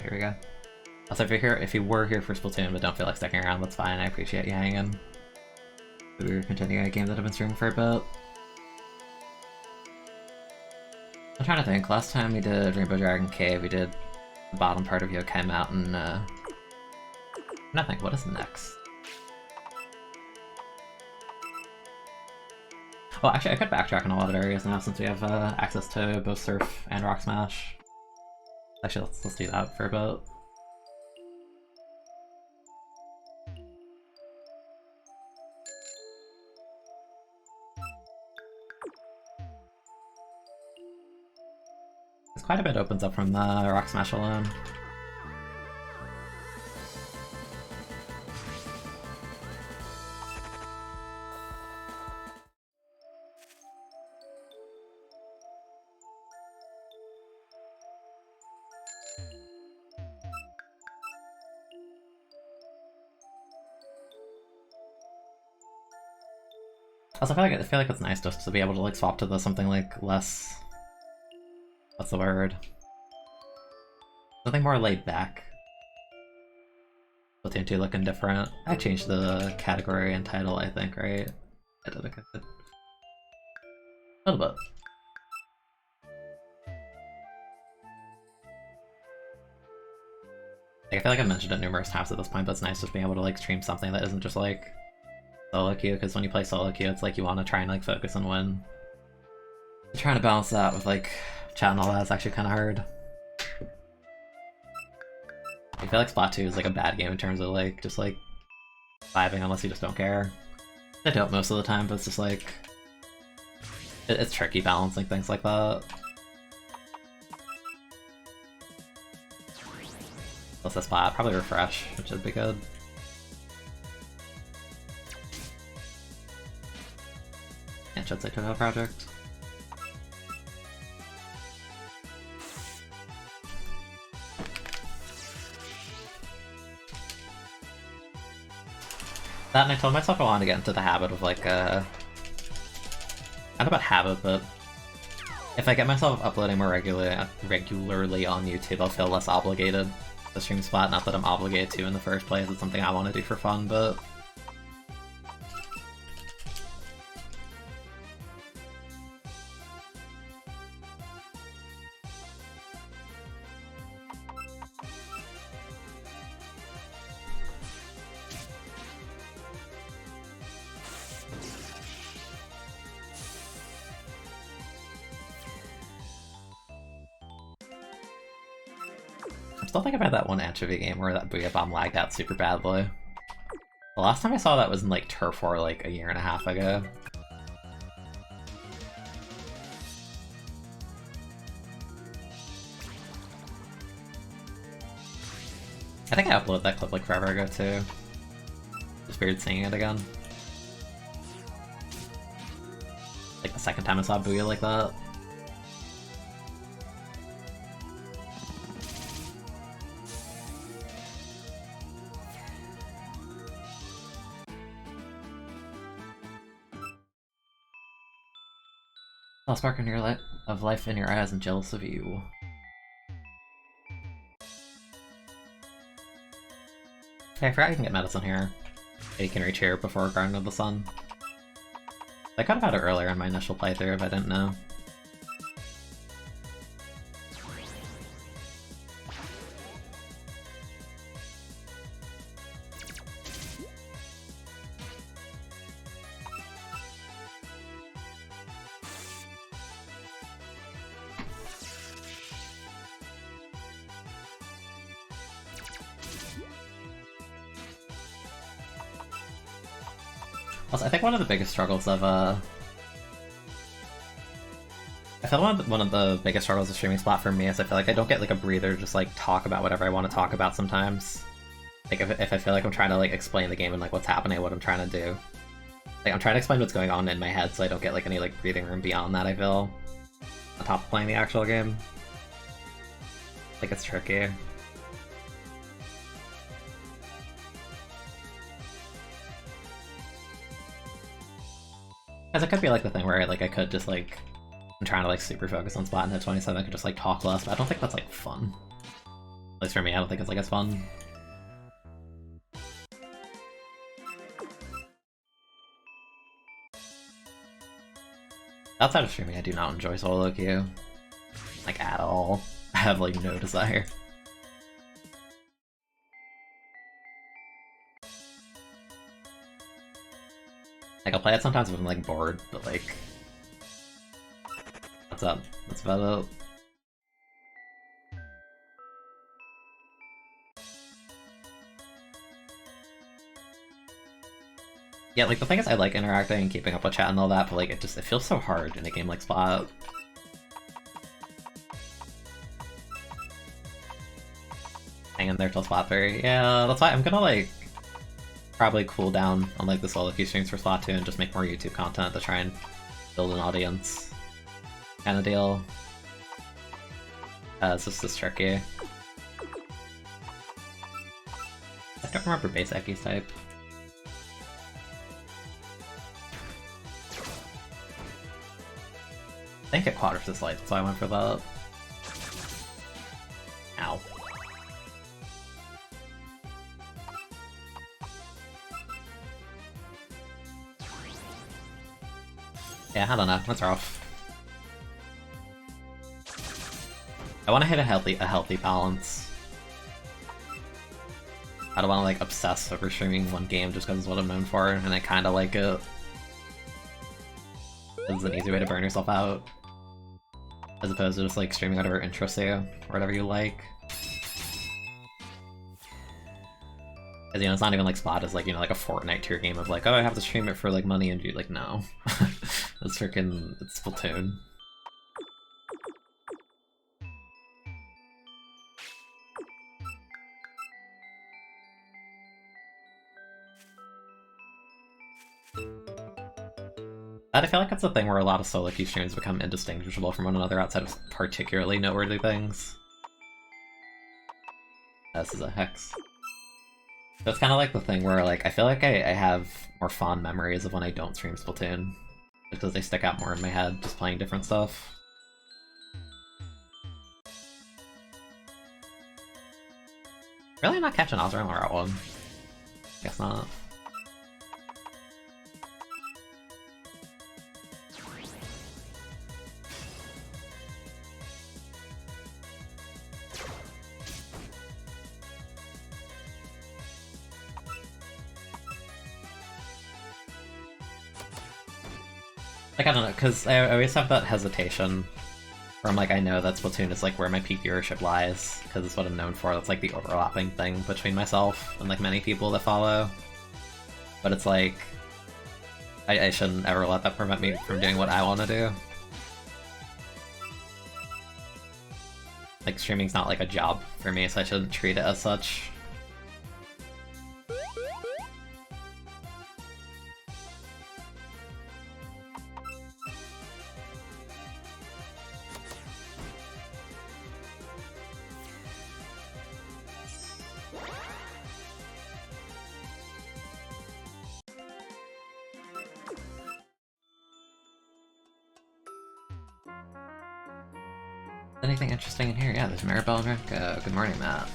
Here we go. Also, if you were here for Splatoon but don't feel like sticking around, that's fine. I appreciate you hanging. We were continuing a game that I've been streaming for a bit. I'm trying to think. Last time we did Rainbow Dragon Cave, we did the bottom part of Yokai Mountain. Nothing. What is next? Well, actually, I could backtrack in a lot of areas now since we have access to both Surf and Rock Smash. Actually, let's do that for a bit. Quite a bit opens up from the Rock Smash alone. Also, I feel like it's nice just to be able to like swap to something like less. What's the word? Something more laid back. Splatoon 2 looking different. I changed the category and title, I think, right? I did a little bit. Like, I feel like I've mentioned it numerous times at this point, but it's nice just being able to like stream something that isn't just like solo queue, because when you play solo queue, it's like you want to try and like focus and win. Trying to balance that with like chat and all that is actually kind of hard. I feel like Splat 2 is like a bad game in terms of like just like vibing unless you just don't care. I don't most of the time, but it's just like it's tricky balancing things like that. Plus the Splat, probably refresh, which would be good. And should say Touhou Project. That, and I told myself I wanted to get into the habit of like, not about habit, but if I get myself uploading more regularly on YouTube, I'll feel less obligated to stream Splat. Not that I'm obligated to in the first place, it's something I want to do for fun, but I still think I've had that one Anchovy game where that Booyah Bomb lagged out super badly. The last time I saw that was in like Turf War like a year and a half ago. I think I uploaded that clip like forever ago too. Just weird seeing it again. Like the second time I saw Booyah like that. I'll spark in your of life in your eyes and jealous of you. Hey, I forgot you can get medicine here. You can reach here before Garden of the Sun. I could have had it earlier in my initial playthrough if I didn't know. Also, I think one of the biggest struggles of I feel one of the biggest struggles of streaming Splat for me is I feel like I don't get like a breather to just like talk about whatever I want to talk about sometimes. Like if I feel like I'm trying to like explain the game and like what's happening, what I'm trying to do. Like I'm trying to explain what's going on in my head so I don't get like any like breathing room beyond that, I feel. On top of playing the actual game. Like it's tricky. Because it could be like the thing where like I could just like I'm trying to like super focus on Splat and hit 27, I could just like talk less, but I don't think that's like fun. least for me, I don't think it's like as fun. Outside of streaming, I do not enjoy solo queue. Like, at all. I have, like, no desire. Like, I'll play it sometimes if I'm, like, bored, but, like... What's up? That's about it. Yeah, like, the thing is, I like interacting and keeping up with chat and all that, but, like, it feels so hard in a game like Splat. Hang in there till Splat 3. Yeah, that's why I'm gonna, like, probably cool down on, like, the solo queue streams for Splat 2 and just make more YouTube content to try and build an audience kind of deal. It's just this tricky. I don't remember base Eki's type. I think it quadruples is light, so I went for that. Ow. Yeah, I don't know. That's rough. I want to hit a healthy balance. I don't want to like obsess over streaming one game just because it's what I'm known for, and I kind of like it. It's an easy way to burn yourself out, as opposed to just like streaming whatever interests you, or whatever you like. Because, you know, it's not even like Spot is like, you know, like a Fortnite tier game of like, oh, I have to stream it for like money, and you're like, no. It's freaking, it's Splatoon. I feel like that's the thing where a lot of solo queue streams become indistinguishable from one another outside of particularly noteworthy things. This is a hex. So it's kind of like the thing where, like, I feel like I have more fond memories of when I don't stream Splatoon, because they stick out more in my head just playing different stuff. Really not catching Ozram or out one? Guess not. Like, I don't know, because I always have that hesitation where I'm like, I know that Splatoon is like where my peak viewership lies, because it's what I'm known for. That's like the overlapping thing between myself and like many people that follow. But it's like, I shouldn't ever let that prevent me from doing what I want to do. Like, streaming's not like a job for me, so I shouldn't treat it as such. Anything interesting in here? Yeah, there's Maribel and Rick. Good morning, Matt.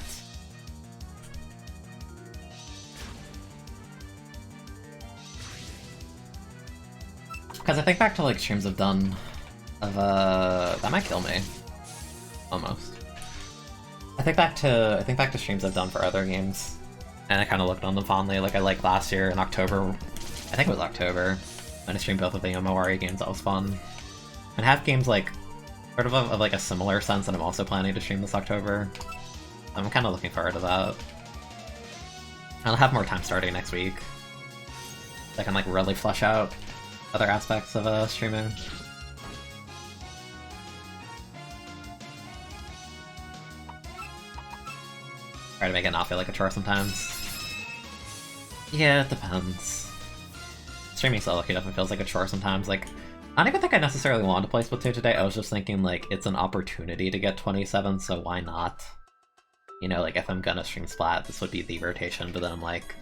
Because I think back to like streams I've done of that might kill me. Almost. I think back to streams I've done for other games, and I kind of looked on them fondly. Like I liked last year in October, I think it was October, when I streamed both of the MMORE games. That was fun. And have games like sort of like a similar sense that I'm also planning to stream this October. I'm kind of looking forward to that. I'll have more time starting next week. I can like really flesh out other aspects of streaming. Try to make it not feel like a chore sometimes. Yeah, it depends. Streaming solo queue definitely feels like a chore sometimes. Like, I don't even think I necessarily wanted to play Splatoon today. I was just thinking, like, it's an opportunity to get 27, so why not? You know, like, if I'm gonna stream Splat, this would be the rotation, but then I'm like,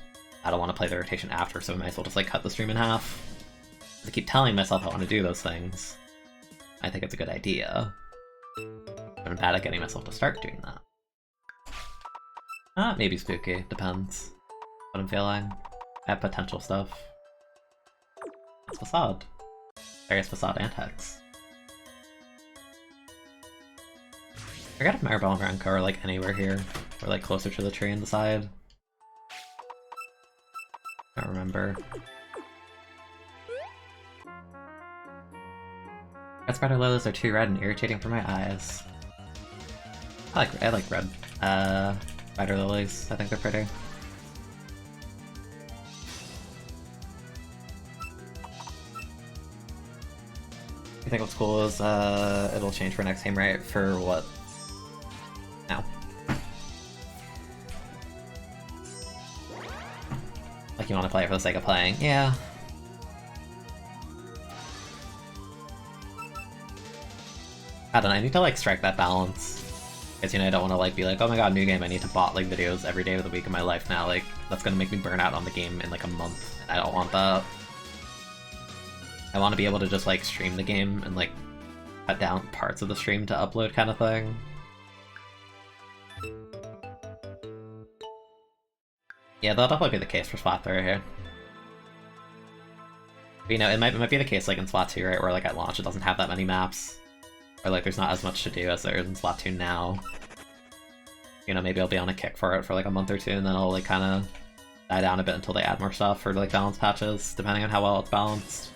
I don't want to play the rotation after, so I might as well just, like, cut the stream in half. I keep telling myself I want to do those things. I think it's a good idea. But I'm bad at getting myself to start doing that. Maybe spooky, depends what I'm feeling. I have potential stuff. It's Facade. Various Facade and Hex. I forget if Maribel and Branco are like anywhere here, or like closer to the tree on the side. Don't remember. Red spider lilies are too red and irritating for my eyes. I like red spider lilies. I think they're pretty. I think what's cool is it'll change for next game, right? For what? Now. Like you want to play it for the sake of playing? Yeah. I don't know, I need to like strike that balance. Because, you know, I don't want to like be like, oh my god, new game, I need to bot like videos every day of the week of my life now. Like, that's gonna make me burn out on the game in like a month. I don't want that. I want to be able to just like stream the game and like cut down parts of the stream to upload kind of thing. Yeah, that'll definitely be the case for Splat 3 here. But, you know, it might be the case like in Splat 2, right, where like at launch it doesn't have that many maps. Or like there's not as much to do as there is in Splatoon now. You know, maybe I'll be on a kick for it for like a month or two, and then I'll like kind of die down a bit until they add more stuff for like balance patches, depending on how well it's balanced.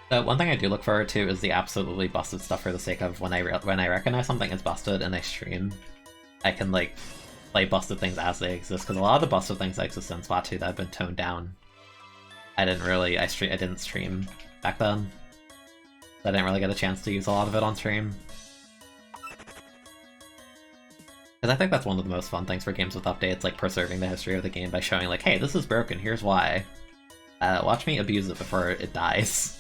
So one thing I do look forward to is the absolutely busted stuff for the sake of when I recognize something is busted and I stream, I can like play busted things as they exist, because a lot of the busted things that exist in Splatoon that have been toned down, I didn't stream back then. So I didn't really get a chance to use a lot of it on stream. Because I think that's one of the most fun things for games with updates, like preserving the history of the game by showing like, hey, this is broken, here's why. Watch me abuse it before it dies.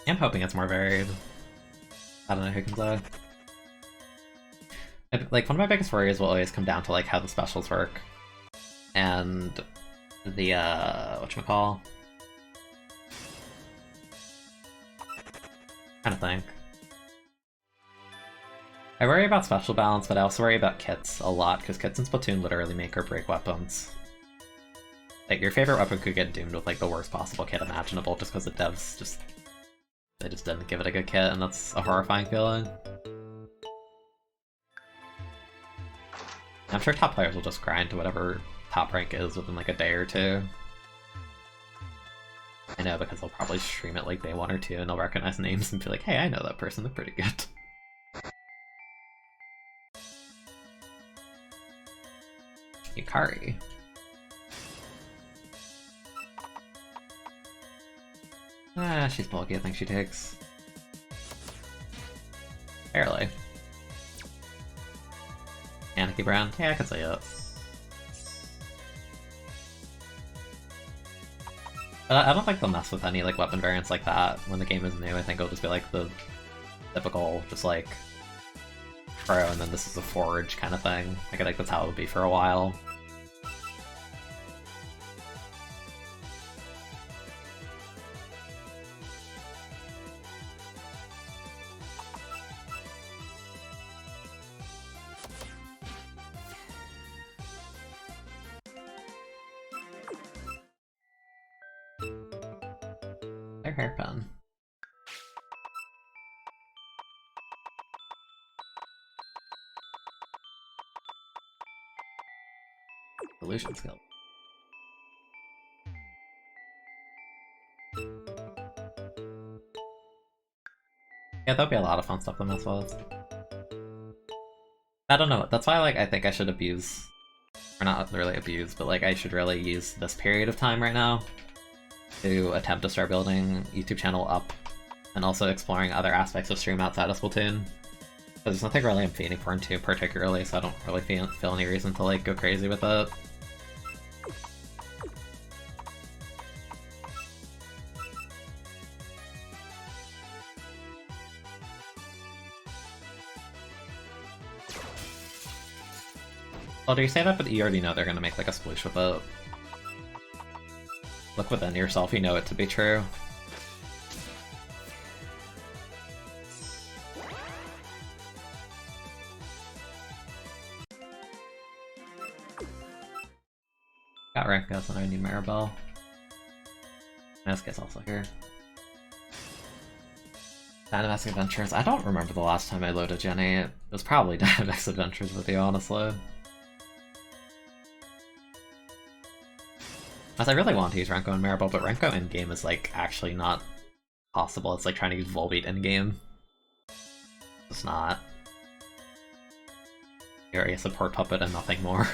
I'm hoping it's more varied. I don't know who can say. Like, one of my biggest worries will always come down to like how the specials work. And the, whatchamacall? Trying to think. I worry about special balance, but I also worry about kits a lot, because kits in Splatoon literally make or break weapons. Like, your favorite weapon could get doomed with like the worst possible kit imaginable just because the devs they just didn't give it a good kit, and that's a horrifying feeling. I'm sure top players will just grind to whatever top rank is within like a day or two. I know, because they'll probably stream it like day 1 or 2 and they'll recognize names and be like, hey, I know that person, they're pretty good. Yukari. She's bulky, I think she takes. Barely. Anarchy Brand? Yeah, I could say it. But I don't think they'll mess with any like weapon variants like that when the game is new. I think it'll just be like the typical, just like pro, and then this is a forge kind of thing. Like, I think that's how it would be for a while. Their hairpin. Illusion skill. Yeah, that'd be a lot of fun stuff to mess with. I don't know, that's why like I think I should abuse, or not really abuse, but like I should really use this period of time right now to attempt to start building YouTube channel up, and also exploring other aspects of stream outside of Splatoon. Because there's nothing really I'm feeding for in 2 particularly, so I don't really feel any reason to like go crazy with it. Well, do you say that, but you already know they're gonna make like a sploosh with it. Look within yourself, you know it to be true. Got Renko, and I need Maribel. Nesca's also here. Dynamax Adventures. I don't remember the last time I loaded Jenny. It was probably Dynamax Adventures with you, honestly. As I really want to use Renko and Maribel, but Renko in-game is like actually not possible. It's like trying to use Volbeat in-game. It's not. You're a support puppet and nothing more.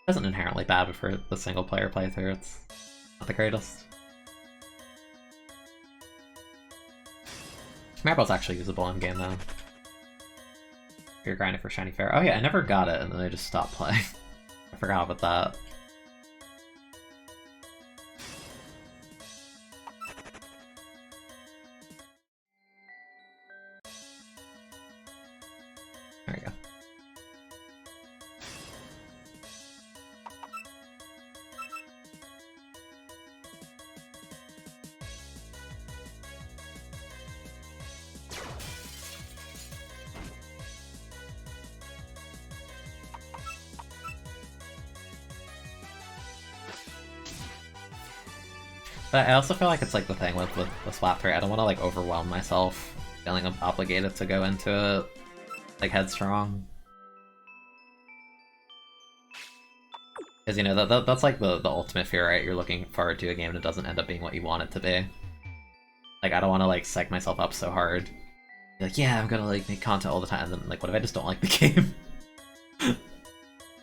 Isn't inherently bad, but for the single player playthrough, it's not the greatest. Maribel's actually usable in game though. If you're grinding for Shiny Fair. Oh yeah, I never got it and then I just stopped playing. I forgot about that. There we go. But I also feel like it's like the thing with Swap 3, I don't want to like overwhelm myself, feeling obligated to go into it, like headstrong. Because, you know, that's like the ultimate fear, right? You're looking forward to a game and it doesn't end up being what you want it to be. Like, I don't want to like psych myself up so hard. Be like, yeah, I'm gonna like make content all the time, and then like, what if I just don't like the game?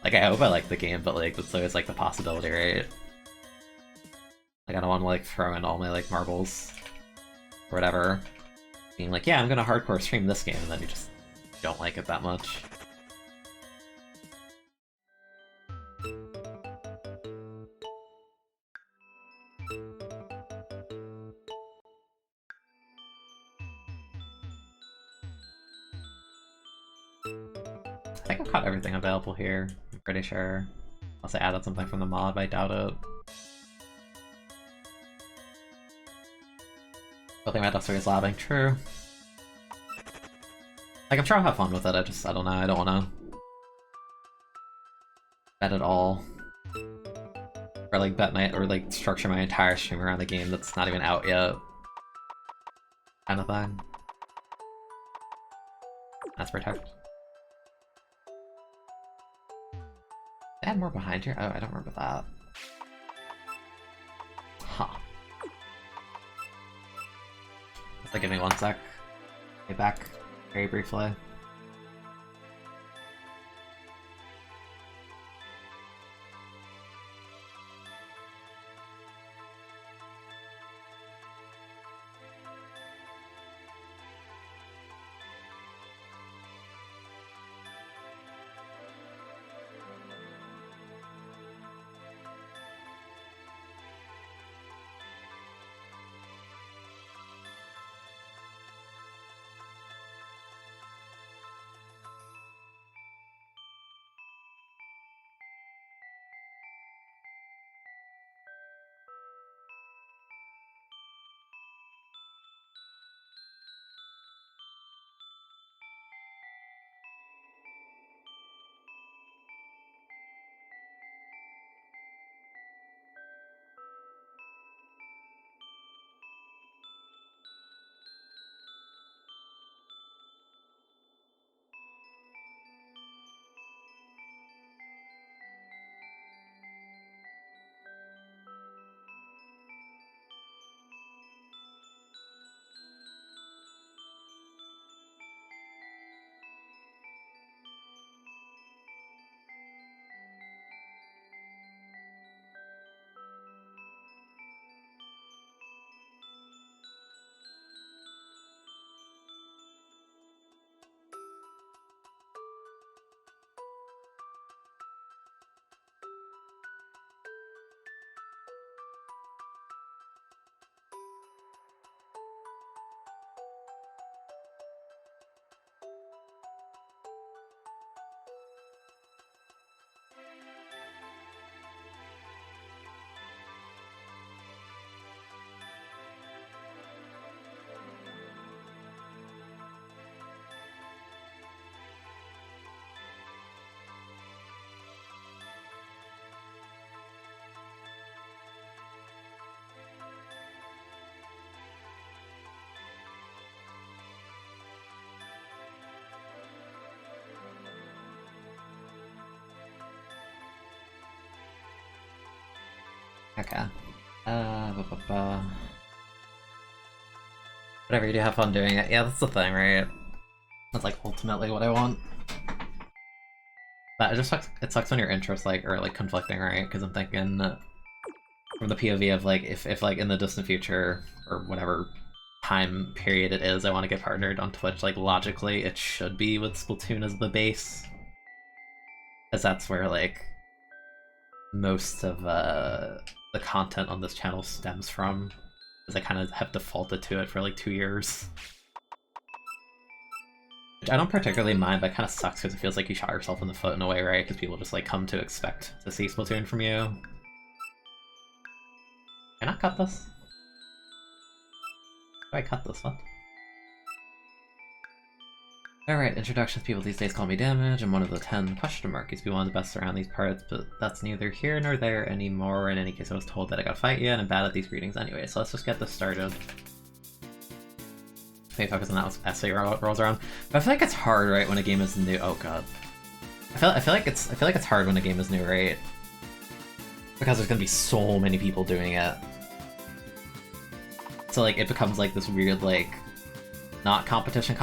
Like, I hope I like the game, but like, that's always like the possibility, right? Like, I don't want to, like, throw in all my, like, marbles, or whatever. Being like, yeah, I'm gonna hardcore stream this game, and then you just don't like it that much. I think I've caught everything available here, I'm pretty sure. Unless I added something from the mod, but I doubt it. I think my Duster is labbing, true. Like, I'm sure I'll have fun with it, I don't know, I don't wanna bet at all. Or like or structure my entire stream around the game that's not even out yet. Kind of thing. That's protect. Add more behind here? Oh, I don't remember that. Huh. Just like, give me 1 sec. Get back very briefly. Okay. Whatever you do, have fun doing it. Yeah, that's the thing, right? That's like ultimately what I want. But it just sucks. It sucks when your interests are like conflicting, right? Because I'm thinking from the POV of like if like in the distant future or whatever time period it is, I want to get partnered on Twitch. Like logically, it should be with Splatoon as the base, because that's where like most of the content on this channel stems from. Because I kind of have defaulted to it for like 2 years. Which I don't particularly mind, but it kind of sucks because it feels like you shot yourself in the foot in a way, right? Because people just like come to expect to see Splatoon from you. Can I cut this? Do I cut this one? Alright, introductions. People these days call me Damage. I'm one of the 10 question mark. Used to be one of the best around these parts, but that's neither here nor there anymore. In any case, I was told that I gotta fight you, and I'm bad at these greetings anyway, so let's just get this started. Maybe focus on that as essay rolls around. But I feel like it's hard, right, when a game is new. Oh god. I feel like it's hard when a game is new, right? Because there's gonna be so many people doing it. So like it becomes like this weird like not competition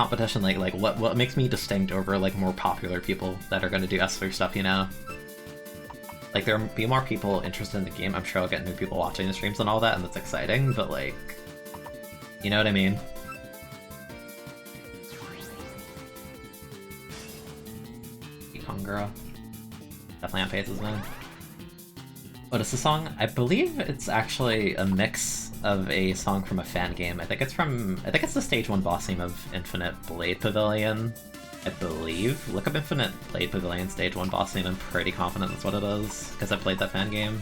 like what makes me distinct over like more popular people that are gonna do S3 stuff, you know? Like there'll be more people interested in the game. I'm sure I'll get new people watching the streams and all that, and that's exciting, but like, you know what I mean? Girl. Definitely on Faces, man. What is the song? I believe it's actually a mix of a song from a fan game. I think it's the stage 1 boss theme of Infinite Blade Pavilion. I believe. Look up Infinite Blade Pavilion stage 1 boss theme. I'm pretty confident that's what it is, because I played that fan game.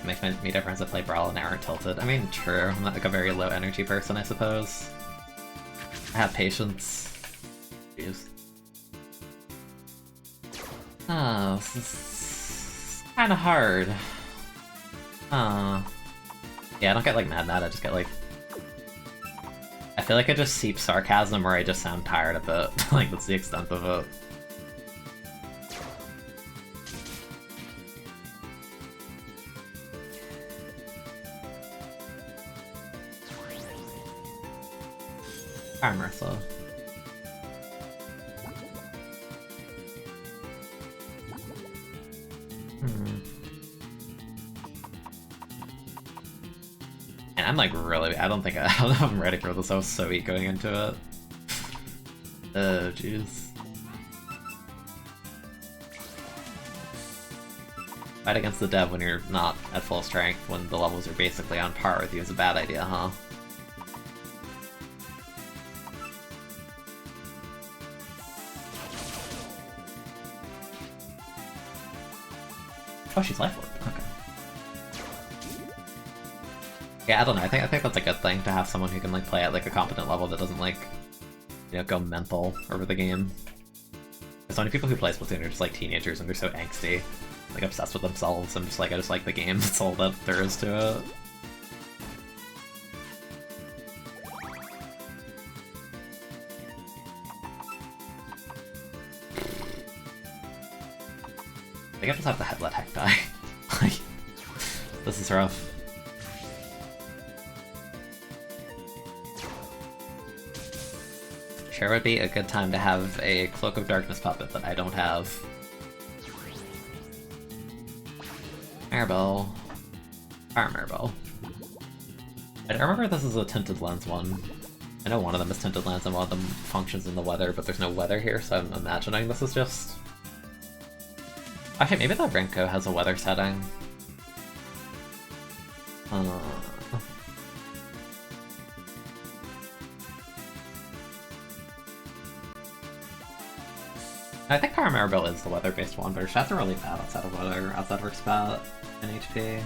Makes me difference to play Brawl and aren't tilted. I mean, true. I'm not like a very low energy person, I suppose. I have patience. Jeez. Oh, this is kind of hard. Yeah, I don't get like mad, I just get like... I feel like I just seep sarcasm or I just sound tired of it. Like, that's the extent of it. Armor, so. And I'm like really, I don't know if I'm ready for this. I was so weak going into it. Oh, jeez. Fight against the dev when you're not at full strength, when the levels are basically on par with you is a bad idea, huh? Oh, she's life orb. Okay. Yeah, I don't know. I think that's a good thing to have someone who can like play at like a competent level that doesn't like, you know, go mental over the game. So many people who play Splatoon are just like teenagers and they're so angsty, like obsessed with themselves, and just like I just like the game. That's all that there is to it. I think I just have to let Heck die. Like, this is rough. Sure would be a good time to have a Cloak of Darkness puppet that I don't have. Maribel. Fire Maribel. I remember this is a tinted lens one. I know one of them is tinted lens and one of them functions in the weather, but there's no weather here, so I'm imagining this is just... Actually, maybe the Renko has a weather setting. I think Fire Maribel is the weather-based one, but her stats are really bad outside of weather, outside of her spat and HP.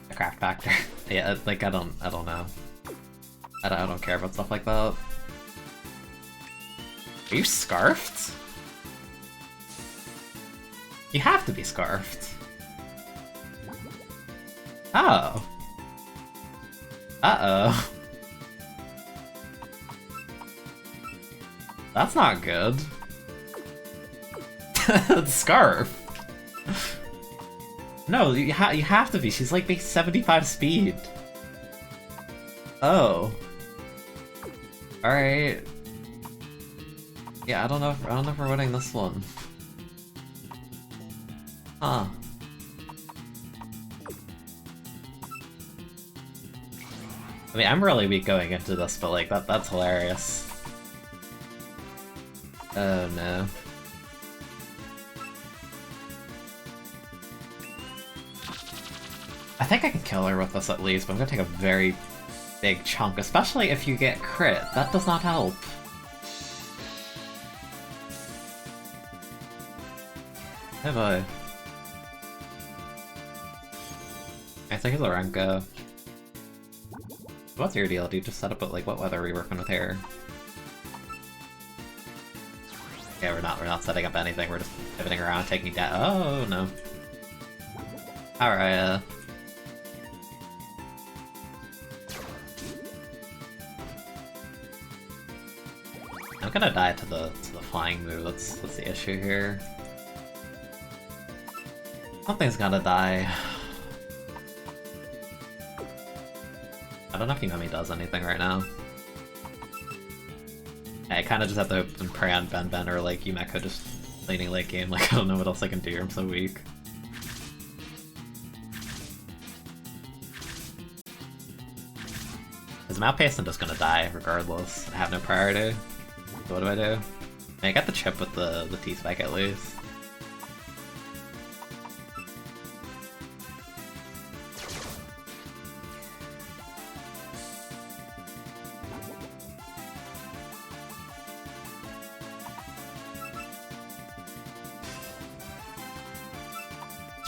The craft factor. Yeah, like I don't know. I don't care about stuff like that. Are you scarfed? You have to be scarfed. Oh. Uh-oh. That's not good. Scarf. No, you have to be. She's like base 75 speed. Oh. Alright. Yeah, I don't know if we're winning this one. Huh. I mean, I'm really weak going into this, but like that's hilarious. Oh no. I think I can kill her with this at least, but I'm gonna take a very big chunk, especially if you get crit. That does not help. Hey boy. I think it's a Renko. What's your deal? Do you just set up at like what weather are we working with here? Yeah, we're not setting up anything, we're just pivoting around, taking down. Oh no. Alright, I'm gonna die to the flying move, that's the issue here. Something's gotta die. I don't know if Yummy does anything right now. I kinda just have to hope and pray on Ben or like Yumeko just laning late game, like I don't know what else I can do, I'm so weak. His Malpacent is gonna die regardless. I have no priority. So what do? I got the chip with the T-Spike at least.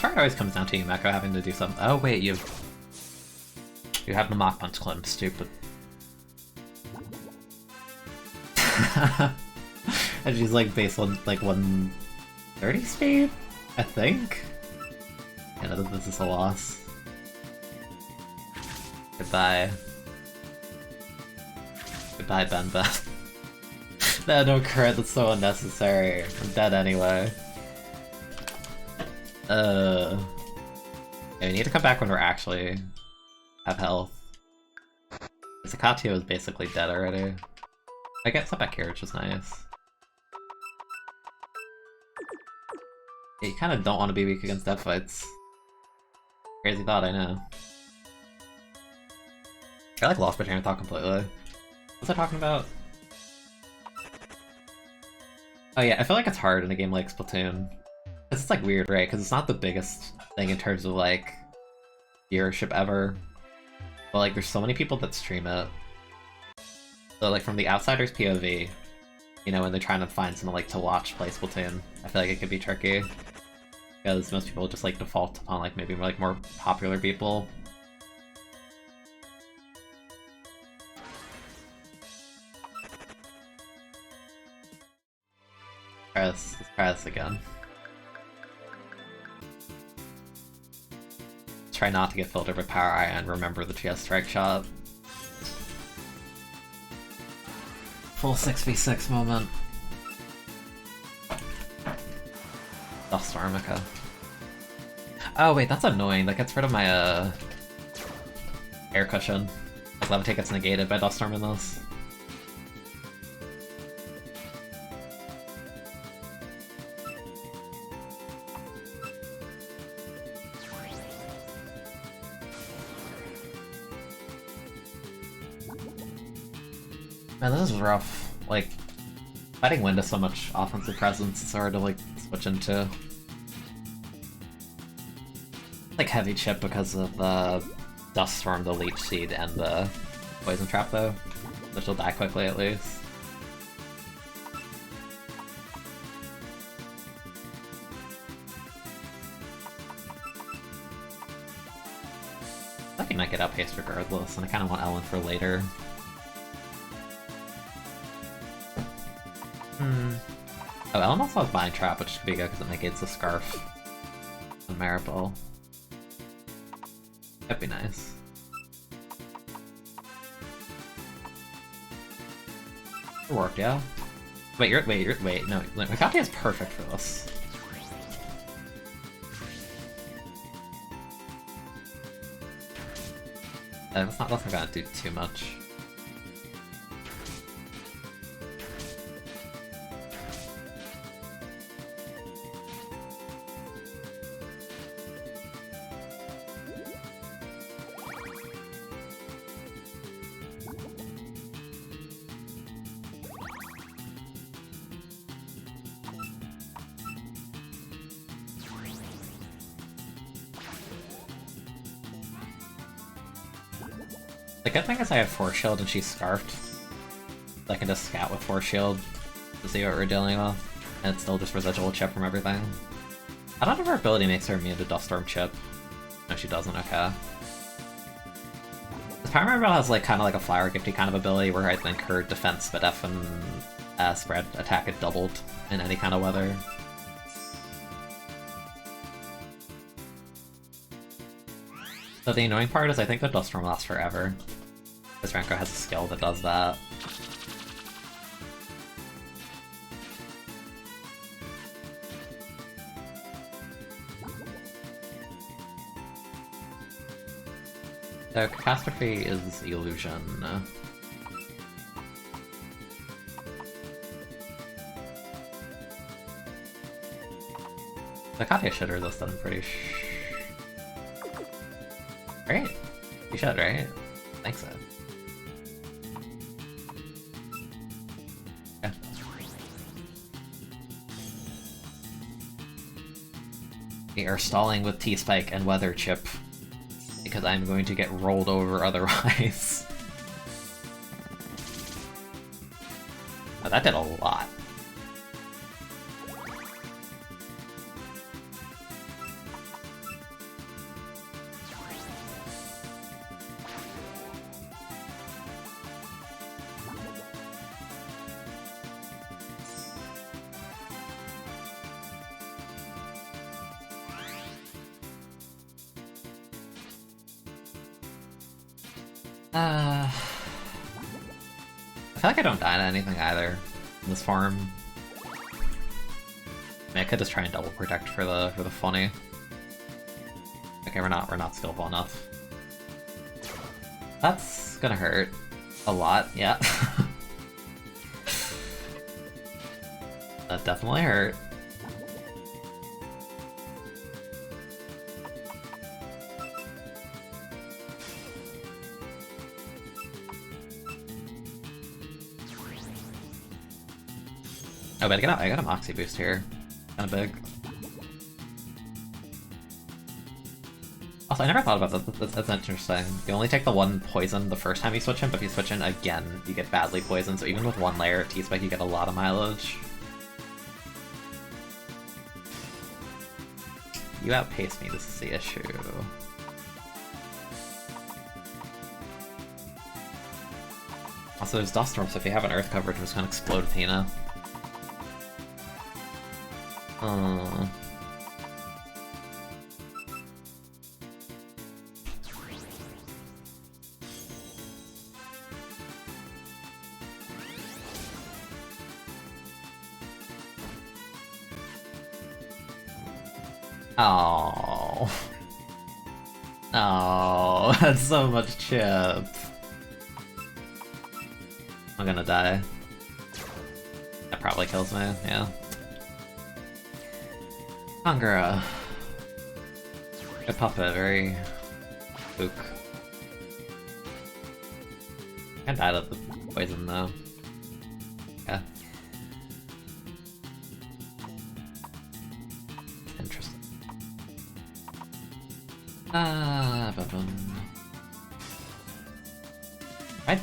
It always comes down to Yumeko having to do something. Oh wait, you have the Mach Punch Clem, stupid. And she's like base like 130 speed, I think. Yeah, no, this is a loss. Goodbye. Goodbye, Ben. No crit, that's so unnecessary. I'm dead anyway. Yeah, we need to come back when we're actually have health. Sakatio is basically dead already. I get stuff back here, which is nice. Yeah, you kind of don't want to be weak against death fights. Crazy thought, I know. I like lost my train of thought completely. What was I talking about? Oh yeah, I feel like it's hard in a game like Splatoon. It's like weird, right? Because it's not the biggest thing in terms of like viewership ever, but like there's so many people that stream it. So like from the outsider's POV, you know, when they're trying to find someone like to watch play Splatoon, I feel like it could be tricky because most people just like default on like maybe more popular people. Let's try this again. Try not to get filtered by Power Eye and remember that she has Strike Shot. Full 6v6 moment. Duststorm, okay. Oh wait, that's annoying. That gets rid of my air cushion. Like Levitate gets negated by Duststorm in this. Man, this is rough. Like, fighting Wind has so much offensive presence, it's hard to like switch into. Like heavy chip because of the Dust Storm, the Leech Seed, and the Poison Trap though. Which will die quickly at least. I think I might get outpaced regardless, and I kinda want Ellen for later. Oh, Ellen also has Mind Trap, which could be good because it negates the Scarf. The Maripel. That'd be nice. It worked, yeah. Wait, no, Mikati is perfect for this. That's not gonna do too much. The good thing is I have Force Shield and she's Scarfed. I can just scout with Force Shield to see what we're dealing with, and it's still just residual chip from everything. I don't know if her ability makes her immune to Duststorm chip. No, she doesn't, okay. This Power Maribel has like kind of like a Flower Gifty kind of ability where I think her defense, Spadef, and spread attack is doubled in any kind of weather. So the annoying part is I think the Duststorm lasts forever. Because Renko has a skill that does that. So Catastrophe is Illusion. The Katya should resist it, I'm pretty sure. Right? You should, right? I think so. Yeah. We are stalling with T-Spike and Weather Chip, because I'm going to get rolled over otherwise. Oh, that did a lot. I feel like I don't die to anything either in this farm. I mean, I could just try and double protect for the funny. Okay, we're not skillful enough. That's gonna hurt a lot, yeah. That definitely hurt. Oh, but I got a Moxie boost here. Kinda big. Also, I never thought about that. That's interesting. You only take the one poison the first time you switch in, but if you switch in again, you get badly poisoned, so even with one layer of T-Spike, you get a lot of mileage. You outpace me, this is the issue. Also, there's Duststorm, so if you have an Earth coverage, I'm just gonna explode Athena. Oh. Oh, that's so much chip. I'm gonna die. That probably kills me, yeah. Kangura. Good puppet, very spook. I died of the poison though. Yeah. Interesting. I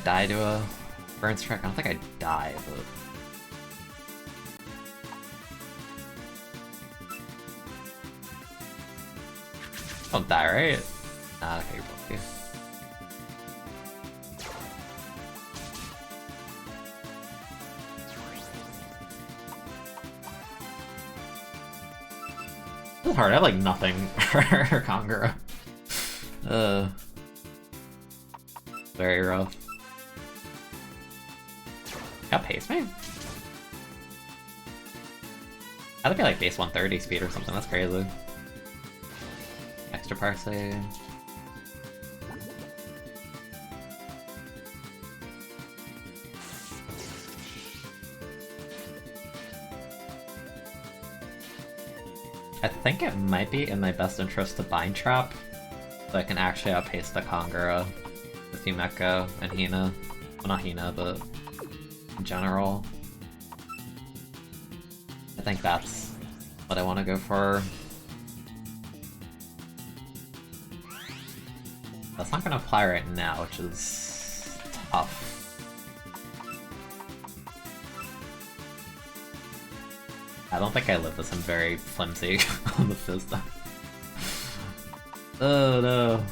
die to a burn strike. I don't think I die, but don't die, right? Nah, okay, you're both here. This is hard, I have like nothing for Kangura. Very rough. Got pace me? That'd be like base 130 speed or something, that's crazy. Extra parsley. I think it might be in my best interest to Bind Trap, so I can actually outpace the Kangura with Yumeko and Hina. Well, not Hina, but in general. I think that's what I want to go for. That's not going to apply right now, which is tough. I don't think I live this. I'm very flimsy on the fizz. Oh no.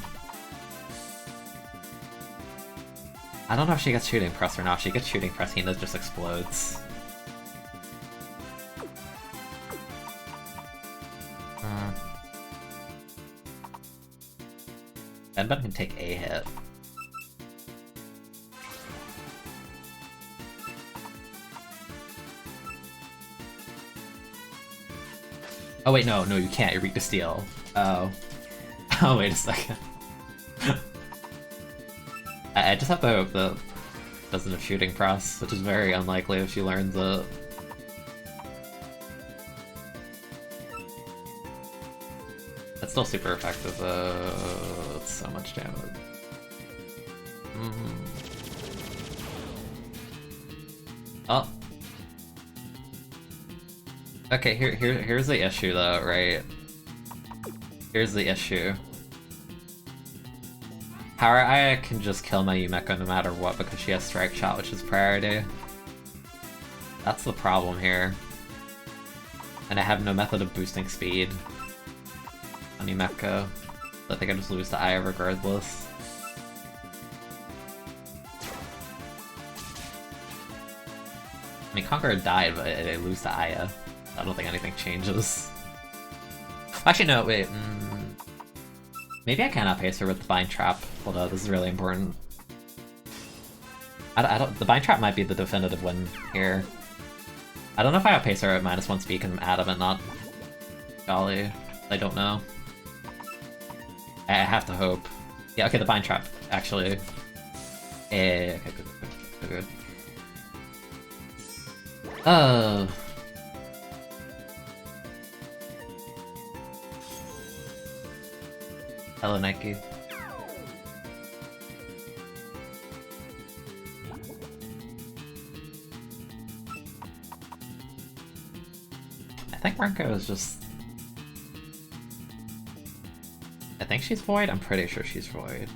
I don't know if she gets shooting press or not. If she gets shooting press, Hina just explodes. Benben can take a hit. Oh wait, no, you can't. You're weak to steel. Oh. Oh, wait a second. I just have to hope that doesn't have shooting press, which is very unlikely if she learns it. That's still super effective though. It's so much damage. Oh. Okay, here's the issue though, right? Here's the issue. Power Aya can just kill my Yumeko no matter what because she has Strike Shot, which is priority. That's the problem here. And I have no method of boosting speed on Yumeko. So I think I just lose to Aya regardless. I mean, Conqueror died, but I lose to Aya. I don't think anything changes. Actually, no, wait. Maybe I can outpace her with the Bind Trap. Hold on, this is really important. I don't. The Bind Trap might be the definitive win here. I don't know if I outpace her at -1 speed and Adamant, not Golly. I don't know. I have to hope. Yeah, okay, the Bind Trap, actually. Okay, good. Oh. Hello, Nike. I think Renko is just... I think she's Void? I'm pretty sure she's Void.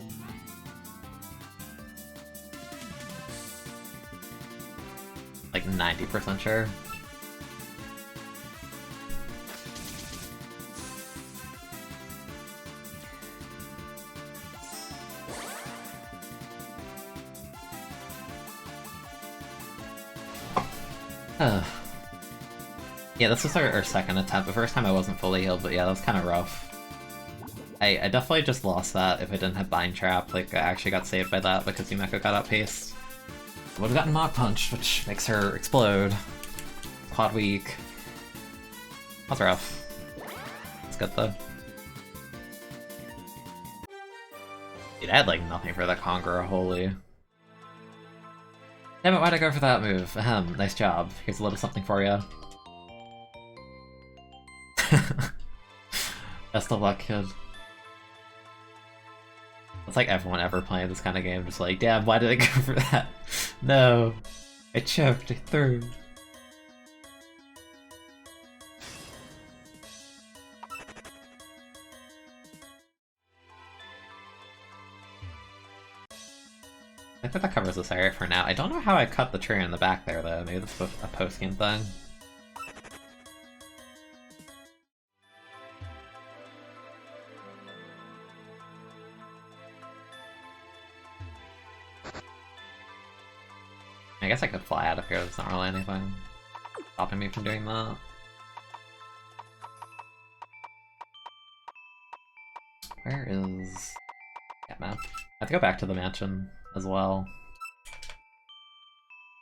Like 90% sure. Yeah, this was our second attempt. The first time I wasn't fully healed, but yeah, that was kind of rough. I definitely just lost that if I didn't have Bind Trap. Like, I actually got saved by that because Yumeko got outpaced. I would have gotten Mach Punch, which makes her explode. Quad weak. That's rough. It's good though. Dude, I had like nothing for that Conqueror, holy. Damn it, why'd I go for that move? Ahem, nice job. Here's a little something for you. Best of luck, kid. It's like everyone ever playing this kind of game, just like, damn, why did I go for that? No, I choked it through. I think that covers this area for now. I don't know how I cut the tree in the back there though. Maybe that's a post-game thing. I guess I could fly out of here, there's not really anything stopping me from doing that. Where is... Yeah, map. I have to go back to the mansion as well.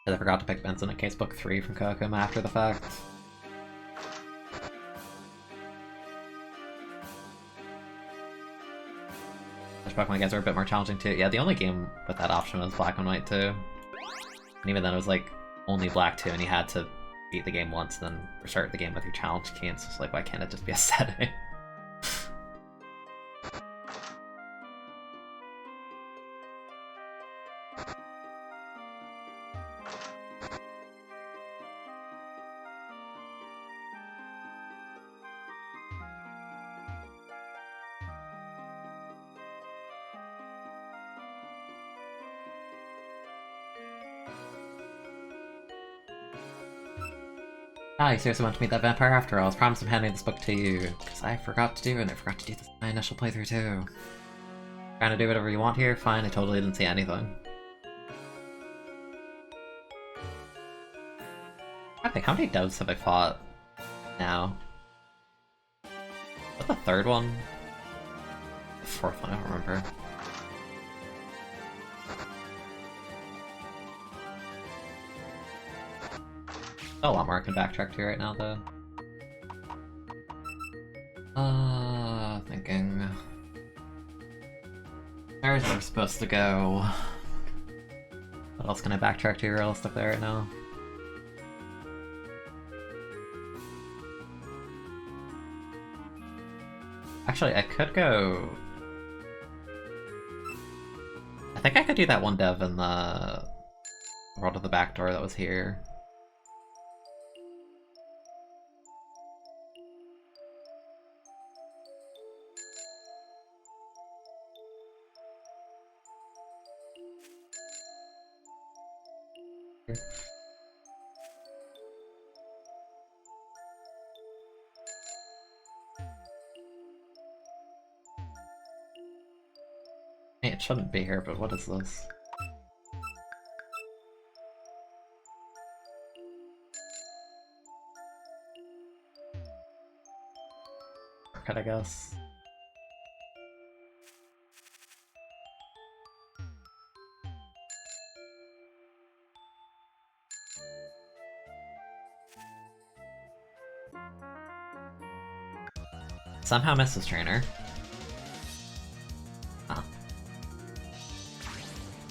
Because I forgot to pick Vincent in case book 3 from Kokum after the fact. Which Pokemon games are a bit more challenging too. Yeah, the only game with that option was Black and White 2. And even then it was like only Black 2 and you had to beat the game once, then restart the game with your challenge key, and it's just like, why can't it just be a setting? Ah, you seriously want to meet that vampire after all. I was promised I'm handing this book to you, because I forgot to do it, and I forgot to do this in my initial playthrough too. Trying to do whatever you want here? Fine, I totally didn't see anything. I think, how many devs have I fought now? Is that the third one? The fourth one, I don't remember. A lot more I can backtrack to right now, though. Thinking... Where's we're supposed to go? What else can I backtrack to realistically right now? Actually, I could go... I think I could do that one dev in the World of the Backdoor that was here. Hey, it shouldn't be here, but what is this? Shortcut, I guess. Somehow missed this trainer. Huh.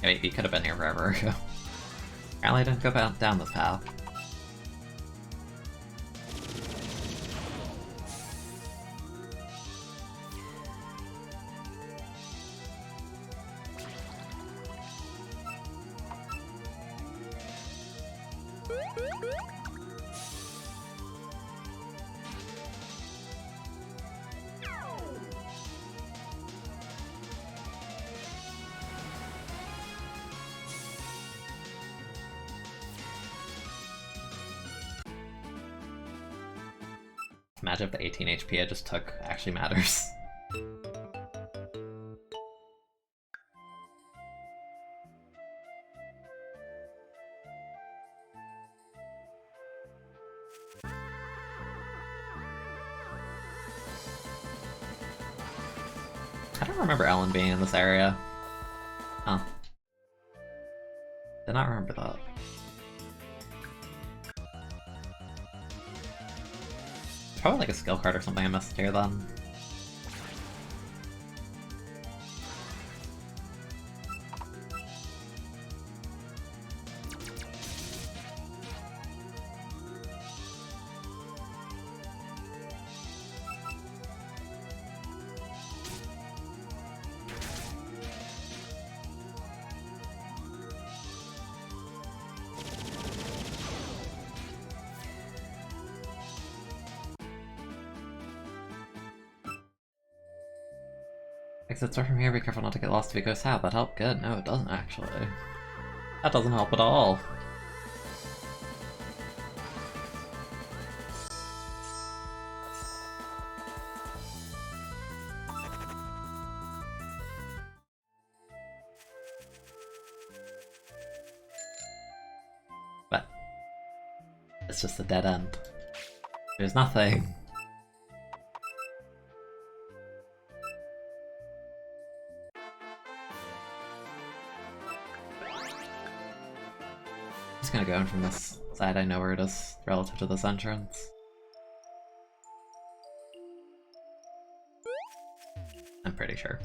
Yeah, wait, you could have been here forever ago. Apparently I didn't go down this path. Imagine if the 18 HP I just took actually matters. I don't remember Ellen being in this area. Oh. Did not remember that. Probably like a skill card or something I missed here then. Exit door from here, be careful not to get lost if it goes south. That help? Good. No, it doesn't actually. That doesn't help at all. But it's just a dead end. There's nothing. going from this side, I know where it is relative to this entrance. I'm pretty sure.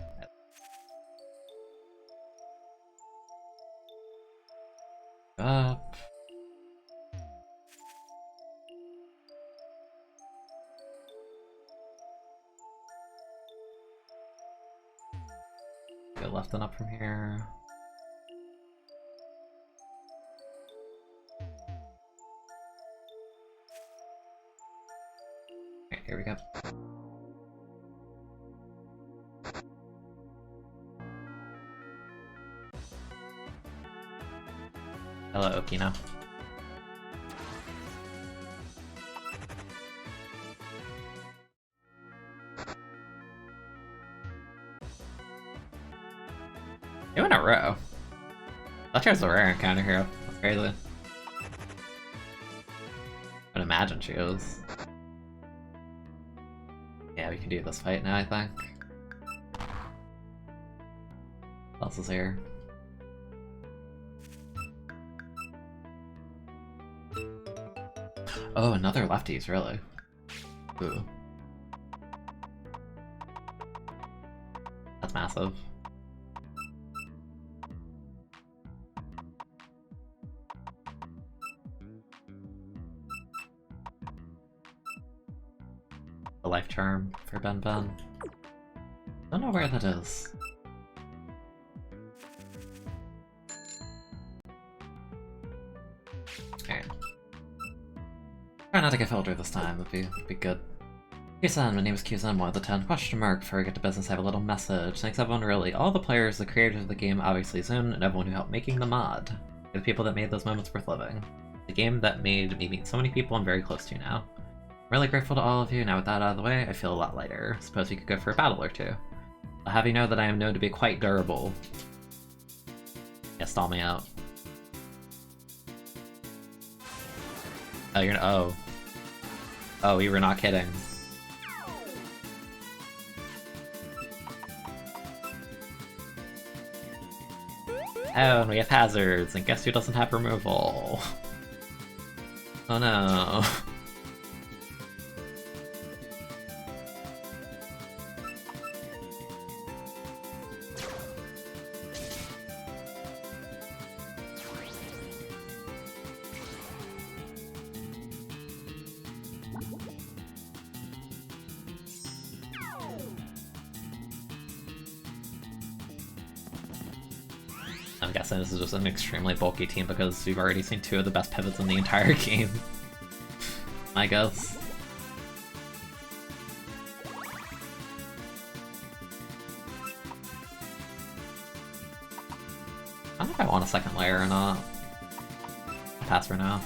Up. Go left and up from here. Okay, here we go. Hello, Okino. Two in a row. That chair's a rare encounter hero. That's crazy. I'd imagine she is. Yeah, we can do this fight now, I think. What else is here? Oh, another lefties, really? Ooh. That's massive. The life charm for Ben Ben. Don't know where that is. Alright. Try not to get filtered this time, that'd be good. Q-san, my name is Q-san, 1 of the 10. Question mark, before I get to business, I have a little message. Thanks everyone, really. All the players, the creators of the game, obviously Zune, and everyone who helped making the mod. They're the people that made those moments worth living. The game that made me meet so many people I'm very close to now. I'm really grateful to all of you. Now with that out of the way, I feel a lot lighter. Suppose we could go for a battle or two. I'll have you know that I am known to be quite durable. Yeah, stall me out. Oh, you're oh. Oh, we were not kidding. Oh, and we have hazards, and guess who doesn't have removal? Oh no. I'm guessing this is just an extremely bulky team because we've already seen 2 of the best pivots in the entire game. I guess. I don't know if I want a second layer or not. I'll pass for now.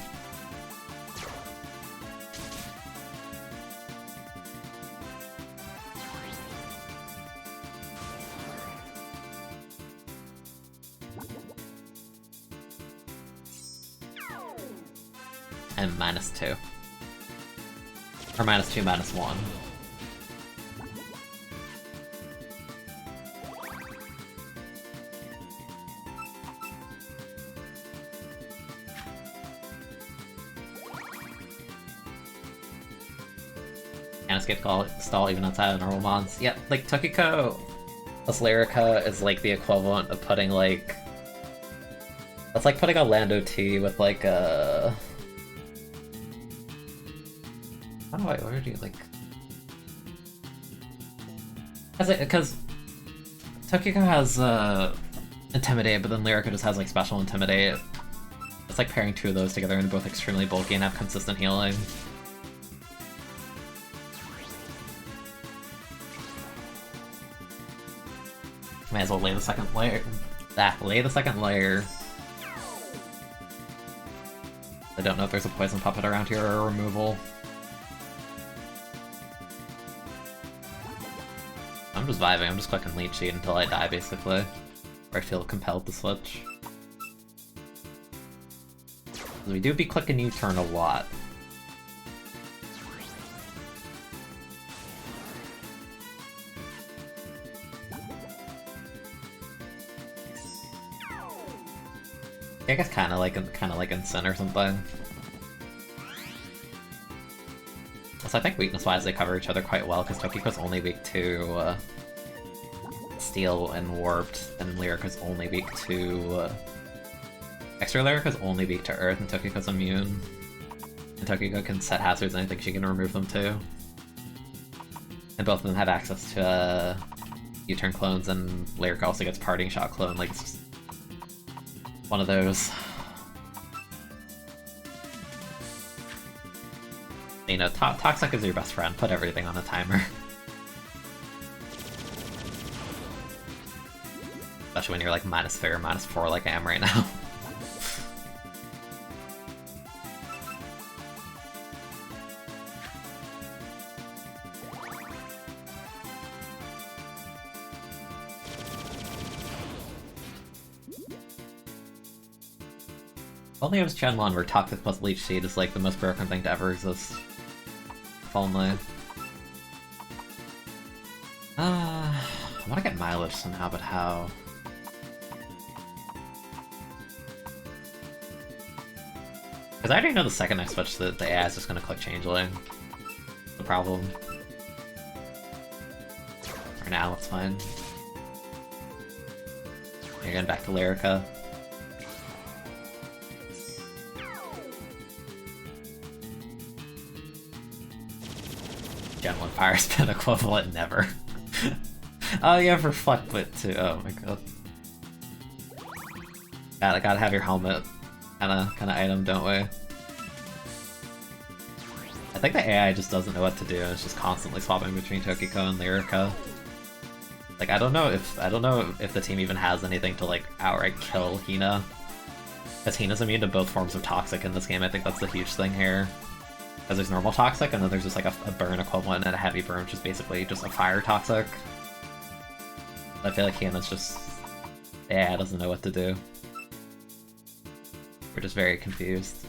And -2. Or -2, -1. Can't escape stall even outside of normal mons. Yep, like Tokiko plus Lyrica is like the equivalent of putting like... That's like putting a Lando T with like a... How do I order you like? Because Tokiko has Intimidate, but then Lyrica just has like special Intimidate. It's like pairing 2 of those together, and they're both extremely bulky and have consistent healing. Might as well lay the second layer. Lay the second layer. I don't know if there's a poison puppet around here or a removal. I'm just vibing, I'm just clicking lead sheet until I die, basically. Or I feel compelled to switch. We do be clicking U-turn a lot. I guess kind of like in Sin or something. So I think weakness-wise they cover each other quite well, because Tokiko's only weak to Steel and Warped, and Lyrica's only weak to... Extra Lyrica's only weak to Earth, and Tokiko's immune. And Tokiko can set hazards, and I think she can remove them too. And both of them have access to U-turn clones, and Lyrica also gets Parting Shot clone, like it's just one of those. You know, Toxic is your best friend, put everything on a timer. Especially when you're like -3 or -4 like I am right now. Only it was Gen 1 where Toxic plus Leech Seed is like the most broken thing to ever exist. If only. I want to get mileage somehow, but how? Because I already know the second I switch, the AI is just going to click Changeling. The problem. For now, it's fine. You're going back to Lyrica. Gen 1 Fire Spin equivalent, never. Oh yeah, for fuck, but too. Oh my god. Gotta have your helmet kinda item, don't we? I think the AI just doesn't know what to do, and it's just constantly swapping between Tokiko and Lyrica. Like I don't know if the team even has anything to like outright kill Hina. Because Hina's immune to both forms of Toxic in this game. I think that's the huge thing here. Because there's normal Toxic, and then there's just like a burn equivalent and a heavy burn, which is basically just a fire Toxic. I feel like Hina's just... yeah, doesn't know what to do. We're just very confused.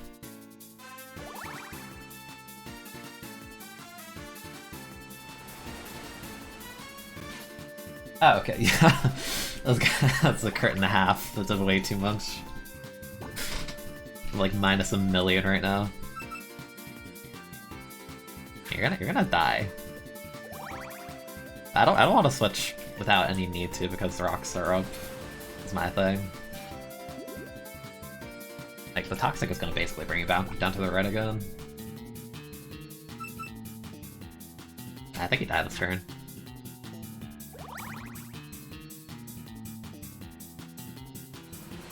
Oh, okay, yeah. That's a crit and a half. That's way too much. I'm like -1 million right now. You're gonna die. I don't want to switch without any need to because the Rock Syrup is my thing. Like the Toxic is gonna basically bring you down to the red again. I think he died this turn.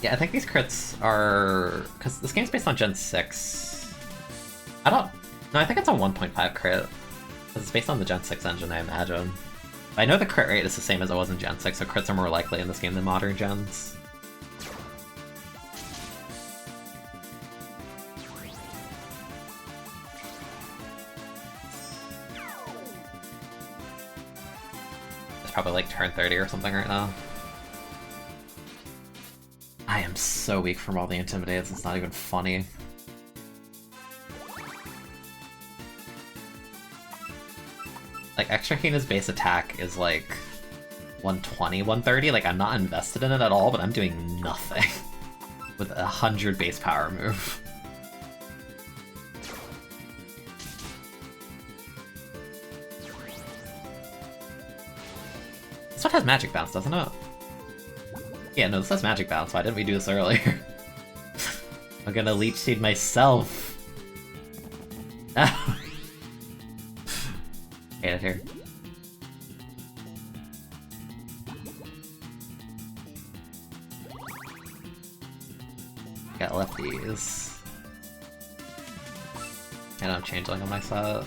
Yeah, I think these crits are... because this game's based on Gen 6. No, I think it's a 1.5 crit. Because it's based on the Gen 6 engine, I imagine. I know the crit rate is the same as it was in Gen 6, so crits are more likely in this game than modern gens. It's probably like turn 30 or something right now. I am so weak from all the Intimidates, it's not even funny. Like, Extra Hina's base attack is like 120, 130, like I'm not invested in it at all, but I'm doing nothing with 100 base power move. This one has Magic Bounce, doesn't it? Yeah, no, this has Magic Bounce, why didn't we do this earlier? I'm gonna Leech Seed myself! Get it here. Got lefties. And I'm Changeling on my set.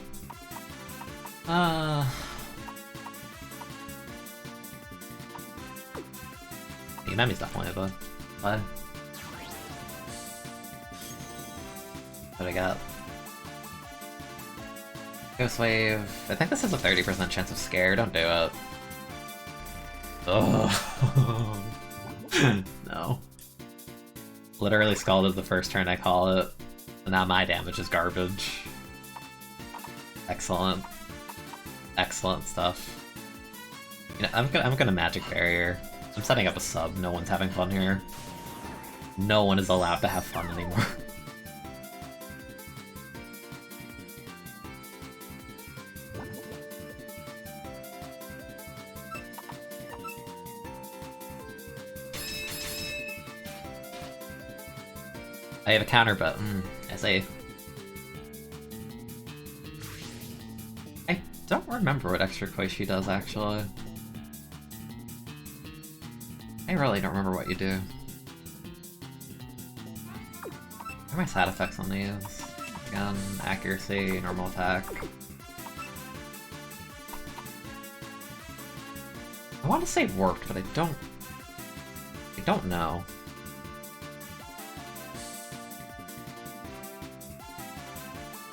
Yunami's definitely a bug. What? What do I got? Ghost Wave. I think this has a 30% chance of scare. Don't do it. Oh. No. Literally scalded the first turn I call it. And now my damage is garbage. Excellent. Excellent stuff. You know, I'm gonna Magic Barrier. I'm setting up a sub. No one's having fun here. No one is allowed to have fun anymore. I have a counter, but I say. I don't remember what extra Koishi does, actually. I really don't remember what you do. What are my side effects on these? Gun, accuracy, normal attack. I want to say warped, but I don't know.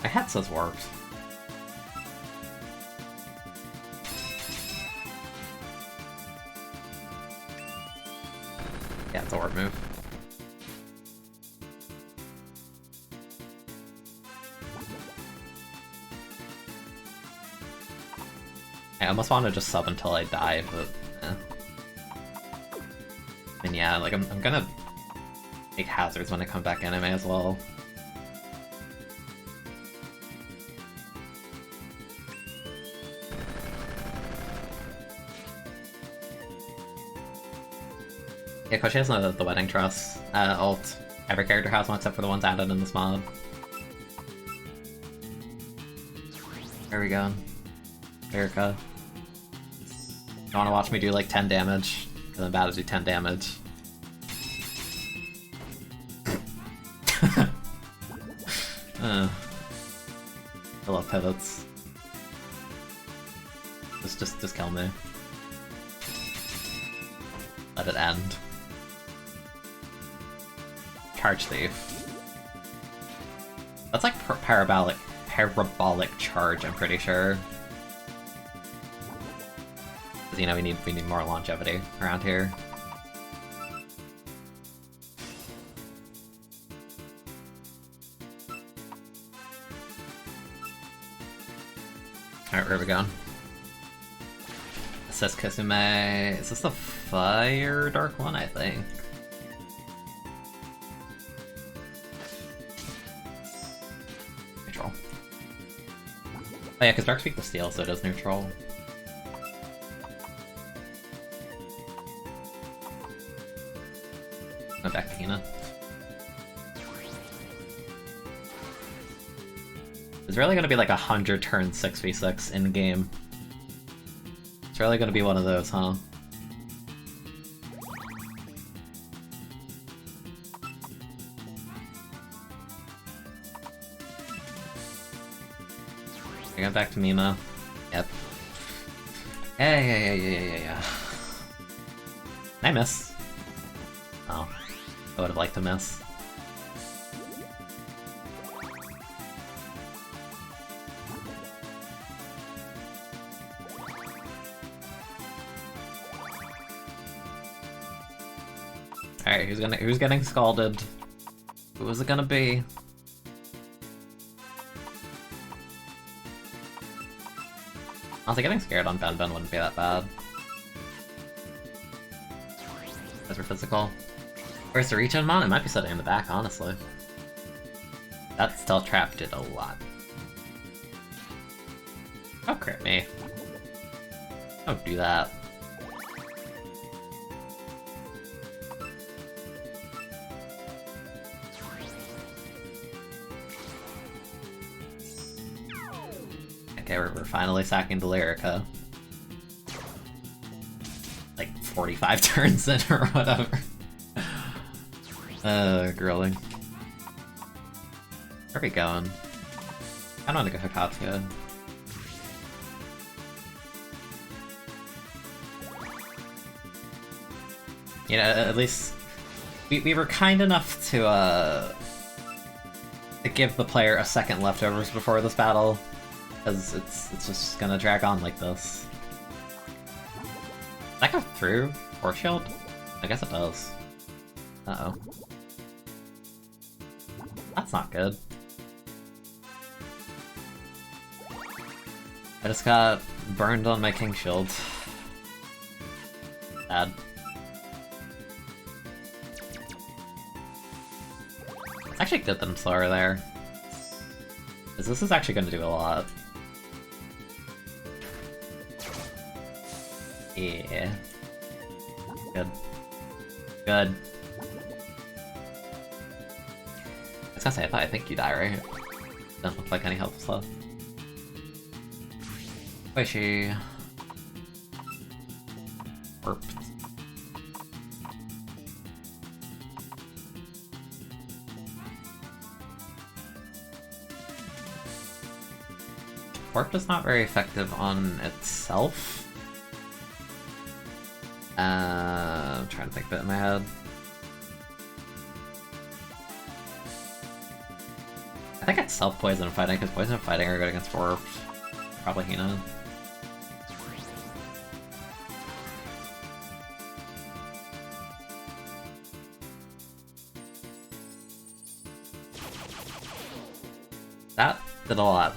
My head says warped. Yeah, it's a warp move. I almost want to just sub until I die, but eh. And yeah, like I'm gonna take hazards when I come back in, I may as well. Yeah, Koishi has the Wedding Truss ult. Every character has one except for the ones added in this mod. There we go. Erica. You wanna watch me do like 10 damage? Because I'm about to do 10 damage. I love pivots. Just kill me. Let it end. Charge Thief. That's like parabolic charge, I'm pretty sure. Because, you know, we need more longevity around here. Alright, where are we going? Assist Kisume. Is this the Fire Dark one, I think? Neutral. Oh yeah, because Dark Speak the Steel, so it does neutral. Go back to Hina. It's really gonna be like 100 turn 6v6 in game. It's really gonna be one of those, huh? I got back to Mima. Yep. Yeah. I miss. Oh. I would have liked to miss. Alright, who's getting scalded? Who was it gonna be? Honestly, getting scared on Ben wouldn't be that bad. As for physical. Where's the regen mon? It might be sitting in the back, honestly. That stealth trap did a lot. Oh, crit me. Don't do that. Okay, we're finally sacking the Lyrica. Like 45 turns in or whatever. Grilling. Where are we going? I don't want to go Hikatsuka. You know, at least we were kind enough to give the player a second leftovers before this battle, because it's just gonna drag on like this. Does that go through Force Shield? I guess it does. Uh-oh. That's not good. I just got burned on my King Shield. Bad. actually good that I'm slower there. Because this is actually going to do a lot. Yeah. Good. Good. I was gonna say, I think you die, right? Doesn't look like any health is left. Squishy. Warped. Warped is not very effective on itself. I'm trying to think of it in my head. I think it's self-poison fighting, because poison fighting are good against Warped. Probably Hina. That did a lot.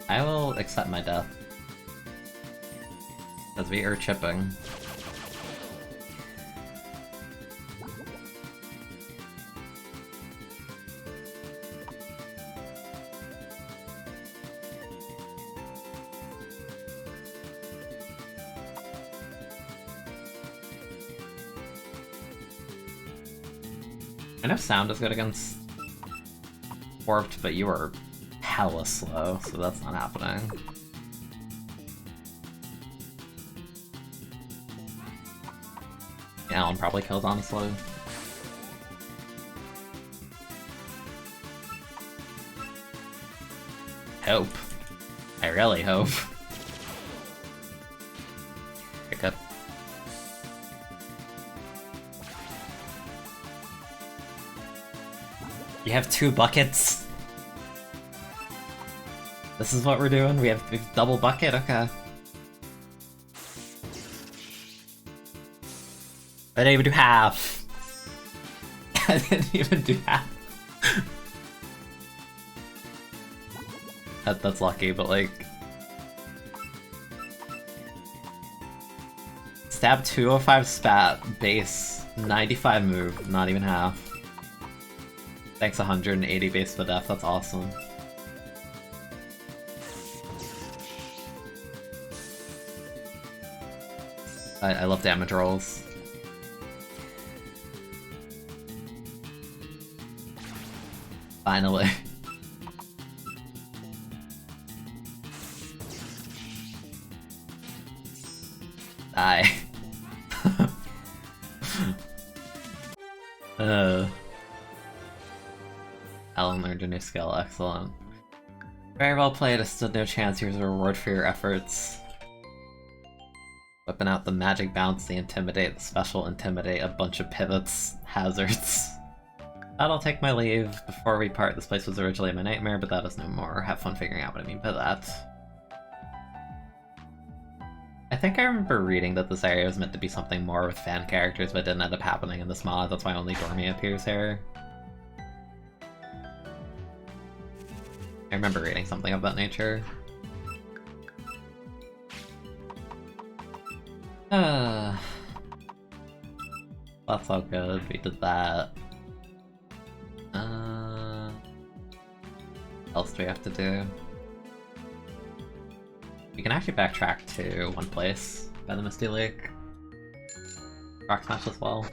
I will accept my death. Because we are chipping. I know sound is good against Warped, but you are hella slow, so that's not happening. Yeah, Alan probably kills honestly. Hope. I really hope. Pick up. You have 2 buckets? This is what we're doing? We have double bucket? Okay. I didn't even do half. I didn't even do half. That's lucky, but like... Stab 205 spat, base, 95 move, not even half. Thanks 180 base for death, that's awesome. I love damage rolls. Finally. Die. Alan learned a new skill, excellent. Very well played, I stood no chance, here's a reward for your efforts. Whipping out the magic bounce, the intimidate, the special intimidate, a bunch of pivots, hazards. That'll take my leave. Before we part, this place was originally my nightmare, but that is no more. Have fun figuring out what I mean by that. I think I remember reading that this area was meant to be something more with fan characters, but it didn't end up happening in this mod, that's why only Dormy appears here. I remember reading something of that nature. That's all good, we did that. What else do we have to do? We can actually backtrack to one place by the Misty Lake. Rock Smash as well.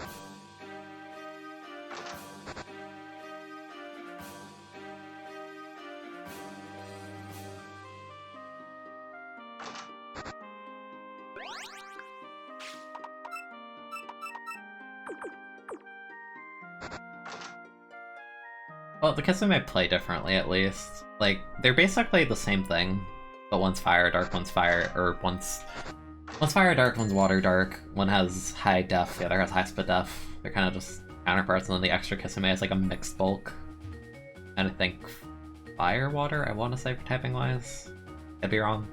Well, the Kitsune play differently, at least. Like, they're basically the same thing, but one's fire dark, one's fire, or one's fire dark, one's water dark. One has high def, the other has high split def. They're kind of just counterparts, and then the extra Kitsune is like a mixed bulk. And I think fire water, I want to say, for typing wise. Could be wrong.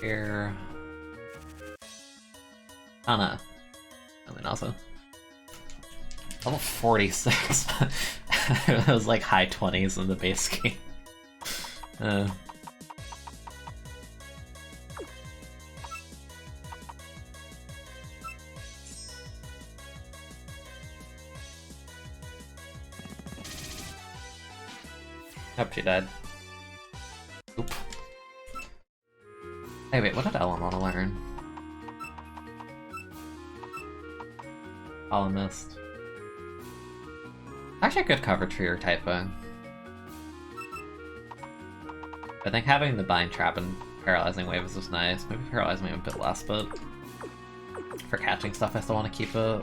Here. Oh no. I mean, also. Level 46. It was like high 20s in the base game. Uh, Hope she died. Oop. Hey, wait, what did Ellen want to learn? All missed. Actually, a good coverage for your typing. I think having the Bind Trap and Paralyzing Wave is just nice. Maybe Paralyzing Wave a bit less, but for catching stuff, I still want to keep it.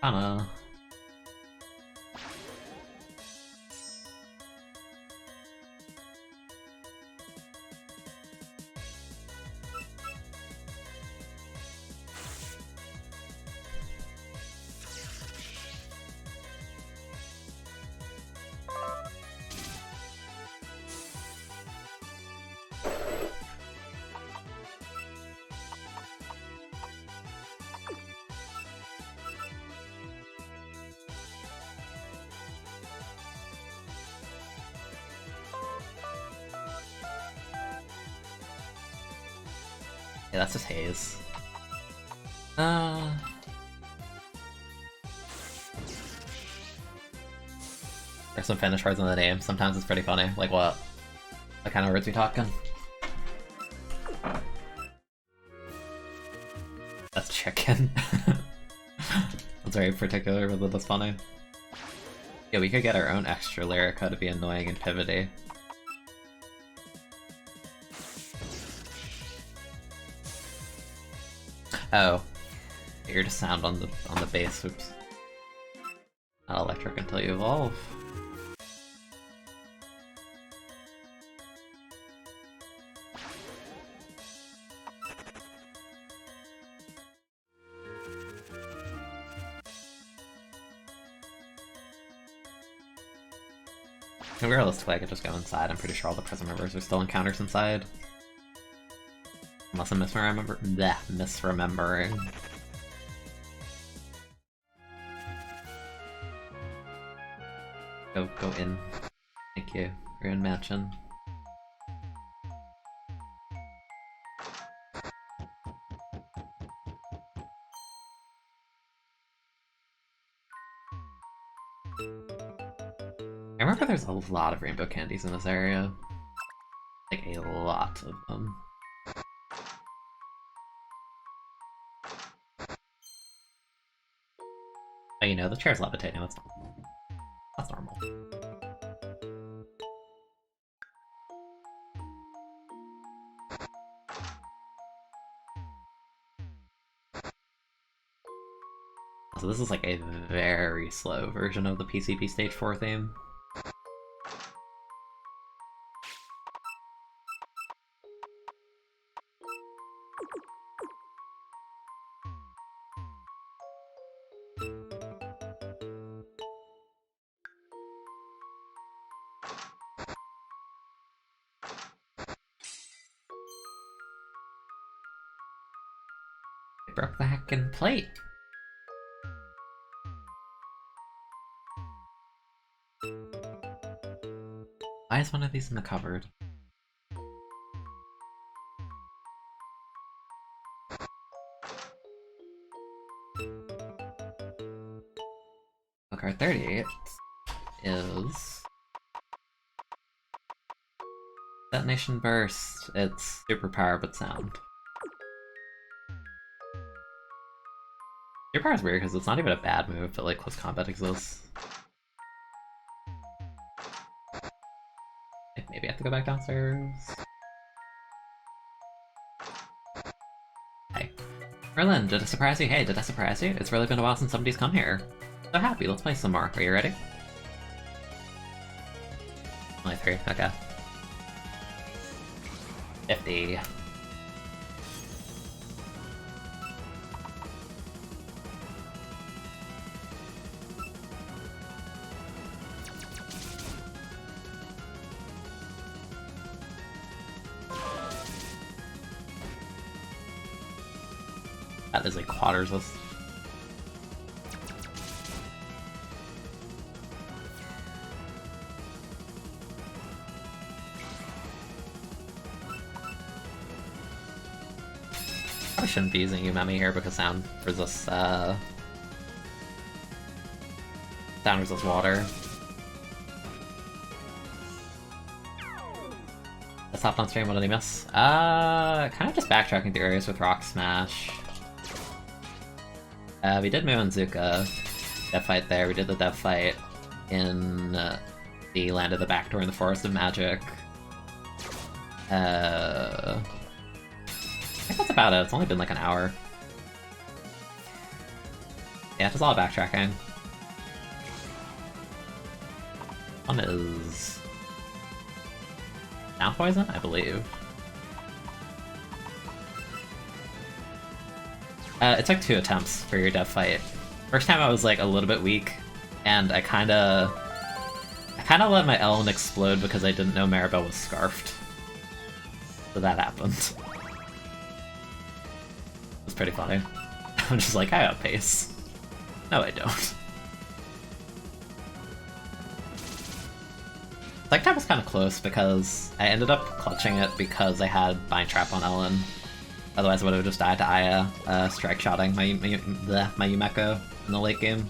I don't know. Yeah, that's just haze. There's some Finnish words in the name. Sometimes it's pretty funny. Like what? What kind of words we talking? That's chicken. That's very particular, but that's funny. Yeah, we could get our own extra Lyrica to be annoying and pivoty. Oh, hear the sound on the base. Oops. Not electric until you evolve. And realistically, I could just go inside. I'm pretty sure all the prison members are still encounters inside. Unless I'm misremembering. Go in. Thank you. You're in mansion. I remember there's a lot of rainbow candies in this area. Like, a lot of them. Oh, you know, the chair's levitating, that's normal. That's normal. So this is like a very slow version of the PCP Stage 4 theme. I broke the heckin' plate! Why is one of these in the cupboard? Well, card 38 is... Detonation Burst. It's superpower but sound. Superpower is weird because it's not even a bad move, but like close combat exists. Maybe I have to go back downstairs. Hey. Merlin, did I surprise you? Hey, did I surprise you? It's really been a while since somebody's come here. So happy, let's play some more. Are you ready? Only 3, okay. 50. That is a quad resist. Probably shouldn't be using Umemi here because sound resists water. I stopped on stream, what did I miss? Kind of just backtracking through areas with Rock Smash. We did Moonzuka dev fight there, we did the dev fight in the Land of the Backdoor in the Forest of Magic. I think that's about it, it's only been like an hour. Yeah, just a lot of backtracking. One is... Sound Poison, I believe. It took 2 attempts for your dev fight. First time I was like a little bit weak, and I kinda let my Ellen explode because I didn't know Maribel was scarfed. So that happened. It was pretty funny. I'm just like, I got pace. No, I don't. Like, that was kind of close because I ended up clutching it because I had Bind Trap on Ellen. Otherwise I would have just died to Aya, strike shotting my Yumeko in the late game.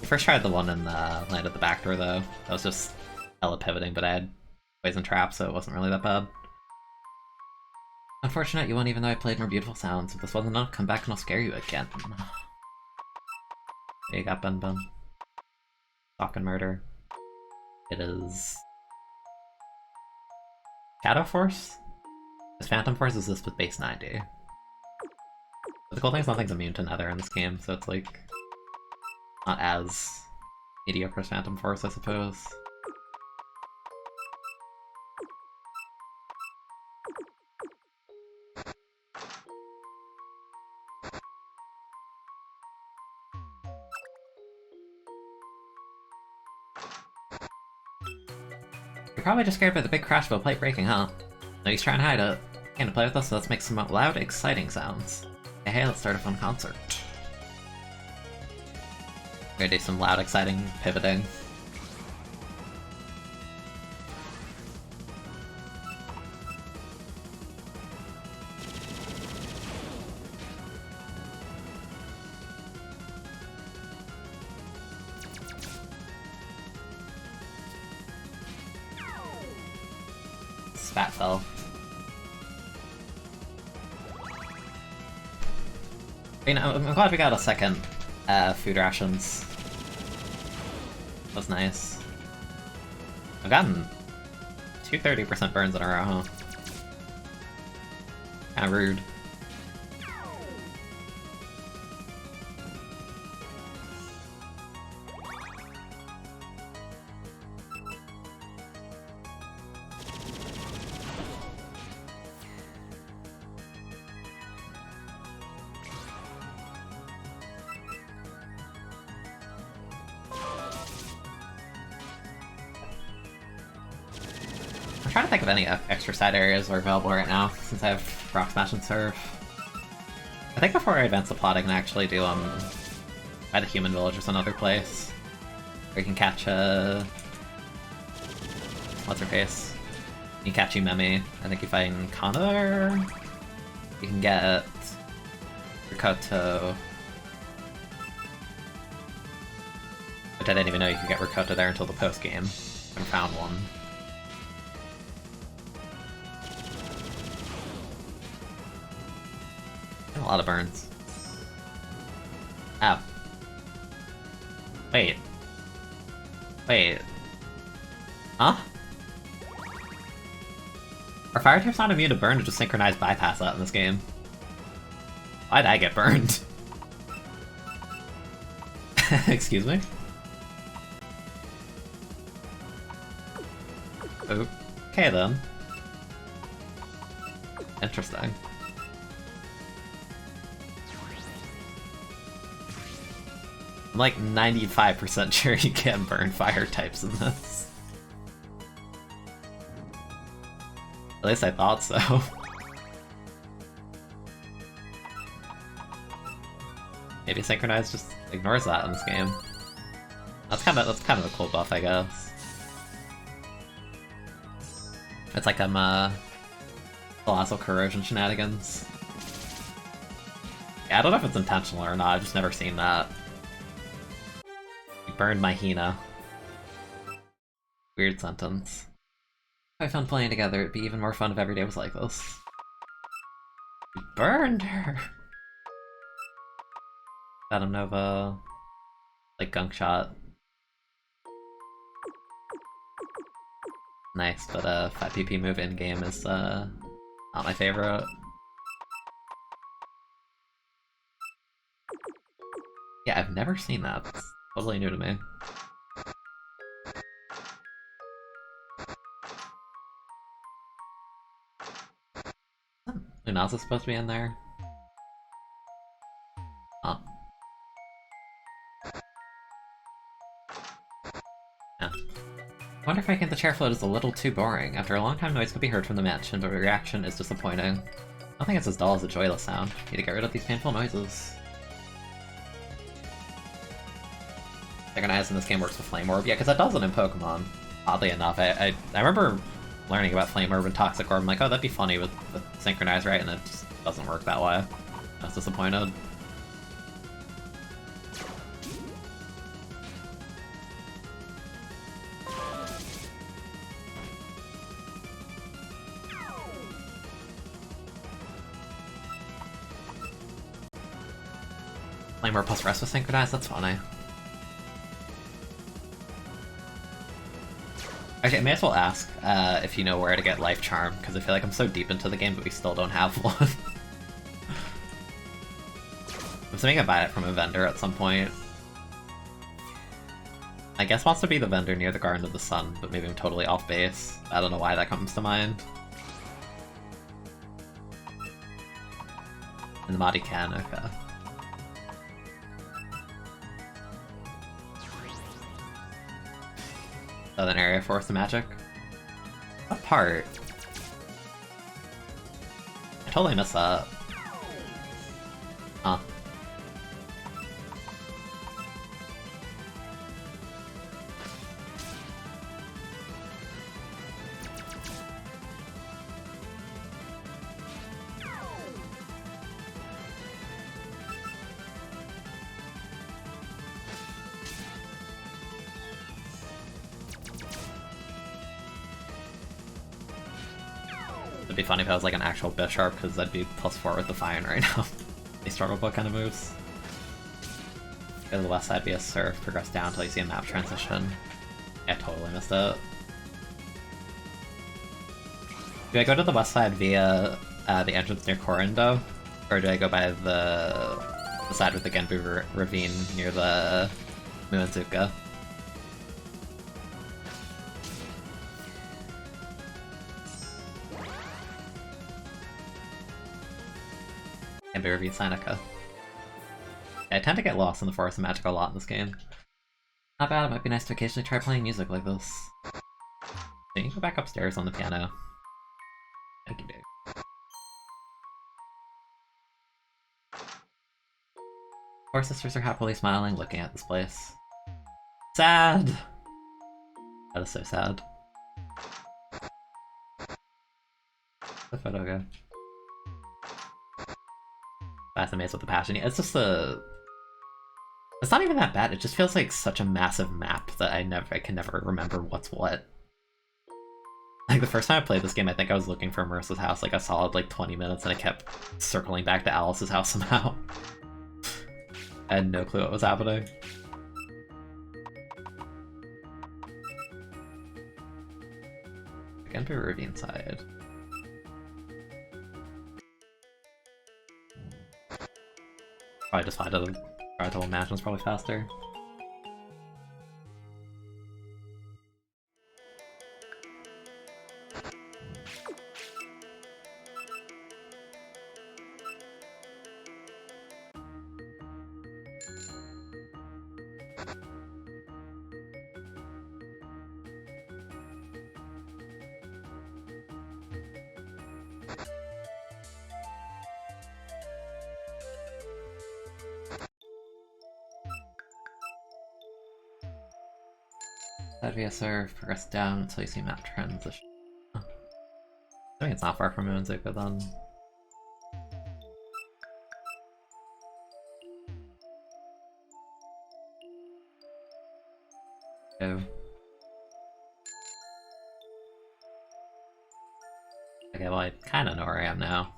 I first tried the one in Land of the Backdoor though. That was just hella pivoting, but I had Poison Trap, so it wasn't really that bad. Unfortunate you won even though I played more beautiful sounds. If this wasn't enough, come back and I'll scare you again. Yeah, you got Bun Bun. Stalk and Murder. It is... Shadow Force? Because Phantom Force is this with base 90. But the cool thing is nothing's immune to Nether in this game, so it's like... not as mediocre as Phantom Force, I suppose. You're probably just scared by the big crash of a plate breaking, huh? No use trying to hide it. Came to play with us, so let's make some loud, exciting sounds. Hey, let's start a fun concert. We're gonna do some loud, exciting pivoting. Spat fell. You know, I'm glad we got a second food rations. That was nice. I've gotten 230% burns in a row, huh? Kinda rude. I'm trying to think of any extra side areas that are available right now, since I have Rock Smash and Surf. I think before I advance the plot I can actually do, by the Human Village or some other place, where you can catch, what's her face? You can catch Umemi. I think you find Kana, you can get Rikoto. Which I didn't even know you could get Rikoto there until the post-game. I found one. A lot of burns. Ow. Wait. Wait. Huh? Are fire types not immune to burn to just synchronize bypass that in this game? Why'd I get burned? Excuse me? Okay then. Interesting. I'm like 95% sure you can burn fire types in this. At least I thought so. Maybe Synchronize just ignores that in this game. That's kind of a cool buff, I guess. It's like Colossal Corrosion shenanigans. Yeah, I don't know if it's intentional or not, I've just never seen that. You burned my Hina. Weird sentence. If I found playing together, it'd be even more fun if every day was like this. You burned her! Phantom Nova... like Gunk Shot. Nice, but Fat PP move in-game is not my favorite. Yeah, I've never seen that. It's totally new to me. Lunasa's supposed to be in there? Huh. Yeah. I wonder if I think the chair float is a little too boring. After a long time, noise could be heard from the mansion, but the reaction is disappointing. I don't think it's as dull as a joyless sound. Need to get rid of these painful noises. Synchronize in this game works with Flame Orb. Yeah, because that doesn't in Pokemon. Oddly enough, I remember learning about Flame Orb and Toxic Orb. I'm like, oh, that'd be funny with Synchronize, right? And it just doesn't work that way. I was disappointed. Flame Orb plus Rest with Synchronize? That's funny. Okay, I may as well ask if you know where to get Life Charm, because I feel like I'm so deep into the game, but we still don't have one. I'm assuming I buy it from a vendor at some point. I guess wants to be the vendor near the Garden of the Sun, but maybe I'm totally off base. I don't know why that comes to mind. And the Madi can, okay. Southern area Forest of Magic. What part? I totally missed that. Huh. It'd be funny if I was like an actual Bisharp, because I'd be +4 with Defiant right now. These struggle book kind of moves. Go to the west side via Surf, progress down until you see a map transition. Yeah, I totally missed it. Do I go to the west side via the entrance near Corindo? Or do I go by the side with the Genbu Ravine near the Muenzuka? Genbu Ravine Seneca. Yeah, I tend to get lost in the Forest of Magic a lot in this game. Not bad, it might be nice to occasionally try playing music like this. So you can go back upstairs on the piano. Thank you, dude. Four sisters are happily smiling, looking at this place. Sad! That is so sad. The photo go. Fascinates with the passion. It's just it's not even that bad, it just feels like such a massive map that I can never remember what's what. Like, the first time I played this game, I think I was looking for Marissa's house like a solid, like, 20 minutes, and I kept circling back to Alice's house somehow. I had no clue what was happening. Again, to Ravine side. Probably just find a Veritable Mansion is probably faster. That'd be a serve, progress down until you see map transition. I think it's not far from Moonzuka then. Go. Okay, well I kinda know where I am now.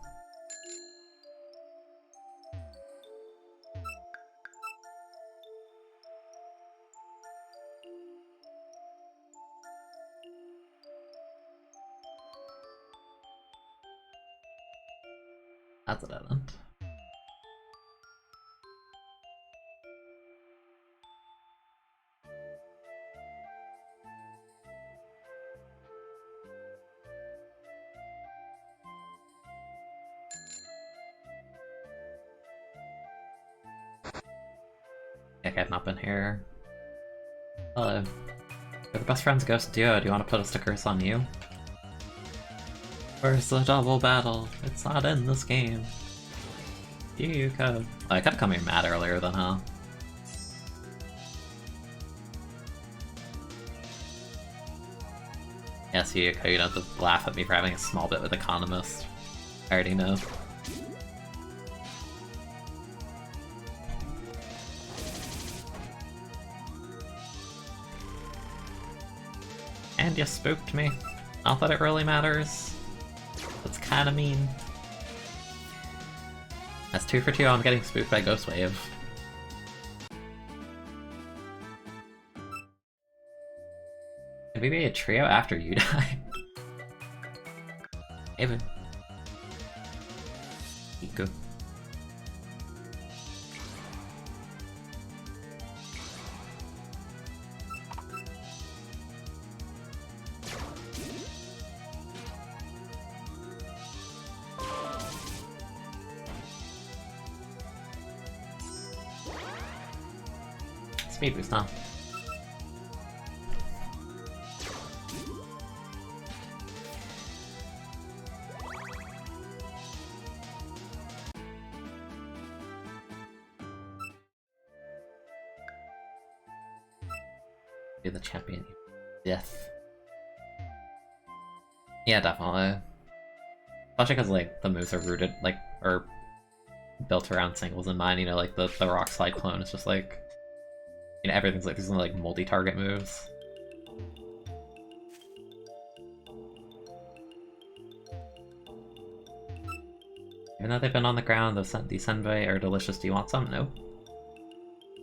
That's a dead end. Okay, I've not been here. Hello. We're the best friends Ghost Duo. Do you want to put a stickers on you? Where's the double battle? It's not in this game. You could. Oh, I could've come here mad earlier then, huh? Yes, you don't have to laugh at me for having a small bit with Economist. I already know. And you spooked me. Not that it really matters. That's kinda mean. That's 2 for 2, I'm getting spooked by Ghost Wave. Could we be a trio after you die? Even. Iku. Speed boost, huh? Be the champion. Death. Yeah, definitely. Especially because, like, the moves are rooted, like, or built around singles in mind, you know, like the Rock Slide clone is just like, you know, everything's like, these are like multi-target moves. Even though they've been on the ground, those senbei are delicious. Do you want some? No.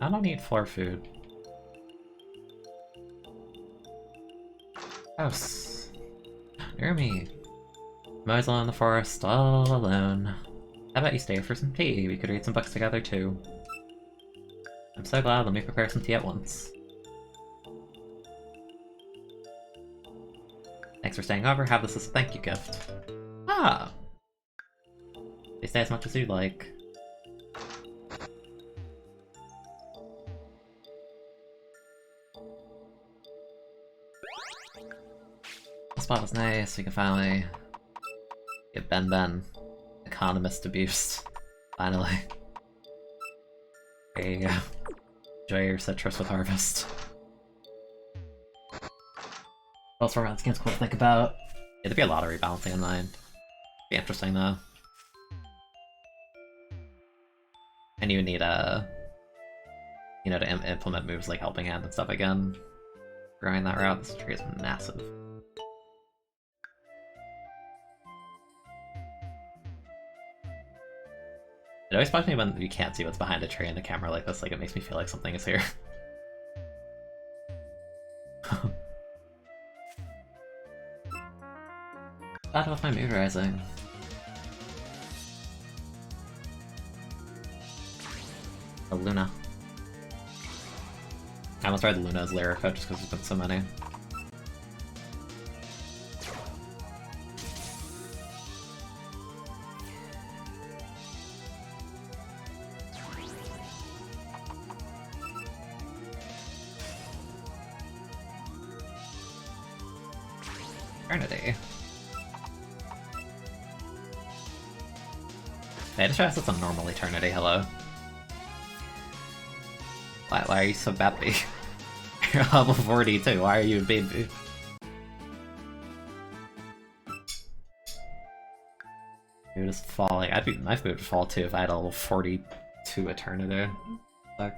I don't need floor food. House. Near me. I'm always alone in the forest, all alone. How about you stay for some tea? We could read some books together too. I'm so glad, let me prepare some tea at once. Thanks for staying over, have this as a thank you gift. Ah! They stay as much as you'd like. The spot was nice, we can finally get Ben. Economist abuse. Finally. There you go. Enjoy your citrus with Harvest. What else around this game's cool to think about? Yeah, there'd be a lot of rebalancing in mind. Be interesting though. And you would need you know, to implement moves like Helping Hand and stuff again. Growing that route, this tree is massive. It always bugs me when you can't see what's behind a tree in the camera like this, like it makes me feel like something is here. Bad with my mood rising. The Luna. I almost tried the Luna as Lyrica just because there's been so many. Eternity. I just realized it's a normal eternity, hello. Why are you so bappy? You're level 42, why are you a baby? Mood is falling. My food would fall too if I had a level 42 eternity. Fuck.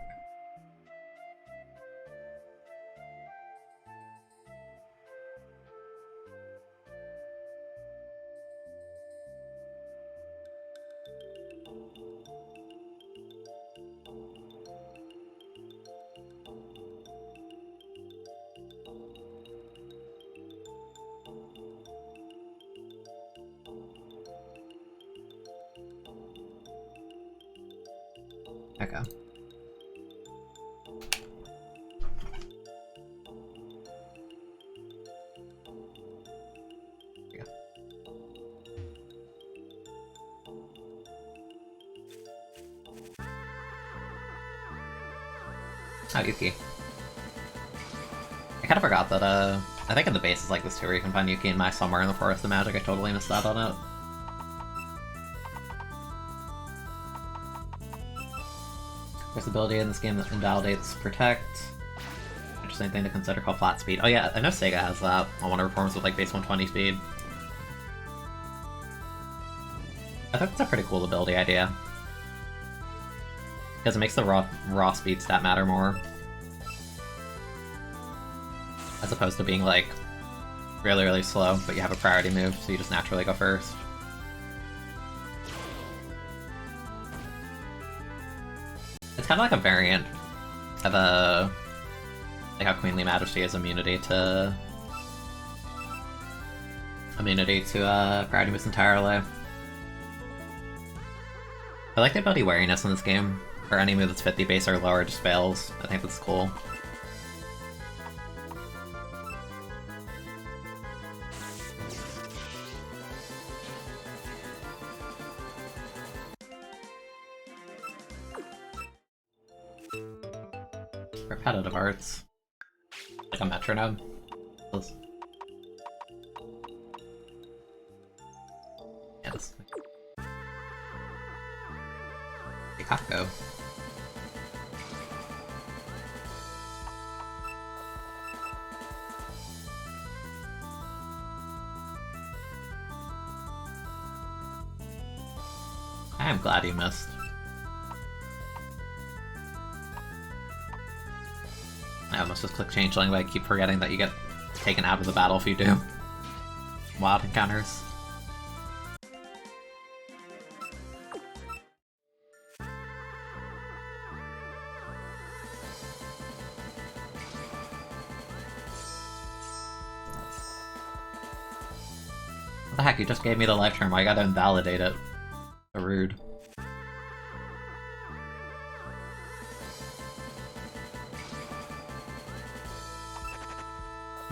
Okay. Yeah. Oh, Yuki. I kinda forgot that, I think in the base is like this too, where you can find Yuki and Mai somewhere in the Forest of Magic. I totally missed out on it. There's ability in this game that invalidates Protect. Interesting thing to consider called Flat Speed. Oh yeah, I know Sega has that on one of her forms with like base 120 speed. I think that's a pretty cool ability idea. Because it makes the raw speed stat matter more. As opposed to being like really slow, but you have a priority move, so you just naturally go first. It's kind of like a variant of like how Queenly Majesty has immunity to priority moves entirely. I like the ability Wariness in this game. For any move that's 50 base or lower just fails. I think that's cool. Repetitive arts. Like a metronome. Yeah, this. Kako. I am glad you missed. I almost just click Changeling, but I keep forgetting that you get taken out of the battle if you do. Wild encounters. What the heck, you just gave me the life term, I gotta invalidate it. So rude.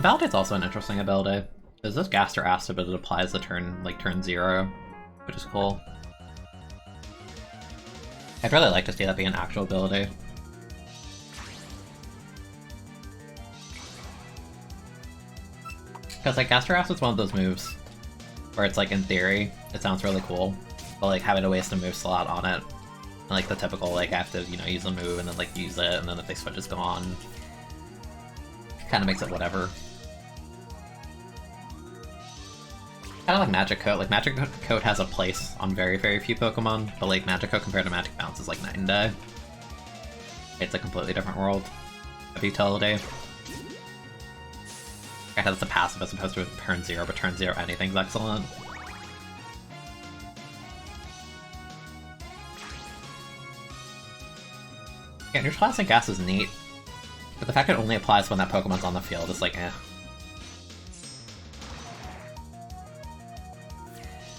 Validate's also an interesting ability. Is this Gaster Acid, but it applies the turn 0, which is cool. I'd really like to see that be an actual ability. Because like Gaster Acid's one of those moves where it's like in theory, it sounds really cool, but like having to waste a move slot on it, and like the typical like I have to, you know, use a move and then like use it, and then if they switch it's gone. Kind of makes it whatever. Kind of like Magic Coat. Like Magic Coat has a place on very few Pokemon, but like Magic Coat compared to Magic Bounce is like night and day. It's a completely different world of utility. It has a passive as opposed to a turn 0, but turn 0 anything's excellent. Yeah, neutralizing gas is neat, but the fact it only applies when that Pokemon's on the field is like, eh.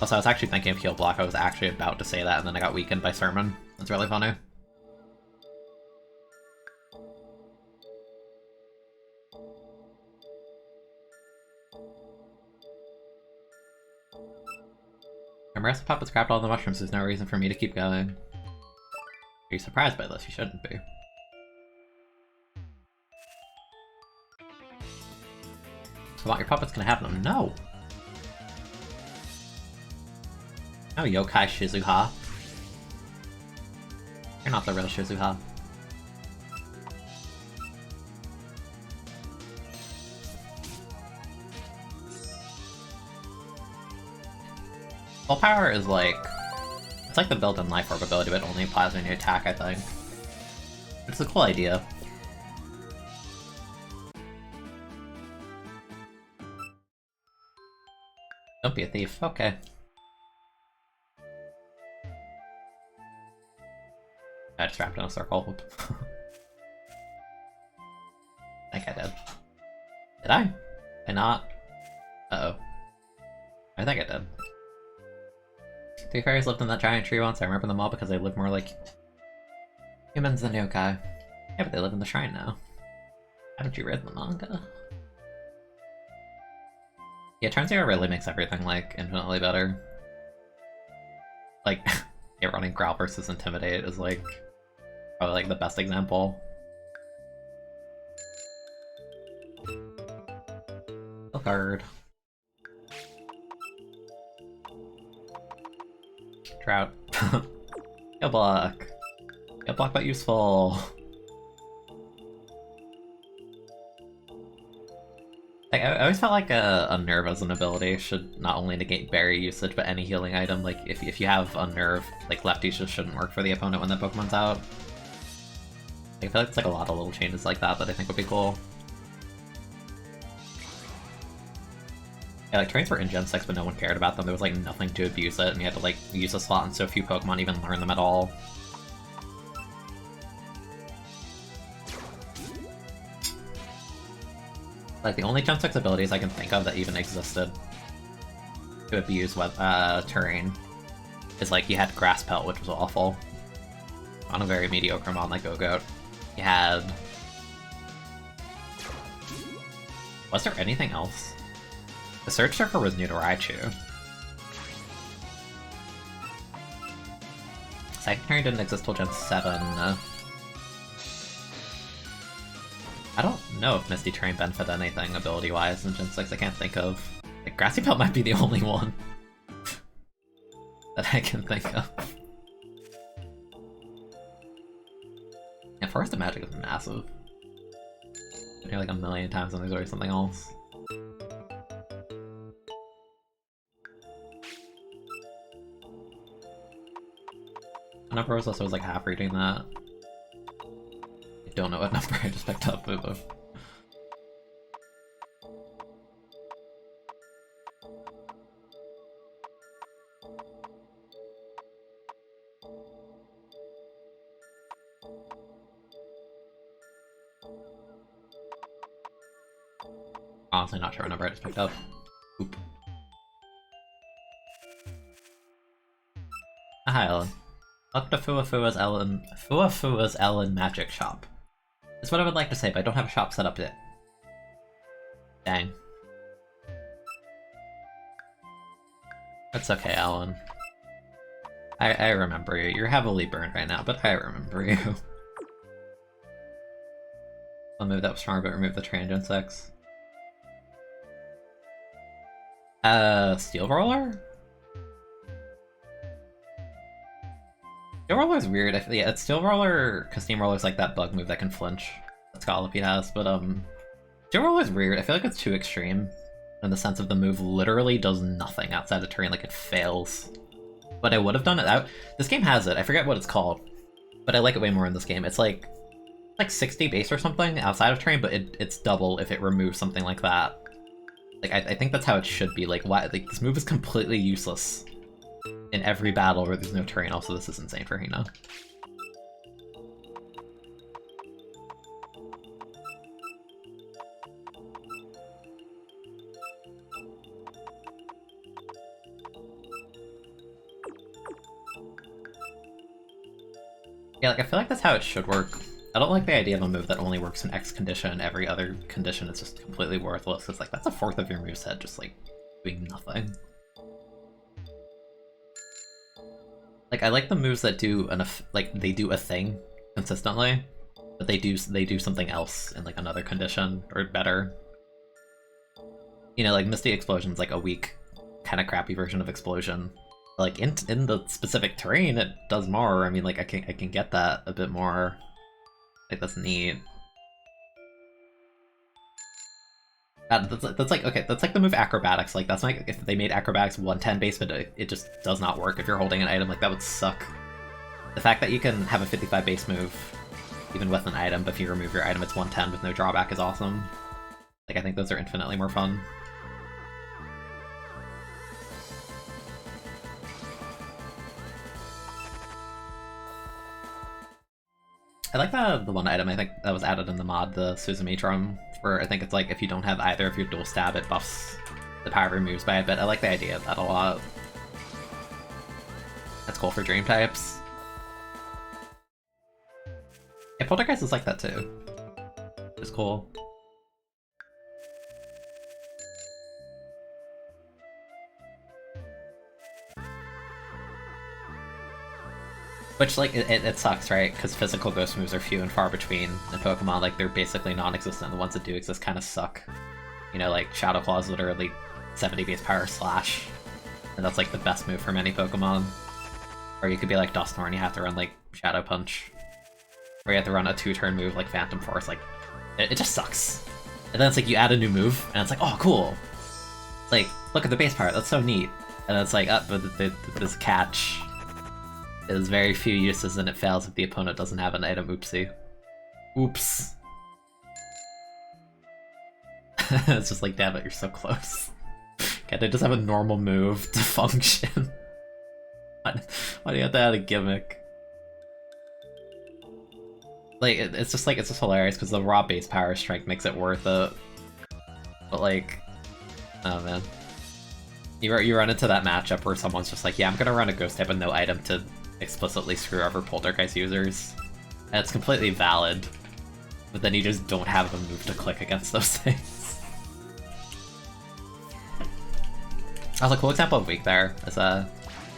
Also, I was actually thinking of Heal Block, I was actually about to say that, and then I got weakened by Sermon. That's really funny. Marissa Puppets grabbed all the mushrooms, there's no reason for me to keep going. Are you surprised by this? You shouldn't be. I want your puppets, can I have them? No! Oh, Yokai Shizuha. You're not the real Shizuha. Full power is like... It's like the built-in life orb ability, but it only applies when you attack, I think. It's a cool idea. Don't be a thief, okay. I just wrapped in a circle. I think I did. Did I? Did I not? Uh-oh. I think I did. Three fairies lived in that giant tree once. I remember them all because they live more like humans than yokai. Yeah, but they live in the shrine now. Haven't you read the manga? Yeah, Turn Zero really makes everything, like, infinitely better. Like, yeah, running Growl versus Intimidate is, like, probably, like, the best example. Kill card. Trout. Kill block. Kill block, but useful. Like, I always felt like a Nerve as an ability should not only negate berry usage, but any healing item. Like, if you have Unnerve, like, lefties just shouldn't work for the opponent when the Pokemon's out. Like, I feel like it's like a lot of little changes like that that I think would be cool. Yeah, like, trains were in Gen 6, but no one cared about them. There was, like, nothing to abuse it, and you had to, like, use a slot, and so few Pokemon even learn them at all. Like, the only Gen 6 abilities I can think of that even existed to abuse terrain is, like, you had Grass Pelt, which was awful. On a very mediocre mod like Go-Goat. You had... Was there anything else? The Surge Surfer was new to Raichu. Psychic Terrain didn't exist till Gen 7. I don't know if Misty Terrain benefited anything ability-wise in Gen 6, I can't think of. Like, Grassy Pelt might be the only one that I can think of. And Forest of Magic is massive. Been here like a million times and there's always something else. What number was this? I was like half reading that. I don't know what number I just picked up, but... Honestly not sure what number I just picked up. Oop. Hi, Ellen. Welcome to Fuafua's Ellen Magic Shop. That's what I would like to say, but I don't have a shop set up yet. Dang. It's okay, Ellen. I remember you. You're heavily burned right now, but I remember you. I'll move that was stronger, but remove the Transient 6. Steel Roller? Steel Roller's weird. Yeah, it's Steel Roller, because Steam Roller's like that bug move that can flinch that Scolipede has, but Steel Roller's weird. I feel like it's too extreme in the sense of the move literally does nothing outside of terrain, like it fails. But I would have done it. This game has it. I forget what it's called, but I like it way more in this game. It's like 60 base or something outside of terrain, but it's double if it removes something like that. Like, I think that's how it should be. Like, why? Like, this move is completely useless in every battle where there's no terrain. Also, this is insane for Hina. Yeah, like, I feel like that's how it should work. I don't like the idea of a move that only works in X condition and every other condition is just completely worthless. It's like, that's a fourth of your moveset just, like, doing nothing. Like, I like the moves that do they do a thing consistently, but they do something else in, like, another condition, or better. You know, like, Misty Explosion's, like, a weak, kind of crappy version of Explosion. Like in the specific terrain, it does more. I mean, like I can get that a bit more. Like that's neat. That's like, okay, that's like the move acrobatics. Like that's like if they made acrobatics 110 base, but it just does not work if you're holding an item. Like that would suck. The fact that you can have a 55 base move even with an item, but if you remove your item, it's 110 with no drawback is awesome. Like I think those are infinitely more fun. I like the one item I think that was added in the mod, the Suzumi drum, where I think it's like if you don't have either of your dual stab, it buffs the power of your moves by a bit. I like the idea of that a lot. That's cool for dream types. Yeah, Poltergeist is like that too. It's cool. Which, like, it sucks, right? Because physical ghost moves are few and far between in Pokemon. Like, they're basically non-existent. The ones that do exist kind of suck. You know, like, Shadow Claw is literally 70 base power slash. And that's, like, the best move for many Pokemon. Or you could be like Dusknoir and you have to run, like, Shadow Punch. Or you have to run a 2-turn move like Phantom Force. Like, it just sucks. And then it's like, you add a new move, and it's like, oh, cool. It's like, look at the base power, that's so neat. And then it's like, but there's a catch. It has very few uses and it fails if the opponent doesn't have an item. Oopsie. Oops. It's just like, damn it, you're so close. Can't they just have a normal move to function? Why do you have to add a gimmick? Like, it's just hilarious because the raw base power strength makes it worth it. But like, oh man. You run into that matchup where someone's just like, yeah, I'm gonna run a ghost type with no item to explicitly screw over Poltergeist users. And it's completely valid. But then you just don't have a move to click against those things. Also, a cool example of weak there is a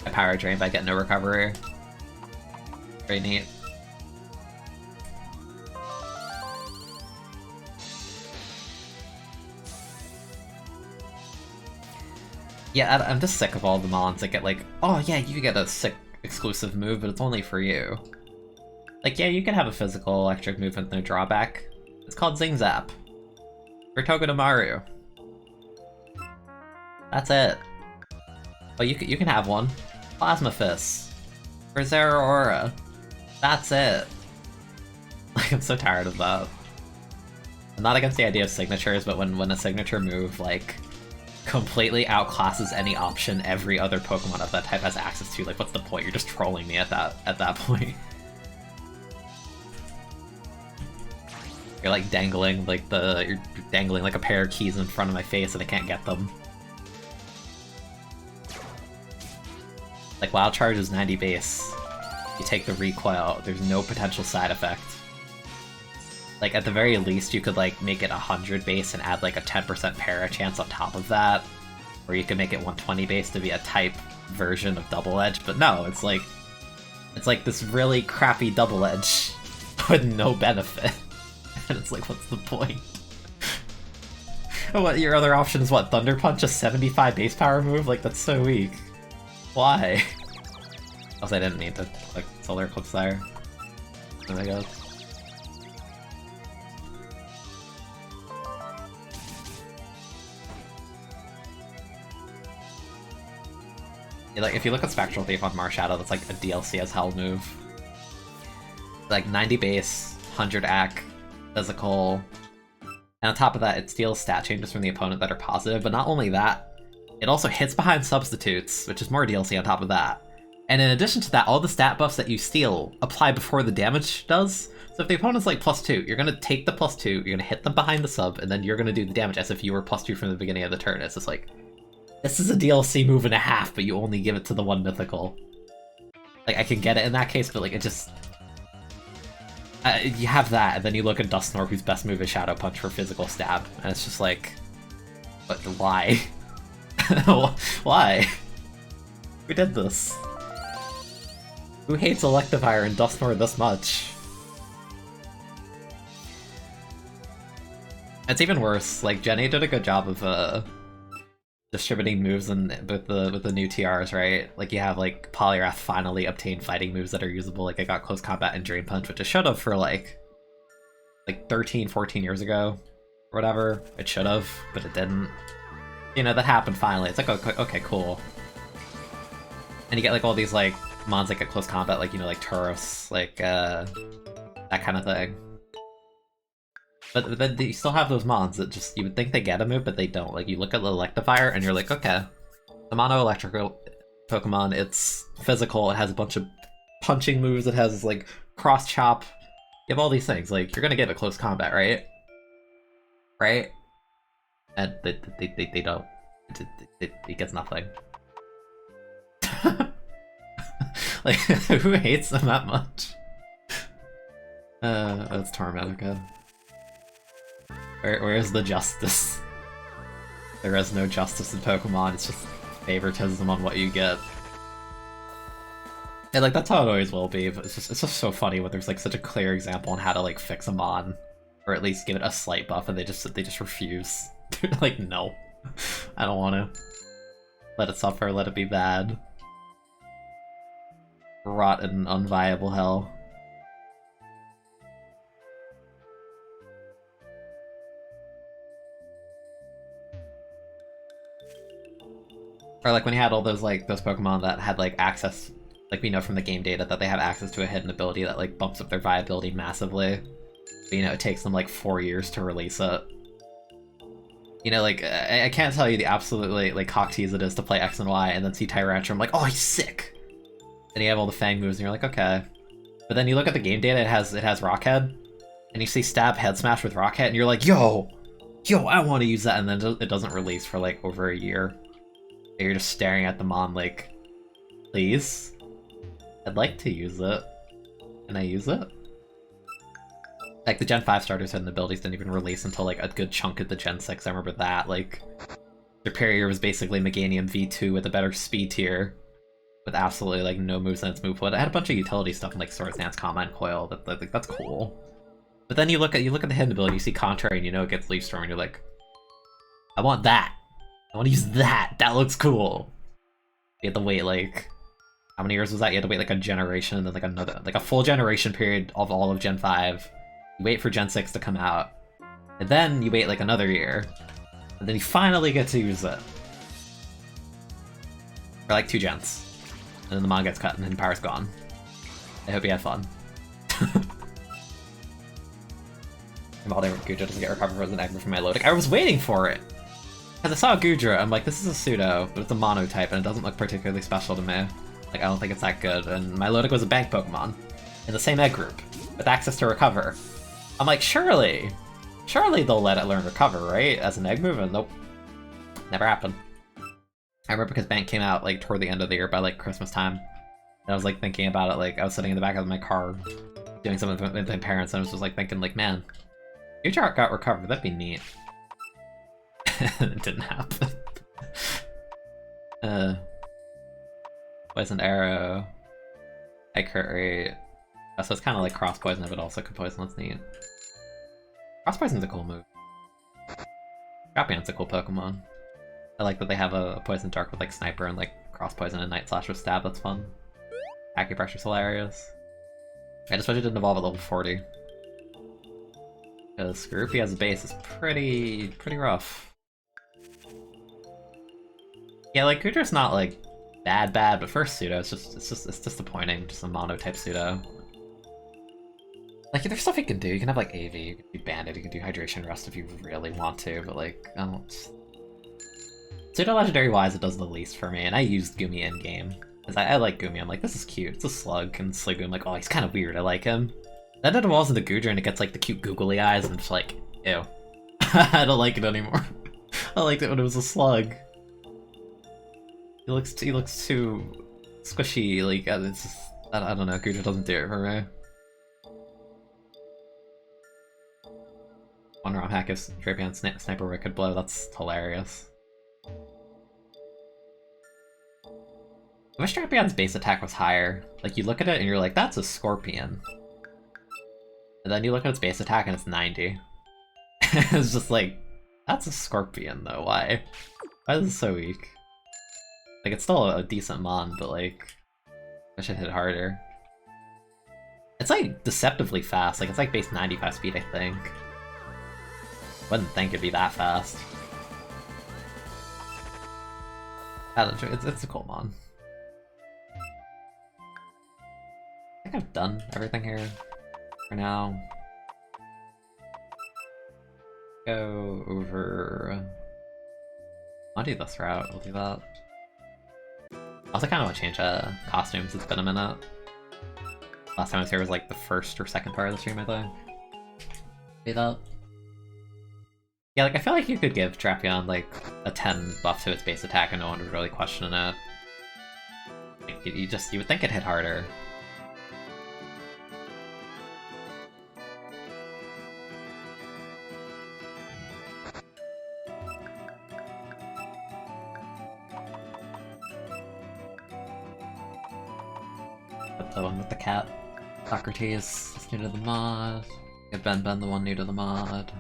power drain by getting no recovery. Very neat. Yeah, I'm just sick of all the mons that get like, oh yeah, you get a sick exclusive move, but it's only for you. Like, yeah, you can have a physical electric move with no drawback. It's called Zing Zap. For Togedemaru. That's it. Oh, you can have one. Plasma Fist. For Zeraora. That's it. Like, I'm so tired of that. I'm not against the idea of signatures, but when a signature move, like, completely outclasses any option every other Pokemon of that type has access to, like, what's the point? You're just trolling me at that point. You're like dangling like a pair of keys in front of my face and I can't get them. Like, Wild Charge is 90 base. You take the recoil, there's no potential side effect. Like, at the very least, you could, like, make it 100 base and add, like, a 10% para chance on top of that. Or you could make it 120 base to be a type version of Double Edge, but no, it's like this really crappy Double Edge with no benefit. And it's like, what's the point? What, your other option is what, Thunder Punch, a 75 base power move? Like, that's so weak. Why? Also, I didn't need to click Solar Eclipse there. There we go. Yeah, like, if you look at Spectral Thief on Marshadow, that's like a DLC as hell move. Like, 90 base, 100 AC, physical, and on top of that, it steals stat changes from the opponent that are positive, but not only that, it also hits behind substitutes, which is more DLC on top of that. And in addition to that, all the stat buffs that you steal apply before the damage does. So if the opponent's like +2, you're gonna take the +2, you're gonna hit them behind the sub, and then you're gonna do the damage as if you were +2 from the beginning of the turn. It's just like, this is a DLC move and a half, but you only give it to the one mythical. Like, I can get it in that case, but like, it just... you have that, and then you look at Dusknoir, whose best move is Shadow Punch for physical stab, and it's just like... But why? Why? Who did this? Who hates Electivire and Dusknoir this much? It's even worse, like, Jenny did a good job of, distributing moves and with the new TRs, right? Like you have like Polyrath finally obtained fighting moves that are usable. Like I got Close Combat and Drain Punch, which it should have for like 13, 14 years ago, or whatever. It should have, but it didn't. You know, that happened finally. It's like, okay, cool. And you get like all these like mons like at Close Combat, like, you know, like Tauros, like that kind of thing. But then you still have those mons that just, you would think they get a move, but they don't. Like, you look at the Electivire, and you're like, okay, the mono-electrical Pokemon, it's physical, it has a bunch of punching moves, it has, like, cross-chop. You have all these things. Like, you're gonna get a Close Combat, right? Right? And they don't. It gets nothing. Like, who hates them that much? That's Tormedica. Where's the justice? There is no justice in Pokemon, it's just favoritism on what you get. And like, that's how it always will be, but it's just so funny when there's like such a clear example on how to like fix a mon. Or at least give it a slight buff, and they just refuse. They're like, no. I don't wanna. Let it suffer, let it be bad. Rot in unviable hell. Or like when you had all those like those Pokemon that had like access, like we know from the game data that they have access to a hidden ability that like bumps up their viability massively. But, you know, it takes them like 4 years to release it. You know, like I can't tell you the absolutely like cock tease it is to play X and Y and then see Tyrantrum like, oh, he's sick. And you have all the Fang moves and you're like, okay. But then you look at the game data, it has Rockhead, and you see Stab Head Smash with Rockhead, and you're like, yo, I want to use that, and then it doesn't release for like over a year. And you're just staring at the mon like, please? I'd like to use it. Can I use it? Like, the Gen 5 starters and abilities didn't even release until like a good chunk of the Gen 6, I remember that. Like, Superior was basically Meganium V2 with a better speed tier, with absolutely like no moves in its move pool. It had a bunch of utility stuff in like Swords Dance, Combine Coil, that's cool. But then you look at the hidden ability, you see Contrary, and you know it gets Leaf Storm, and you're like, I want that! I want to use that! That looks cool! You had to wait like, how many years was that? You had to wait like a generation, and then like another, like a full generation period of all of Gen 5. You wait for Gen 6 to come out, and then you wait like another year, and then you finally get to use it. For like 2 gens. And then the mon gets cut and hidden power's gone. I hope you had fun. While Gudra doesn't get recovered as an egg from my loading. I was waiting for it! Because I saw Gudra, I'm like, this is a pseudo, but it's a mono type and it doesn't look particularly special to me. Like, I don't think it's that good. And my Milotic was a bank Pokemon in the same egg group with access to recover. I'm like, surely they'll let it learn recover, right? As an egg move, and nope. Never happened. I remember because Bank came out like toward the end of the year by like Christmas time. And I was like thinking about it, like I was sitting in the back of my car doing something with my parents, and I was just like thinking like, man, if your got recovered, that'd be neat. It didn't happen. Poison Arrow. Egg Crit Rate. So it's kind of like Cross Poison, but also could poison, that's neat. Cross Poison's a cool move. Scrappion's a cool Pokemon. I like that they have a Poison Dark with like Sniper and like Cross Poison and Night Slash with Stab, that's fun. Acupressure's hilarious. I just wish it didn't evolve at level 40. Because Skorupi as a base is pretty rough. Yeah, like Gudra's not like bad, but for a pseudo, it's disappointing, just a mono type pseudo. Like, there's stuff you can do. You can have like AV, you can do Bandit, you can do Hydration Rest if you really want to, but like, I don't. Pseudo legendary wise, it does the least for me, and I used Gumi in game. Because I like Gumi, I'm like, this is cute, it's a slug, and Sliggoo, I'm like, oh, he's kind of weird, I like him. Then it evolves into Gudra and it gets like the cute googly eyes, and it's like, ew. I don't like it anymore. I liked it when it was a slug. He looks too squishy, like, it's just, I don't know, Gudra doesn't do it for me. One ROM hack is Drapion Sniper Wicked Blow, that's hilarious. I wish Drapion's base attack was higher. Like, you look at it and you're like, that's a Scorpion. And then you look at its base attack and it's 90. It's just like, that's a Scorpion though, why? Why is this so weak? Like, it's still a decent mon, but like, I should hit harder. It's like deceptively fast, like it's like base 95 speed, I think. Wouldn't think it'd be that fast. It's a cool mon. I think I've done everything here for now. Go over... I'll do this route, we'll do that. I also kind of want to change costumes, it's been a minute. Last time I was here was like the first or second part of the stream, I think. Do that. Yeah, like I feel like you could give Drapion like a 10 buff to its base attack and no one would really question it. Like, you would think it'd hit harder. The one with the cat. Socrates is new to the mod. Get Ben the one new to the mod.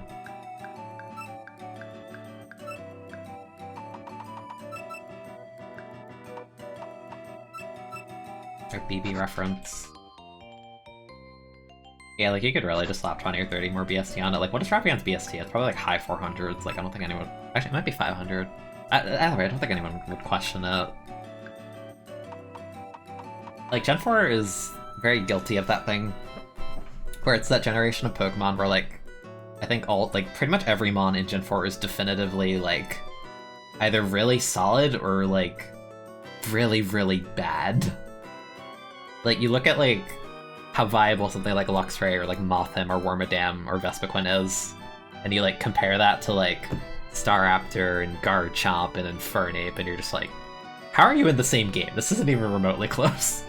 Our BB reference. Yeah, like you could really just slap 20 or 30 more BST on it. Like, what is Drapion's BST? It's probably like high 400s. Like, I don't think anyone... Actually, it might be 500. Either way, I don't think anyone would question it. Like, Gen 4 is very guilty of that thing, where it's that generation of Pokemon where, like, I think pretty much every mon in Gen 4 is definitively, like, either really solid or, like, really, really bad. Like, you look at, like, how viable something like Luxray or, like, Mothim or Wormadam or Vespiquen is, and you, like, compare that to, like, Staraptor and Garchomp and Infernape, and you're just like, how are you in the same game? This isn't even remotely close.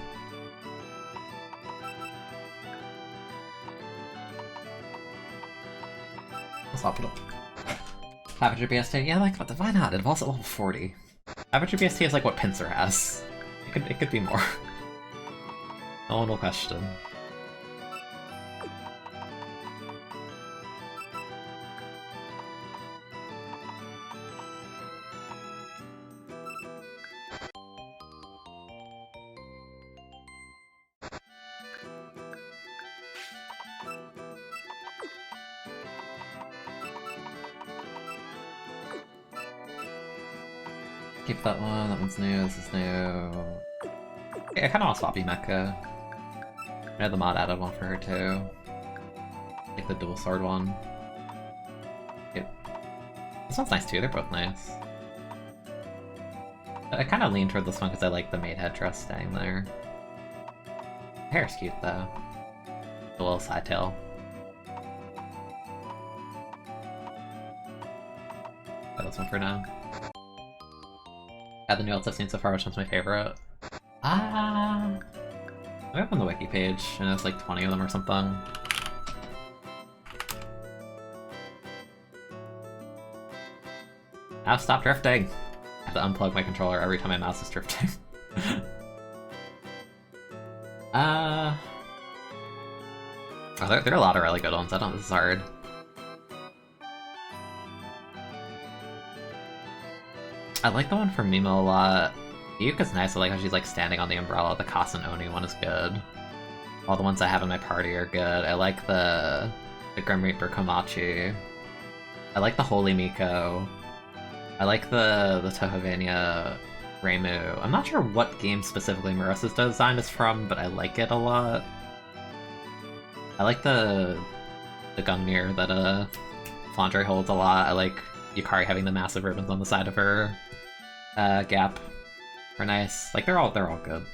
Average BST? Yeah, like, why not? It evolves at level 40. Average BST is like what Pinsir has. It could be more. No one will question. Keep that one's new, this is new. Yeah, I kinda want to swap Mecha. I know the mod added one for her too. Like the dual sword one. Yep. This one's nice too, they're both nice. I kinda lean toward this one because I like the maid headdress staying there. Hair's cute though. A little side tail. Got this one for now. The new ults I've seen so far, which one's my favorite? I opened the wiki page, and it's like 20 of them or something. Now stop drifting! I have to unplug my controller every time my mouse is drifting. Oh, there are a lot of really good ones. This is hard. I like the one from Mimo a lot. Yuka's nice, I like how she's like standing on the umbrella. The Kasen Oni one is good. All the ones I have in my party are good. I like the Grim Reaper Komachi. I like the Holy Miko. I like the Touhou Reimu. I'm not sure what game specifically Marissa's design is from, but I like it a lot. I like the Gungnir that Flandre holds a lot. I like Yukari having the massive ribbons on the side of her gap. Are nice. Like they're all good.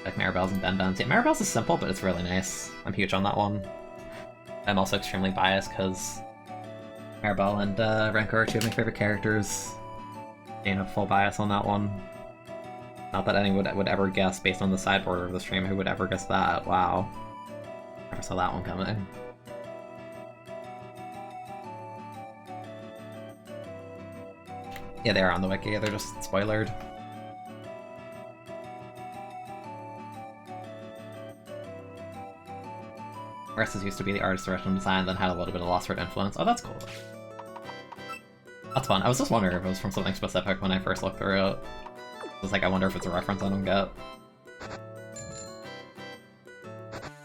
Like Maribel's and Benben's. Yeah, Maribel's is simple, but it's really nice. I'm huge on that one. I'm also extremely biased because Maribel and Renko are two of my favorite characters. Gain a full bias on that one. Not that anyone would ever guess based on the sideboard of the stream. Who would ever guess that? Wow. Never saw that one coming. Yeah, they are on the wiki. They're just spoilered. Versus used to be the artist's original design, then had a little bit of lost word influence. Oh, that's cool. That's fun. I was just wondering if it was from something specific when I first looked through it. I was like, I wonder if it's a reference I don't get.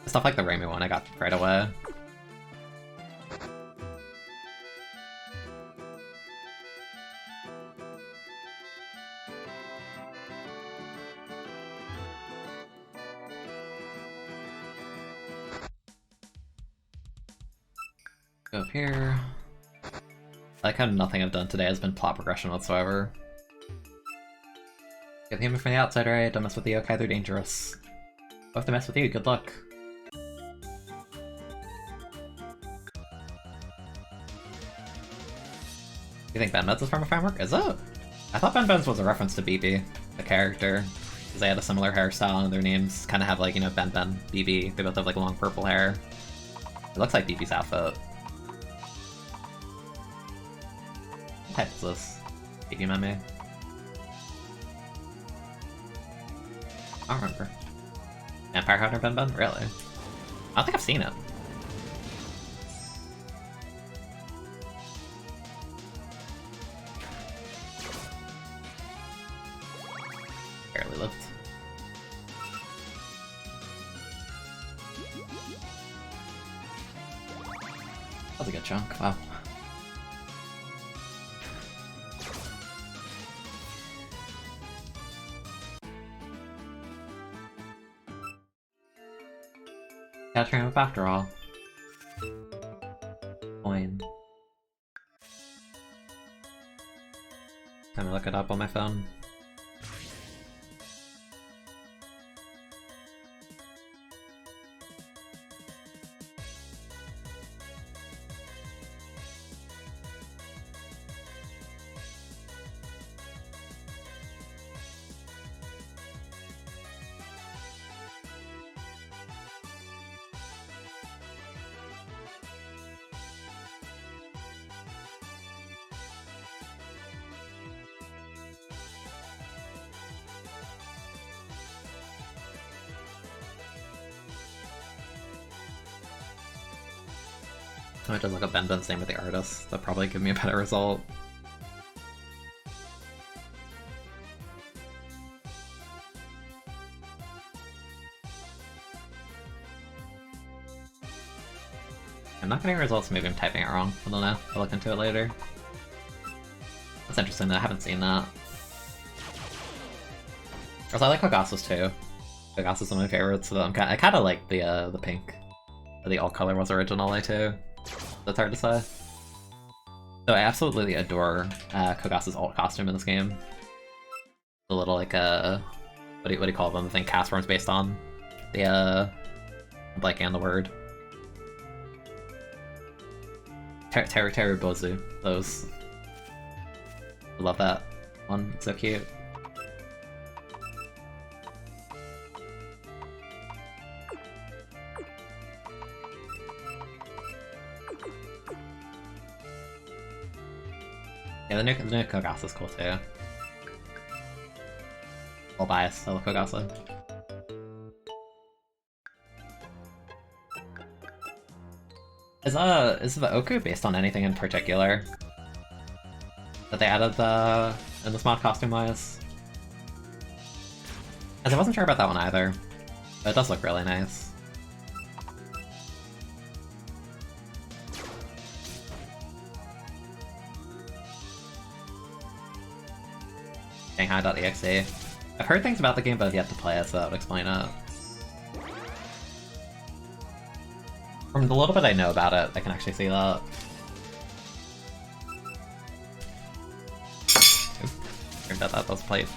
Stuff like the Raimi one I got right away. Go up here. I like how nothing I've done today has been plot progression whatsoever. Get the human from the outside, right? Don't mess with the yokai, they're dangerous. I'll have to mess with you, good luck. You think Ben Ben's is from a framework? Is it? I thought Ben Ben's was a reference to BB, the character. Because they had a similar hairstyle and their names kind of have like, you know, Ben Ben, BB. They both have like long purple hair. It looks like BB's outfit. What type is this? BB Meme? I don't remember. Vampire Hunter Ben Ben? Really? I don't think I've seen it. Barely lived. That was a good chunk, wow. Catch him up after all. Coin. Time to look it up on my phone. I might just look up Ben Ben's name with the artist. That'll probably give me a better result. I'm not getting results, maybe I'm typing it wrong. I don't know. I'll look into it later. That's interesting though, I haven't seen that. Also, I like Hogasu's too. Hogasu's one of my favorites, so I kinda like the pink. The alt color was originally too. That's hard to say. So I absolutely adore Kogasu's alt costume in this game. The little like what do you call them? The thing Castform's based on. The I'm blanking on the word. Teru Bozu. Those. I love that one. It's so cute. Yeah, the new Kogasu's cool too. All biased, I love Kogasu. Is the Oku based on anything in particular that they added in this mod costume-wise? As I wasn't sure about that one either, but it does look really nice. Shanghai.exe. I've heard things about the game, but I've yet to play it, so that would explain it. From the little bit I know about it, I can actually see that. Oop, turned out that was played.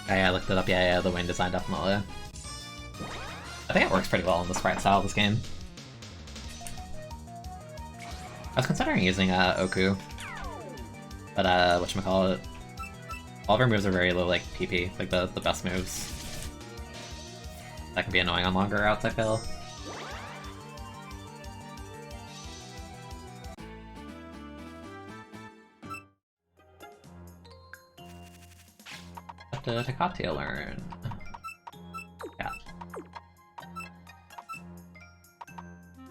Yeah, I looked it up. Yeah, the wing design definitely. I think it works pretty well in the sprite style of this game. I was considering using Oku, but whatchamacallit, all of her moves are very low, like PP, like the best moves. That can be annoying on longer routes, I feel. What did Hecate learn? Yeah.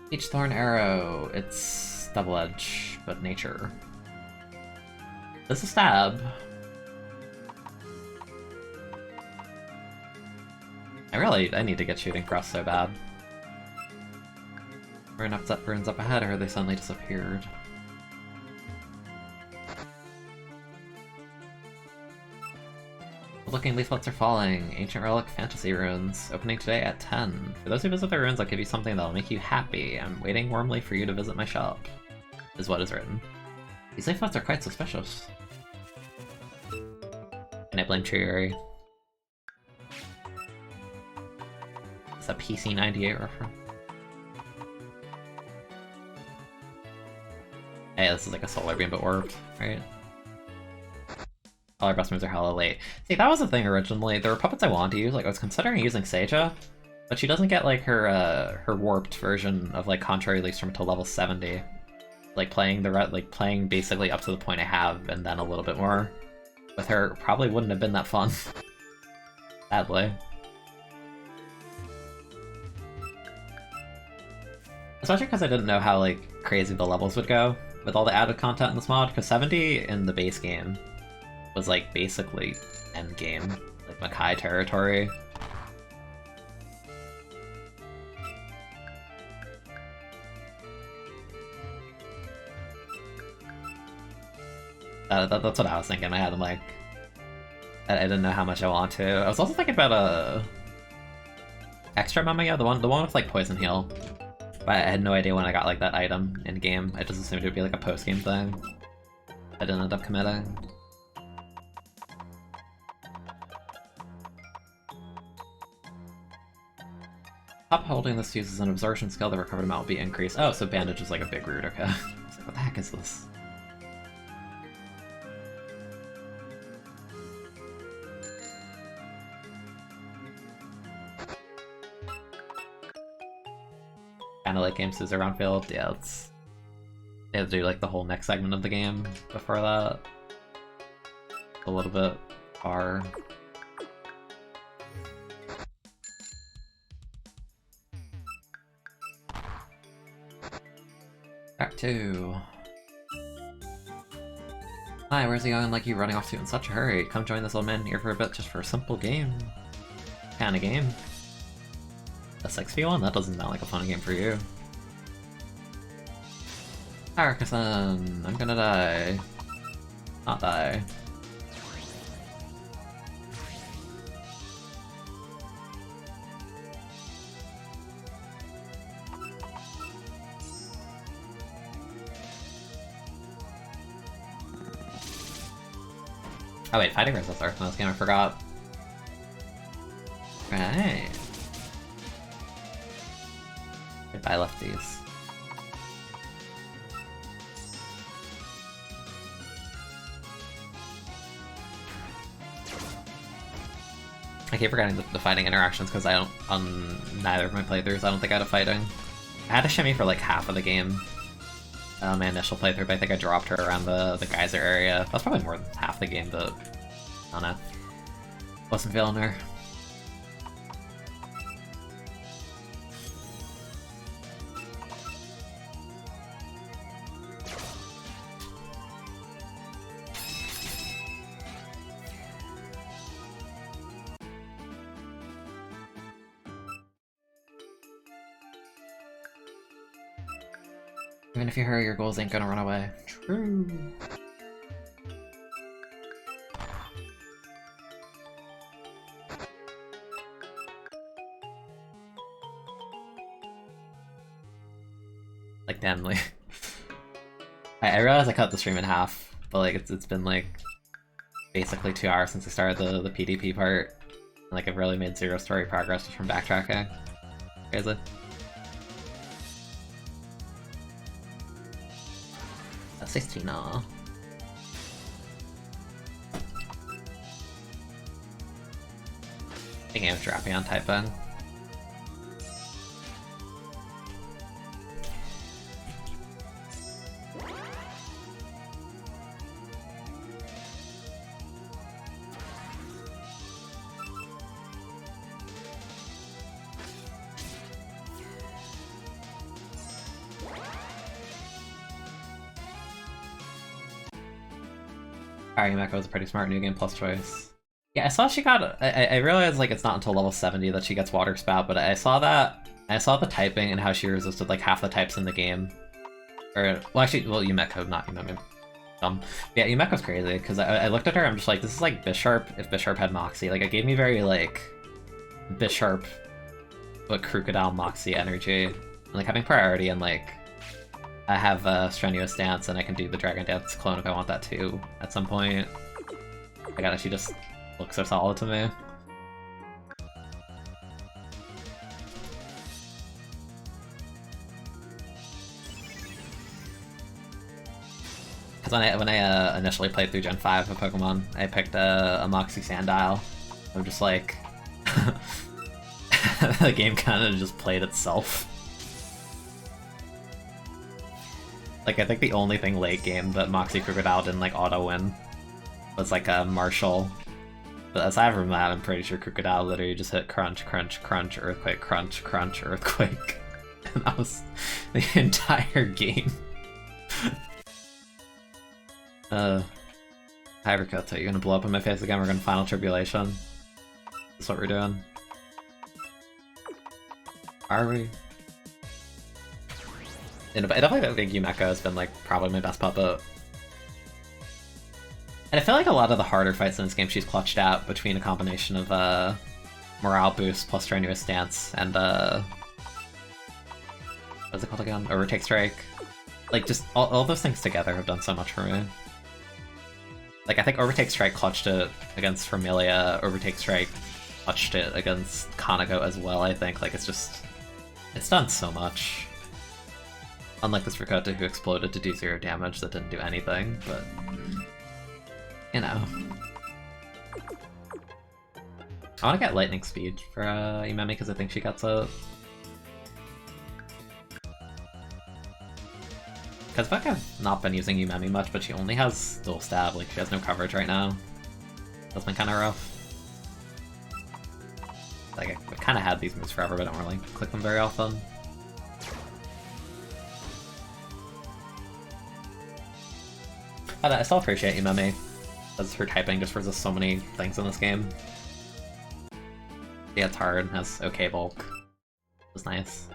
Each thorn arrow, it's double edge, but nature. This is a stab. I need to get shooting frost so bad. Were enough that burns up ahead, or they suddenly disappeared. Looking leaflets are falling. Ancient relic fantasy runes. Opening today at 10. For those who visit the runes, I'll give you something that'll make you happy. I'm waiting warmly for you to visit my shop. Is what is written. These leaflets are quite suspicious. Can I blame Trieri? It's a PC98 reference. Hey, this is like a solar beam but orbed, right? All our best moves are hella late. See, that was the thing originally. There were puppets I wanted to use. Like, I was considering using Seija, but she doesn't get like her warped version of like Contrary Leaps from until level 70. Like playing playing basically up to the point I have, and then a little bit more with her probably wouldn't have been that fun. Sadly. Especially because I didn't know how like crazy the levels would go with all the added content in this mod. Because 70 in the base game was like basically end game, like Makai territory. That's what I was thinking. I had them like, I didn't know how much I want to. I was also thinking about a extra Mamiya, the one with like poison heal. But I had no idea when I got like that item in game. I just assumed it would be like a post game thing. I didn't end up committing. Stop holding this uses an absorption skill. The recovered amount will be increased. Oh, so bandage is like a big root. Okay. I was like, what the heck is this? Kind of like game Caesar around field. Yeah, it's they have to do like the whole next segment of the game before that. A little bit far. Act 2. Hi, where's he going like you running off to in such a hurry? Come join this old man here for a bit just for a simple game. Kinda game. A 6v1? That doesn't sound like a fun game for you. Arkason, I'm gonna die. Not die. Oh wait, fighting resist Earth in this game, I forgot. Right. Goodbye, lefties. I keep forgetting the fighting interactions because I don't, on neither of my playthroughs, I don't think I had a fighting. I had a shimmy for like half of the game. My initial playthrough, but I think I dropped her around the geyser area. That's probably more than half the game, but I don't know. Wasn't feeling her. Even if you hurry, your goals ain't gonna run away. True. Like, damn, like... I realized I cut the stream in half, but like, it's been like... basically 2 hours since I started the PDP part. And, like, I've really made zero story progress just from backtracking. Crazy. That's 16, aw. I think I'm dropping on typing. Yumeko is a pretty smart new game plus choice. Yeah, I saw she got. I realized like it's not until level 70 that she gets Water Spout, but I saw that. I saw the typing and how she resisted like half the types in the game. Or well, actually, well, Yumeko, not Yumeko. Yeah, Yumeko's crazy because I looked at her. I'm just like, this is like Bisharp if Bisharp had Moxie. Like, it gave me very like Bisharp, but Crocodile Moxie energy. And, like having priority and like I have a Strenuous Dance and I can do the Dragon Dance clone if I want that too at some point. I gotta, she just looks so solid to me. Because when I initially played through Gen 5 of Pokemon, I picked a Moxie Sandile. I'm just like... the game kind of just played itself. Like, I think the only thing late game that Moxie Crocodile didn't like auto-win was like a Marshall. But aside from that, I'm pretty sure Crocodile literally just hit crunch, crunch, crunch, earthquake, crunch, crunch, earthquake. And that was the entire game. Hi Rikoto, you're gonna blow up in my face again? We're gonna Final Tribulation? That's what we're doing. Are we? I definitely think Yumeko has been like probably my best puppet. And I feel like a lot of the harder fights in this game she's clutched out between a combination of morale boost plus Strenuous Stance and what's it called again? Overtake Strike. Like just all those things together have done so much for me. Like I think Overtake Strike clutched it against Familia, Overtake Strike clutched it against Konago as well, I think. Like it's done so much. Unlike this Rikoto who exploded to do 0 damage that didn't do anything, but you know. I want to get Lightning Speed for Imemi because I think she gets it. Because Buck I've not been using Umemi much, but she only has dual stab, like she has no coverage right now. That's been kind of rough. Like I've kind of had these moves forever, but I don't really click them very often. But I still appreciate Umemi, as her typing just resists so many things in this game. Yeah, it's hard, has okay bulk. It's nice.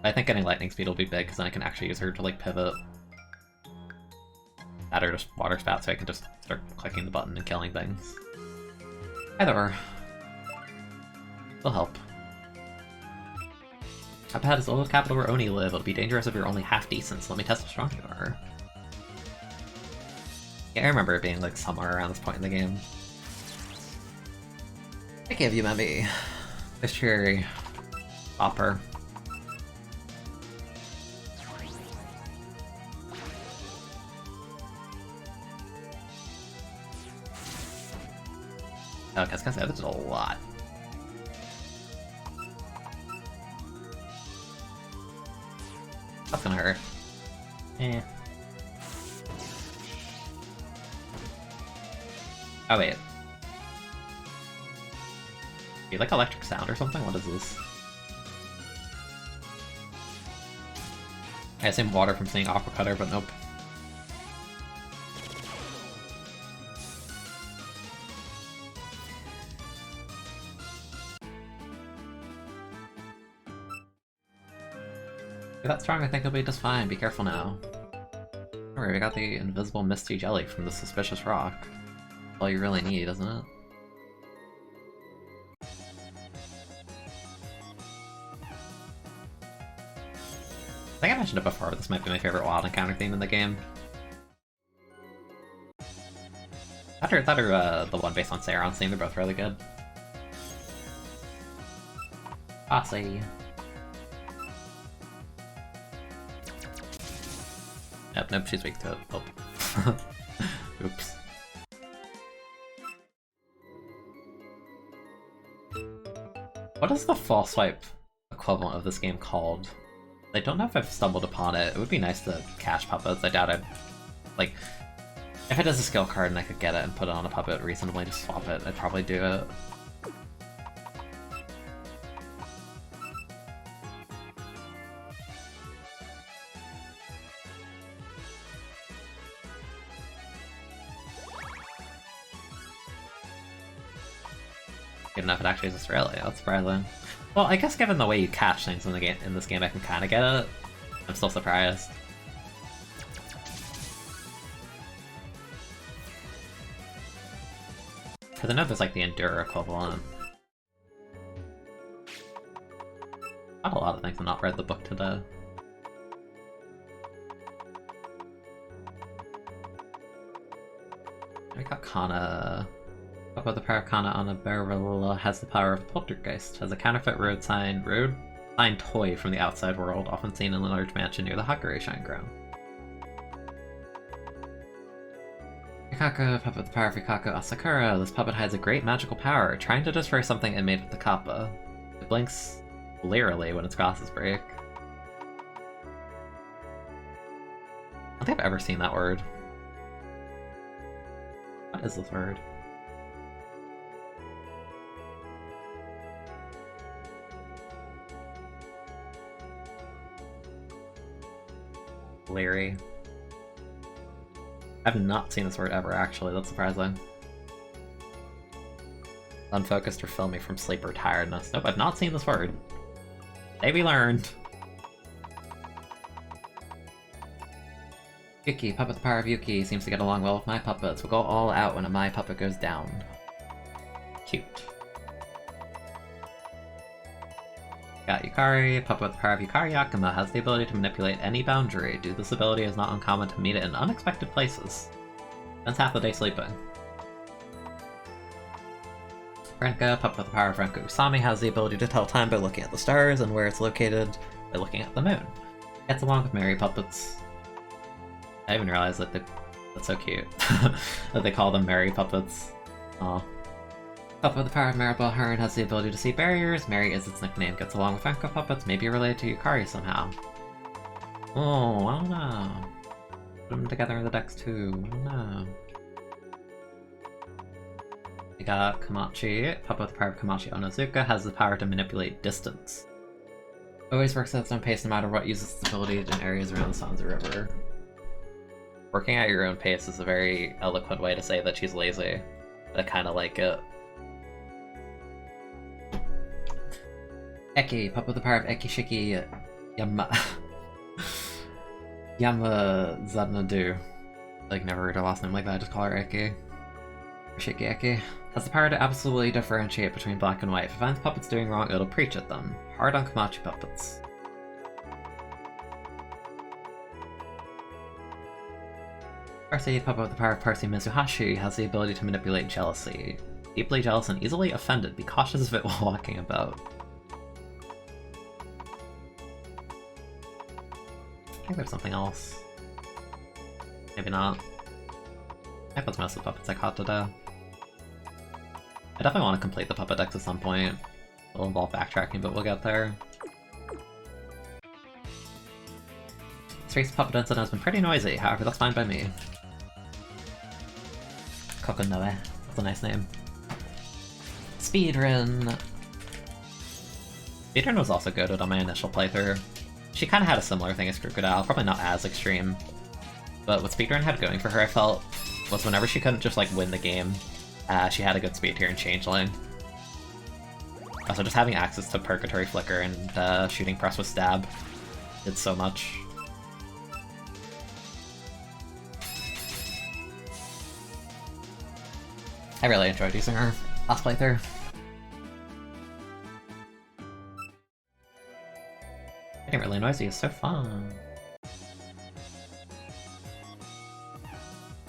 I think getting Lightning Speed will be big, because then I can actually use her to like pivot. That or just Water Spout, so I can just start clicking the button and killing things. Either or. Will help. Cuphead is the oldest capital where Oni live. It'll be dangerous if you're only half decent, so let me test how strong you are. Yeah, I remember it being like somewhere around this point in the game. I give you Memi. This cherry. Hopper. Oh, I was gonna say, that did a lot. That's gonna hurt. Eh. Oh wait. You like electric sound or something? What is this? I assume water from seeing Aqua Cutter, but nope. If that's strong, I think it'll be just fine. Be careful now. Don't worry, we got the invisible misty jelly from the suspicious rock. All you really need, isn't it? I think I mentioned it before, but this might be my favorite wild encounter theme in the game. That or the one based on Seiron's theme, they're both really good. Bossy. Yep, nope, she's weak to it. Oh. Oops. What is the false swipe equivalent of this game called? I don't know if I've stumbled upon it. It would be nice to cash puppets. I doubt I'd... Like, if it has a skill card and I could get it and put it on a puppet reasonably, just swap it, I'd probably do it. Even if it actually exists really, that's surprising. Well, I guess given the way you catch things in the game in this game, I can kind of get it. I'm still surprised. Because I know there's like the Endure equivalent. Not a lot of things. I've not read the book today. We got Kana. What about the power of Kana on a barrel has the power of Poltergeist, has a counterfeit road sign toy from the outside world, often seen in a large mansion near the Hakure Shrine ground. Rikako, puppet with the power of Rikako Asakura. This puppet hides a great magical power, trying to destroy something it made with the kappa. It blinks blearily when its glasses break. I don't think I've ever seen that word. What is this word? Leery. I've not seen this word ever, actually. That's surprising. Unfocused or filmy from sleep or tiredness. Nope, I've not seen this word. Today we learned. Yuki, puppet the power of Yuki, seems to get along well with my puppets. We'll go all out when a my puppet goes down. Cute. Got Yukari, puppet with the power of Yukari Yakuma, has the ability to manipulate any boundary. Due to this ability, it is not uncommon to meet it in unexpected places. Spends half the day sleeping. Renka, puppet with the power of Renka Usami, has the ability to tell time by looking at the stars and where it's located by looking at the moon. Gets along with Mary puppets. I didn't even realize that that's so cute. That they call them Mary puppets. Aw. Puppet with the power of Maribel Hearn has the ability to see barriers. Mary is its nickname. Gets along with Renka puppets, maybe related to Yukari somehow. Oh, I don't know. Put them together in the decks too. I don't know. We got Kamachi. Puppet with the power of Kamachi Onozuka has the power to manipulate distance. Always works at its own pace no matter what, uses its ability in areas around the Sanzu River. Working at your own pace is a very eloquent way to say that she's lazy. I kinda like it. Eki, puppet with the power of Ekishiki Yamazanadu. Like, never heard her last name like that, I just call her Eki. Shiki Eki. Has the power to absolutely differentiate between black and white. If it finds puppets doing wrong, it'll preach at them. Hard on Kamachi puppets. Parsi, puppet with the power of Parsi Mizuhashi, has the ability to manipulate jealousy. Deeply jealous and easily offended, be cautious of it while walking about. I think there's something else. Maybe not. I think that's most of the puppets I caught today. I definitely want to complete the puppet decks at some point. It'll involve backtracking, but we'll get there. This week's puppet incident has been pretty noisy, however that's fine by me. Kokonoe, that's a nice name. Speedrun! Speedrun was also good on my initial playthrough. She kind of had a similar thing as Crocodile, probably not as extreme. But what Speedrun had going for her, I felt, was whenever she couldn't just like win the game, she had a good speed tier in Changeling. Also, just having access to Purgatory Flicker and shooting Press with Stab did so much. I really enjoyed using her last playthrough. Getting really noisy is so fun.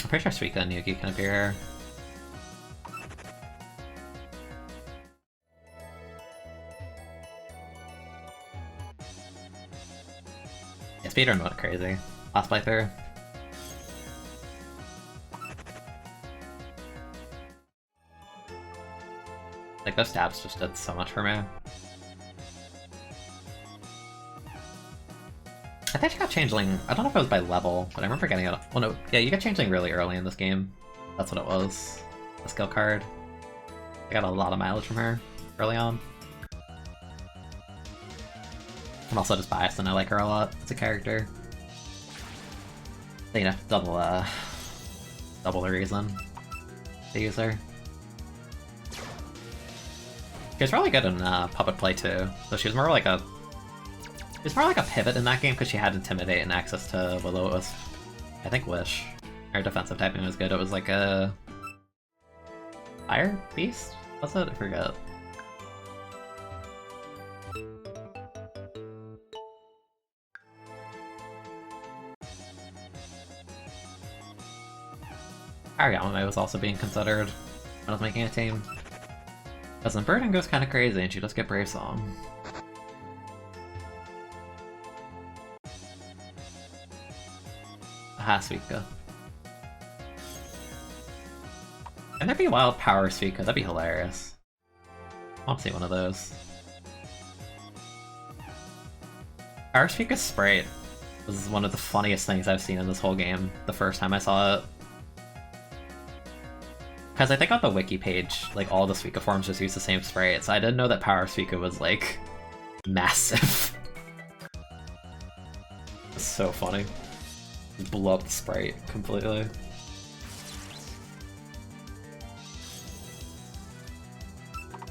I'm pretty sure Suika and Yugi can appear. Yeah, speedrun went crazy last playthrough. Like, those stabs just did so much for me. I think she got Changeling, I don't know if it was by level, but I remember getting it. Well, no, yeah, you got Changeling really early in this game. That's what it was. The skill card. I got a lot of mileage from her early on. I'm also just biased and I like her a lot as a character. So, you know, double the reason to use her. She's really good in puppet play too. So she's more like a pivot in that game because she had Intimidate and access to Will-O-Wisp. I think Wish. Her defensive typing was good. It was like a Fire Beast? What's it? I forget. Ariana was also being considered when I was making a team. Because then Burden goes kind of crazy and she does get Brave Song. Aha, Suika. And there'd be Wild Power Suika, that'd be hilarious. I want to see one of those. Power Suika's Sprite was one of the funniest things I've seen in this whole game the first time I saw it. Because I think on the wiki page, like, all the Suika forms just use the same sprite, so I didn't know that Power Suika was, like, massive. It's so funny. Blew up the sprite completely.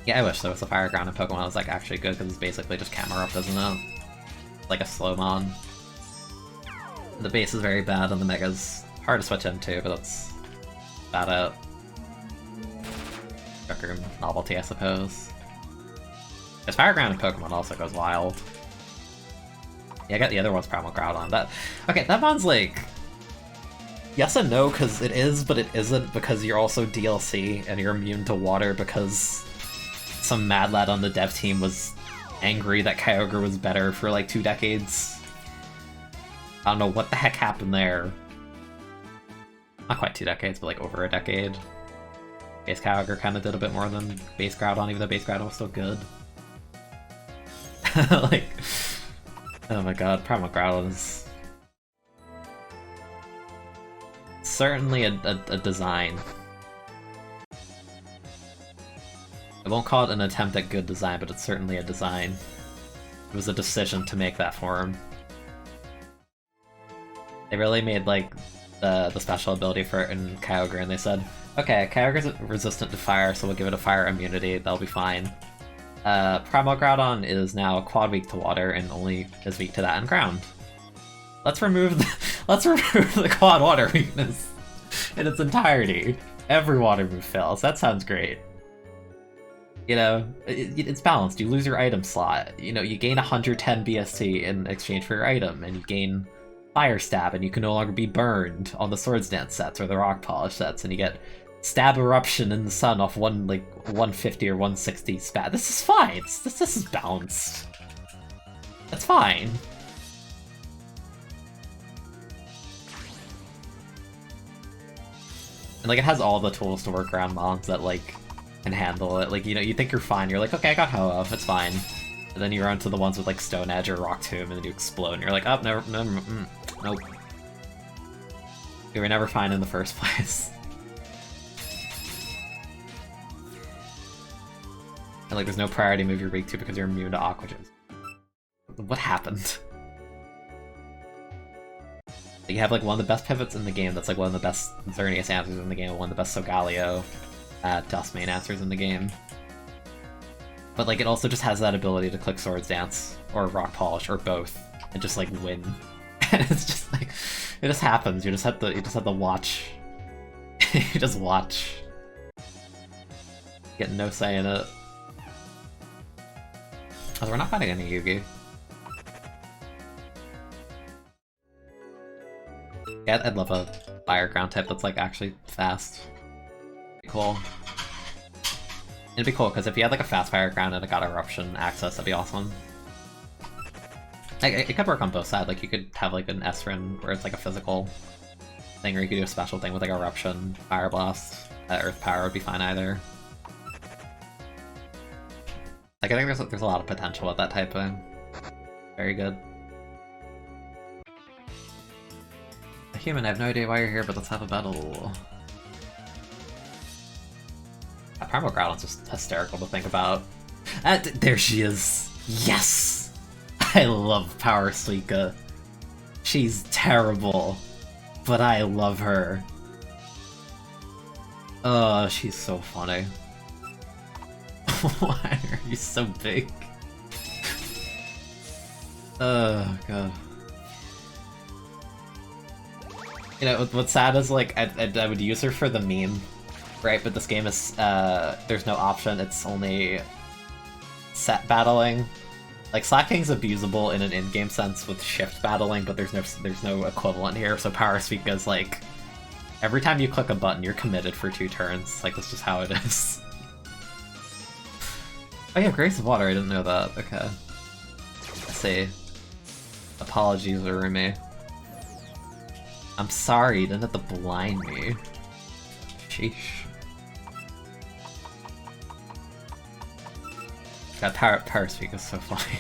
Yeah, I wish there was a Fire Ground in Pokemon that was, like, actually good, because it's basically just Camerupt, isn't it? Like a Slowmon. The base is very bad, and the Mega's hard to switch into, but that's about it. Sucker novelty, I suppose. Because Fire Ground in Pokemon also goes wild. Yeah, I got the other one's Primal Groudon. That one's like... Yes and no, because it is, but it isn't, because you're also DLC, and you're immune to water because some mad lad on the dev team was angry that Kyogre was better for like 2 decades. I don't know what the heck happened there. Not quite 2 decades, but like over a decade. Base Kyogre kind of did a bit more than Base Groudon, even though Base Groudon was still good. Like, oh my god, Primal Groudon is certainly a design. I won't call it an attempt at good design, but it's certainly a design. It was a decision to make that form. They really made, like, the special ability for it in Kyogre, and they said, okay, Kyogre's resistant to fire, so we'll give it a fire immunity, that'll be fine. Primal Groudon is now quad weak to water and only is weak to that and ground. Let's remove the quad water weakness in its entirety. Every water move fails. That sounds great. You know, it's balanced. You lose your item slot. You know, you gain 110 BST in exchange for your item, and you gain Fire Stab, and you can no longer be burned on the Swords Dance sets or the Rock Polish sets, and you get Stab Eruption in the Sun off 150 or 160 spat. This is fine. This is balanced. That's fine. And like, it has all the tools to work around mons that like can handle it. Like, you know, you think you're fine. You're like, okay, I got Ho-Oh, it's fine. And then you run to the ones with like Stone Edge or Rock Tomb, and then you explode, and you're like, oh, nope. You were never fine in the first place. And like, there's no priority move you're weak to because you're immune to Aqua Gems. What happened? You have like one of the best pivots in the game. That's like one of the best Xerneas answers in the game. One of the best Solgaleo Duskmane answers in the game. But like, it also just has that ability to click Swords Dance or Rock Polish or both and just like win. And it's just like, it just happens. You just have to watch. You just watch. Get no say in it. Oh, we're not fighting any Yugi. Yeah, I'd love a fire ground type that's like actually fast. Be cool. It'd be cool because if you had like a fast fire ground and it got eruption access, that'd be awesome. Like, it could work on both sides. Like, you could have like an S-Rin where it's like a physical thing, or you could do a special thing with like eruption, fire blast, earth power would be fine either. Like, I think there's a lot of potential with that type of thing. Very good. A human, I have no idea why you're here, but let's have a battle. That Primal Groudon's just hysterical to think about. There she is! Yes! I love Power Suika. She's terrible, but I love her. Oh, she's so funny. Why are you so big? Oh god. You know, what's sad is, like, I would use her for the meme, right? But this game is, there's no option, it's only set battling. Like, Slacking's abusable in an in-game sense with shift battling, but there's no equivalent here, so Power Speak is, like, every time you click a button, you're committed for 2 turns. Like, that's just how it is. Oh yeah, Grace of Water, I didn't know that. Okay. Let's see. Apologies, Urumi. I'm sorry, you didn't have to blind me. Sheesh. God, Power Speak is so funny.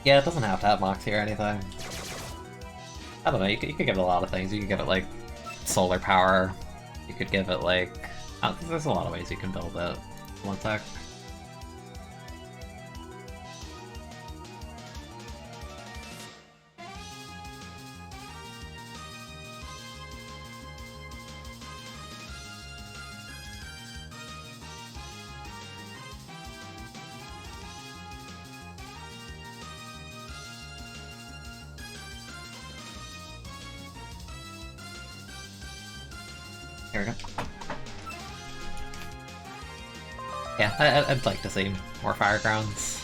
Yeah, it doesn't have to have Moxie or anything. I don't know, you could give it a lot of things. You could give it, like, solar power. You could give it, like... there's a lot of ways you can build it. One sec. Here we go. Yeah, I'd like to see more Firegrounds.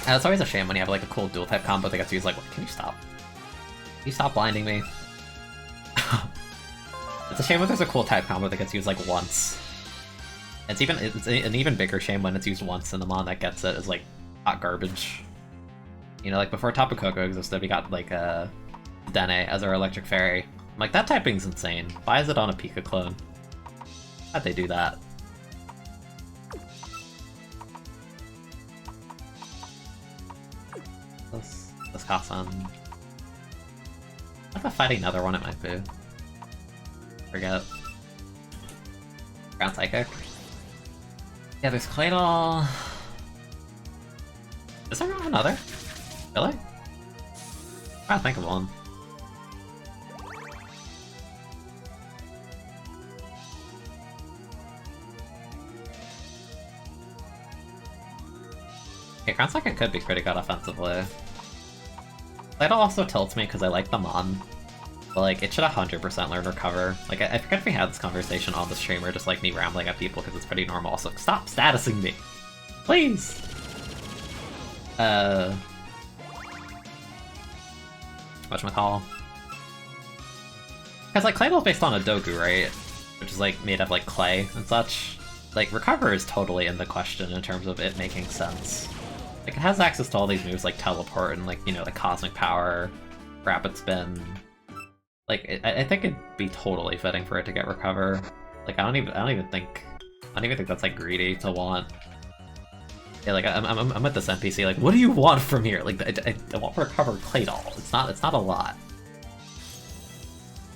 And it's always a shame when you have like a cool dual type combo that gets used. Like, can you stop? Can you stop blinding me? It's a shame when there's a cool type combo that gets used like once. It's an even bigger shame when it's used once and the mon that gets it is like hot garbage. You know, like before Tapu Koko existed, we got like Dene as our electric fairy. I'm like, that typing's insane. Why is it on a Pika clone? How'd they do that? This Kasan. If I'm fighting another one, it might be. Forget. Ground Psychic. Yeah, there's Claydol. Is there another? Really? I'm trying to think of one. Okay, Ground Psychic could be pretty good offensively. Claydol also tilts me because I like the Mon. But like, it should 100% learn Recover. Like, I forget if we had this conversation on the stream or just like me rambling at people because it's pretty normal. So stop statusing me! Please! Whatchamacall? Because like, Claydol's based on a Dogu, right? Which is like, made of like clay and such. Like, Recover is totally in the question in terms of it making sense. Like, it has access to all these moves like Teleport and like, you know, like Cosmic Power, Rapid Spin. Like, I think it'd be totally fitting for it to get Recover. Like, I don't even think that's like greedy to want. Yeah, like I'm at this NPC. Like, what do you want from here? Like, I want Recover Claydol. It's not a lot.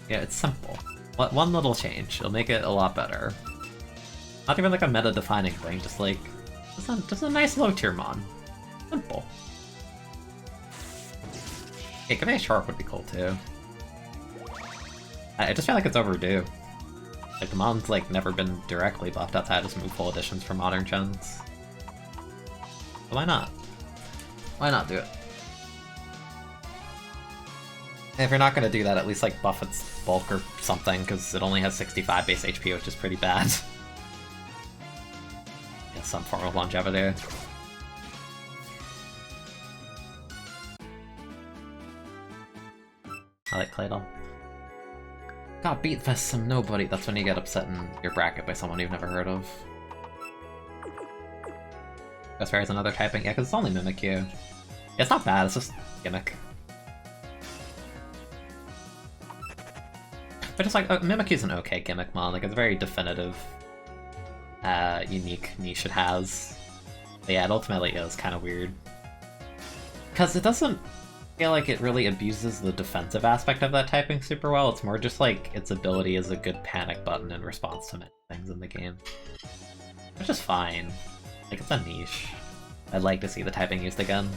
Yeah, it's simple. One little change, it'll make it a lot better. Not even like a meta-defining thing. Just like just a nice low tier mon. Simple. Hey, giving a shark would be cool too. I just feel like it's overdue. Like, the mon's like never been directly buffed outside of some full editions for modern gens. But why not? Why not do it? And if you're not gonna do that, at least like buff its bulk or something, because it only has 65 base HP, which is pretty bad. Yeah, some form of longevity. I like Claydol. Got beat by some nobody. That's when you get upset in your bracket by someone you've never heard of. As far as another typing, yeah, because it's only Mimikyu. Yeah, it's not bad, it's just gimmick. But just like, Mimikyu's an okay gimmick mon, like it's a very definitive, unique niche it has. But yeah, it ultimately is kind of weird. Because it doesn't feel like it really abuses the defensive aspect of that typing super well. It's more just like its ability as a good panic button in response to many things in the game. Which is fine. Like, it's a niche. I'd like to see the typing used again.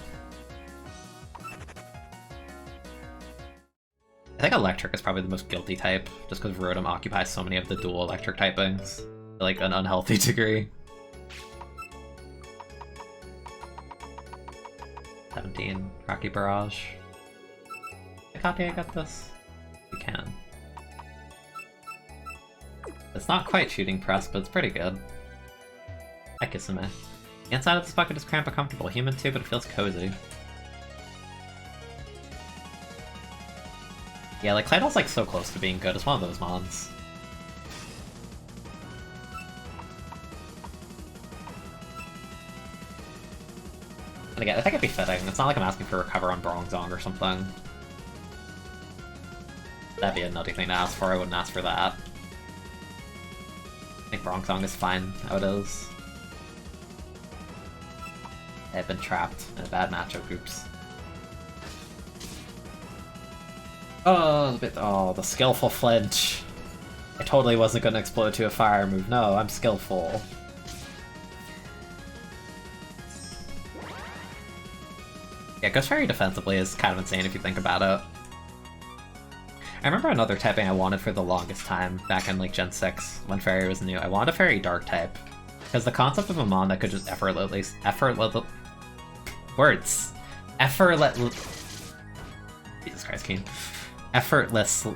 I think electric is probably the most guilty type, just because Rotom occupies so many of the dual electric typings to like an unhealthy degree. 17, Rocky Barrage. Can't I get this? You can. It's not quite shooting press, but it's pretty good. I kiss him. The inside of this bucket is cramped but comfortable. Human too, but it feels cozy. Yeah, like Claydol's like so close to being good. It's one of those mons. And again, I think it'd be fitting. It's not like I'm asking for Recover on Bronzong or something. That'd be a nutty thing to ask for. I wouldn't ask for that. I think Bronzong is fine how it is. I've been trapped in a bad matchup. Oops. Oh, the skillful flinch. I totally wasn't gonna explode to a fire move. No, I'm skillful. Yeah, Ghost Fairy defensively is kind of insane if you think about it. I remember another typing I wanted for the longest time, back in like Gen 6, when Fairy was new. I wanted a Fairy Dark type. Because the concept of a mon that could just Jesus Christ, Keen. Effortless.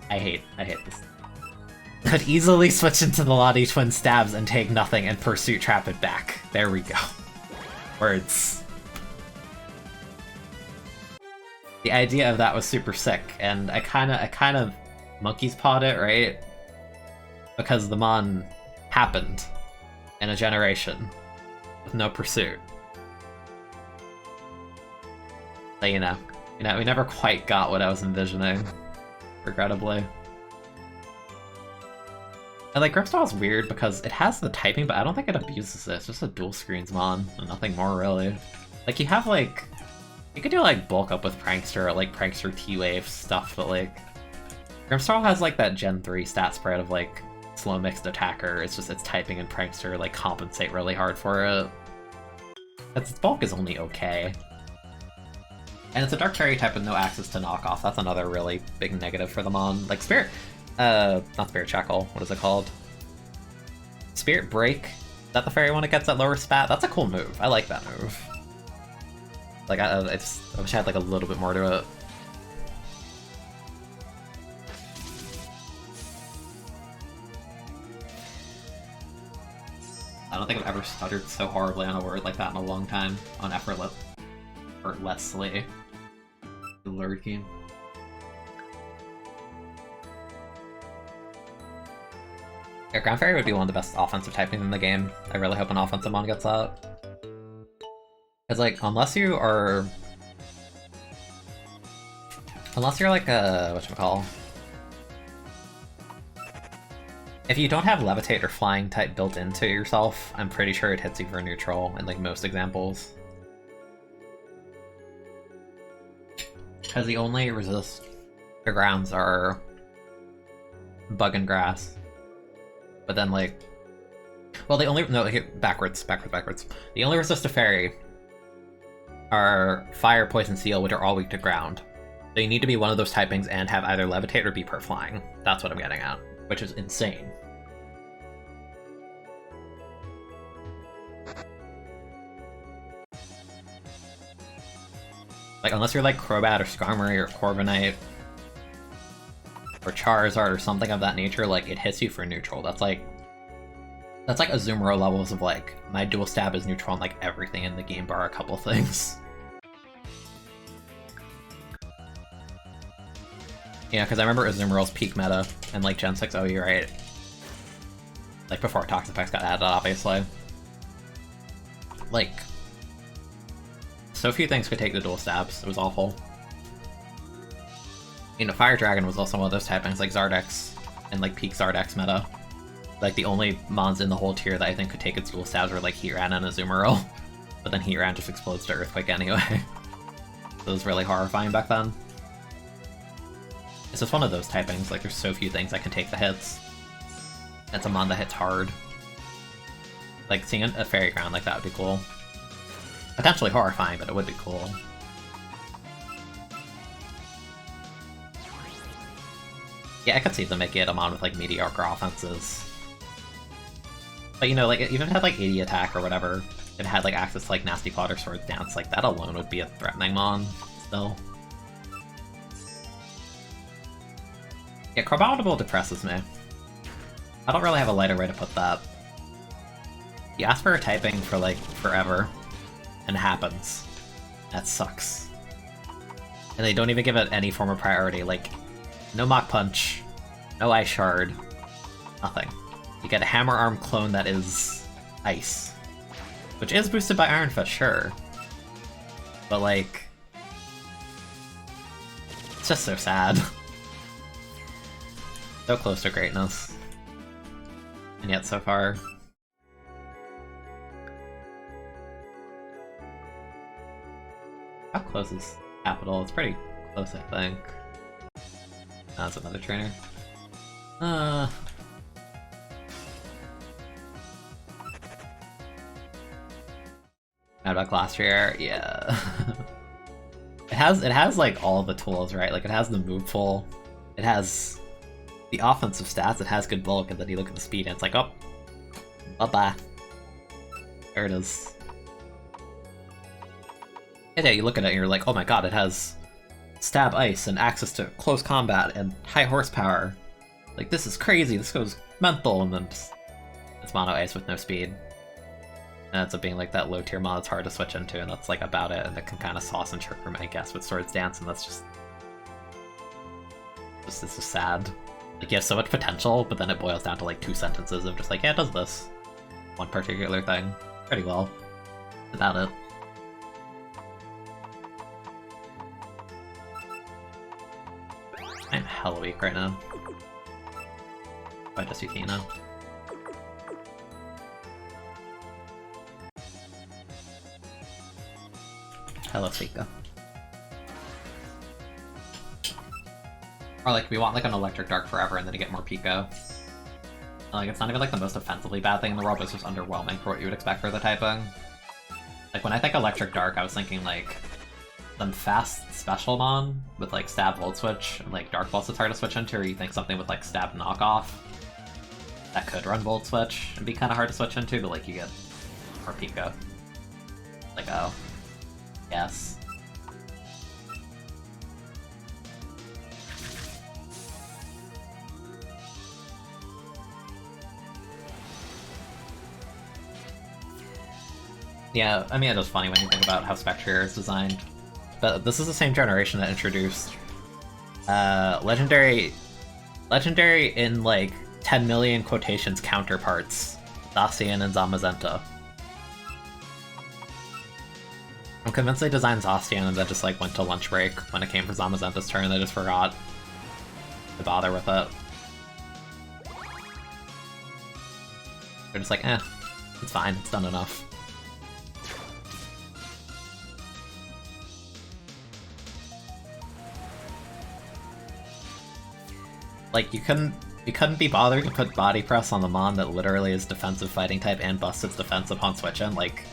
I hate this. Could easily switch into the Lottie Twin Stabs and take nothing and Pursuit Trap it back. There we go. Words. The idea of that was super sick, and I kind of monkey's pawed it, right? Because the mon happened in a generation with no pursuit. So, you know, we never quite got what I was envisioning, regrettably. And like Grimmstall's weird because it has the typing, but I don't think it abuses it. It's just a dual screens mon, and nothing more really. Like you have like, you could do like bulk up with Prankster, or like Prankster T-Wave stuff, but like Grimmstall has like that Gen 3 stat spread of like slow mixed attacker. It's just its typing and Prankster like compensate really hard for it. Its bulk is only okay. And it's a Dark Fairy type with no access to knockoff. That's another really big negative for the mon. Like Spirit, not Spirit Shackle, what is it called? Spirit Break? Is that the fairy one that gets that lower spat? That's a cool move. I like that move. Like, I wish I had like a little bit more to it. I don't think I've ever stuttered so horribly on a word like that in a long time. On effortlessly. Lord King. Yeah, Ground Fairy would be one of the best offensive typings in the game. I really hope an offensive mon gets that. Because, like, unless you're like a, whatchamacall? If you don't have Levitate or Flying type built into yourself, I'm pretty sure it hits you for neutral in, like, most examples. Because the only resist to grounds are Bug and Grass. But then, like... Well, the only... No, here, backwards. The only resist to Fairy are Fire, Poison, Seal, which are all weak to ground. So you need to be one of those typings and have either Levitate or be per Flying. That's what I'm getting at, which is insane. Like, unless you're like Crobat or Skarmory or Corviknight or Charizard or something of that nature, like, it hits you for neutral. That's like Azumarill levels of like, my dual stab is neutral on like everything in the game bar a couple things. Yeah, because I remember Azumarill's peak meta in like Gen 6 OU, right? Like before Toxapex got added, obviously. Like, so few things could take the dual stabs. It was awful. You know, Fire Dragon was also one of those typings, like Zardex and like peak Zardex meta. Like the only mons in the whole tier that I think could take its dual stabs were like Heatran and Azumarill. But then Heatran just explodes to Earthquake anyway. So it was really horrifying back then. It's just one of those typings, like there's so few things that can take the hits. It's a mon that hits hard. Like seeing a Fairy Ground like that would be cool. Potentially horrifying, but it would be cool. Yeah, I could see them making Itamon with like mediocre offenses. But you know, like even if it had like 80 attack or whatever, it had like access to like nasty plot or swords dance, like that alone would be a threatening mon still. Yeah, Crabominable depresses me. I don't really have a lighter way to put that. You ask for a typing for like forever, and it happens. That sucks. And they don't even give it any form of priority, like no Mach Punch, no Ice Shard, nothing. You get a Hammer Arm clone that is Ice, which is boosted by Iron Fist, sure. But like, it's just so sad. So close to greatness. And yet so far. How close is Capital? It's pretty close, I think. That's another trainer. Mad about last year, yeah. it has like all the tools, right? Like it has the move pool, it has the offensive stats, it has good bulk, and then you look at the speed and it's like, oh, bye-bye. There it is. And yeah, you look at it and you're like, oh my god, it has stab ice and access to close combat and high horsepower. Like, this is crazy, this goes mental, and then just, it's mono ice with no speed. And it ends up being like that low tier mod that's hard to switch into, and that's like about it, and it can kind of sauce and trick room, I guess, with Swords Dance, and that's just this is sad. Like, you have so much potential, but then it boils down to like 2 sentences of just like, yeah, it does this one particular thing pretty well. About it. I'm hella weak right now. I just do Tina. Hello, Suika. Or like, we want like an Electric Dark forever and then you get more Pico. Like, it's not even like the most offensively bad thing in the world, but it's just underwhelming for what you would expect for the typing. Like, when I think Electric Dark, I was thinking like some fast special mon with like Stab Volt Switch and like Dark Pulse that's hard to switch into, or you think something with like Stab Knockoff that could run Volt Switch and be kind of hard to switch into, but like you get more Pico. Like, oh, yes. Yeah, I mean, it is funny when you think about how Spectrier is designed. But this is the same generation that introduced Legendary in like 10 million quotations counterparts, Zacian and Zamazenta. I'm convinced they designed Zacian and then just like went to lunch break when it came for Zamazenta's turn. They just forgot to bother with it. They're just like, eh, it's fine, it's done enough. Like, you couldn't be bothered to put Body Press on the mon that literally is defensive fighting type and busts its defense upon switching. Like,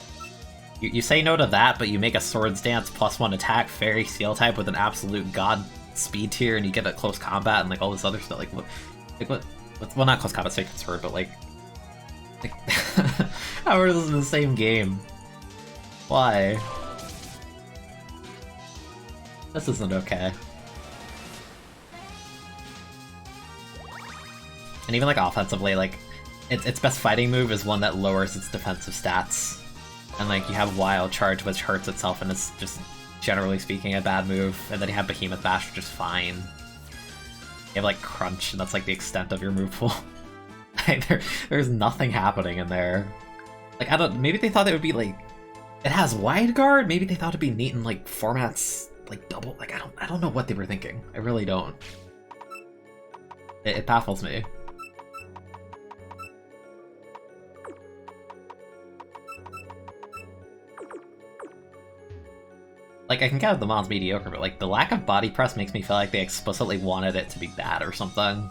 you say no to that, but you make a Swords Dance +1 attack Fairy Steel type with an absolute god speed tier, and you get a close combat and like all this other stuff. Like what? Well, not close combat, Sacred Sword, but like how are those in the same game? Why? This isn't okay. And even like offensively, like its best fighting move is one that lowers its defensive stats. And like you have Wild Charge, which hurts itself and is just generally speaking a bad move. And then you have Behemoth Bash, which is fine. You have like Crunch, and that's like the extent of your move pool. Like, there's nothing happening in there. Like, I don't, maybe they thought it would be like, it has Wide Guard? Maybe they thought it'd be neat in like formats like double, like I don't know what they were thinking. I really don't. It baffles me. Like, I can count the mon's mediocre, but like the lack of body press makes me feel like they explicitly wanted it to be bad or something.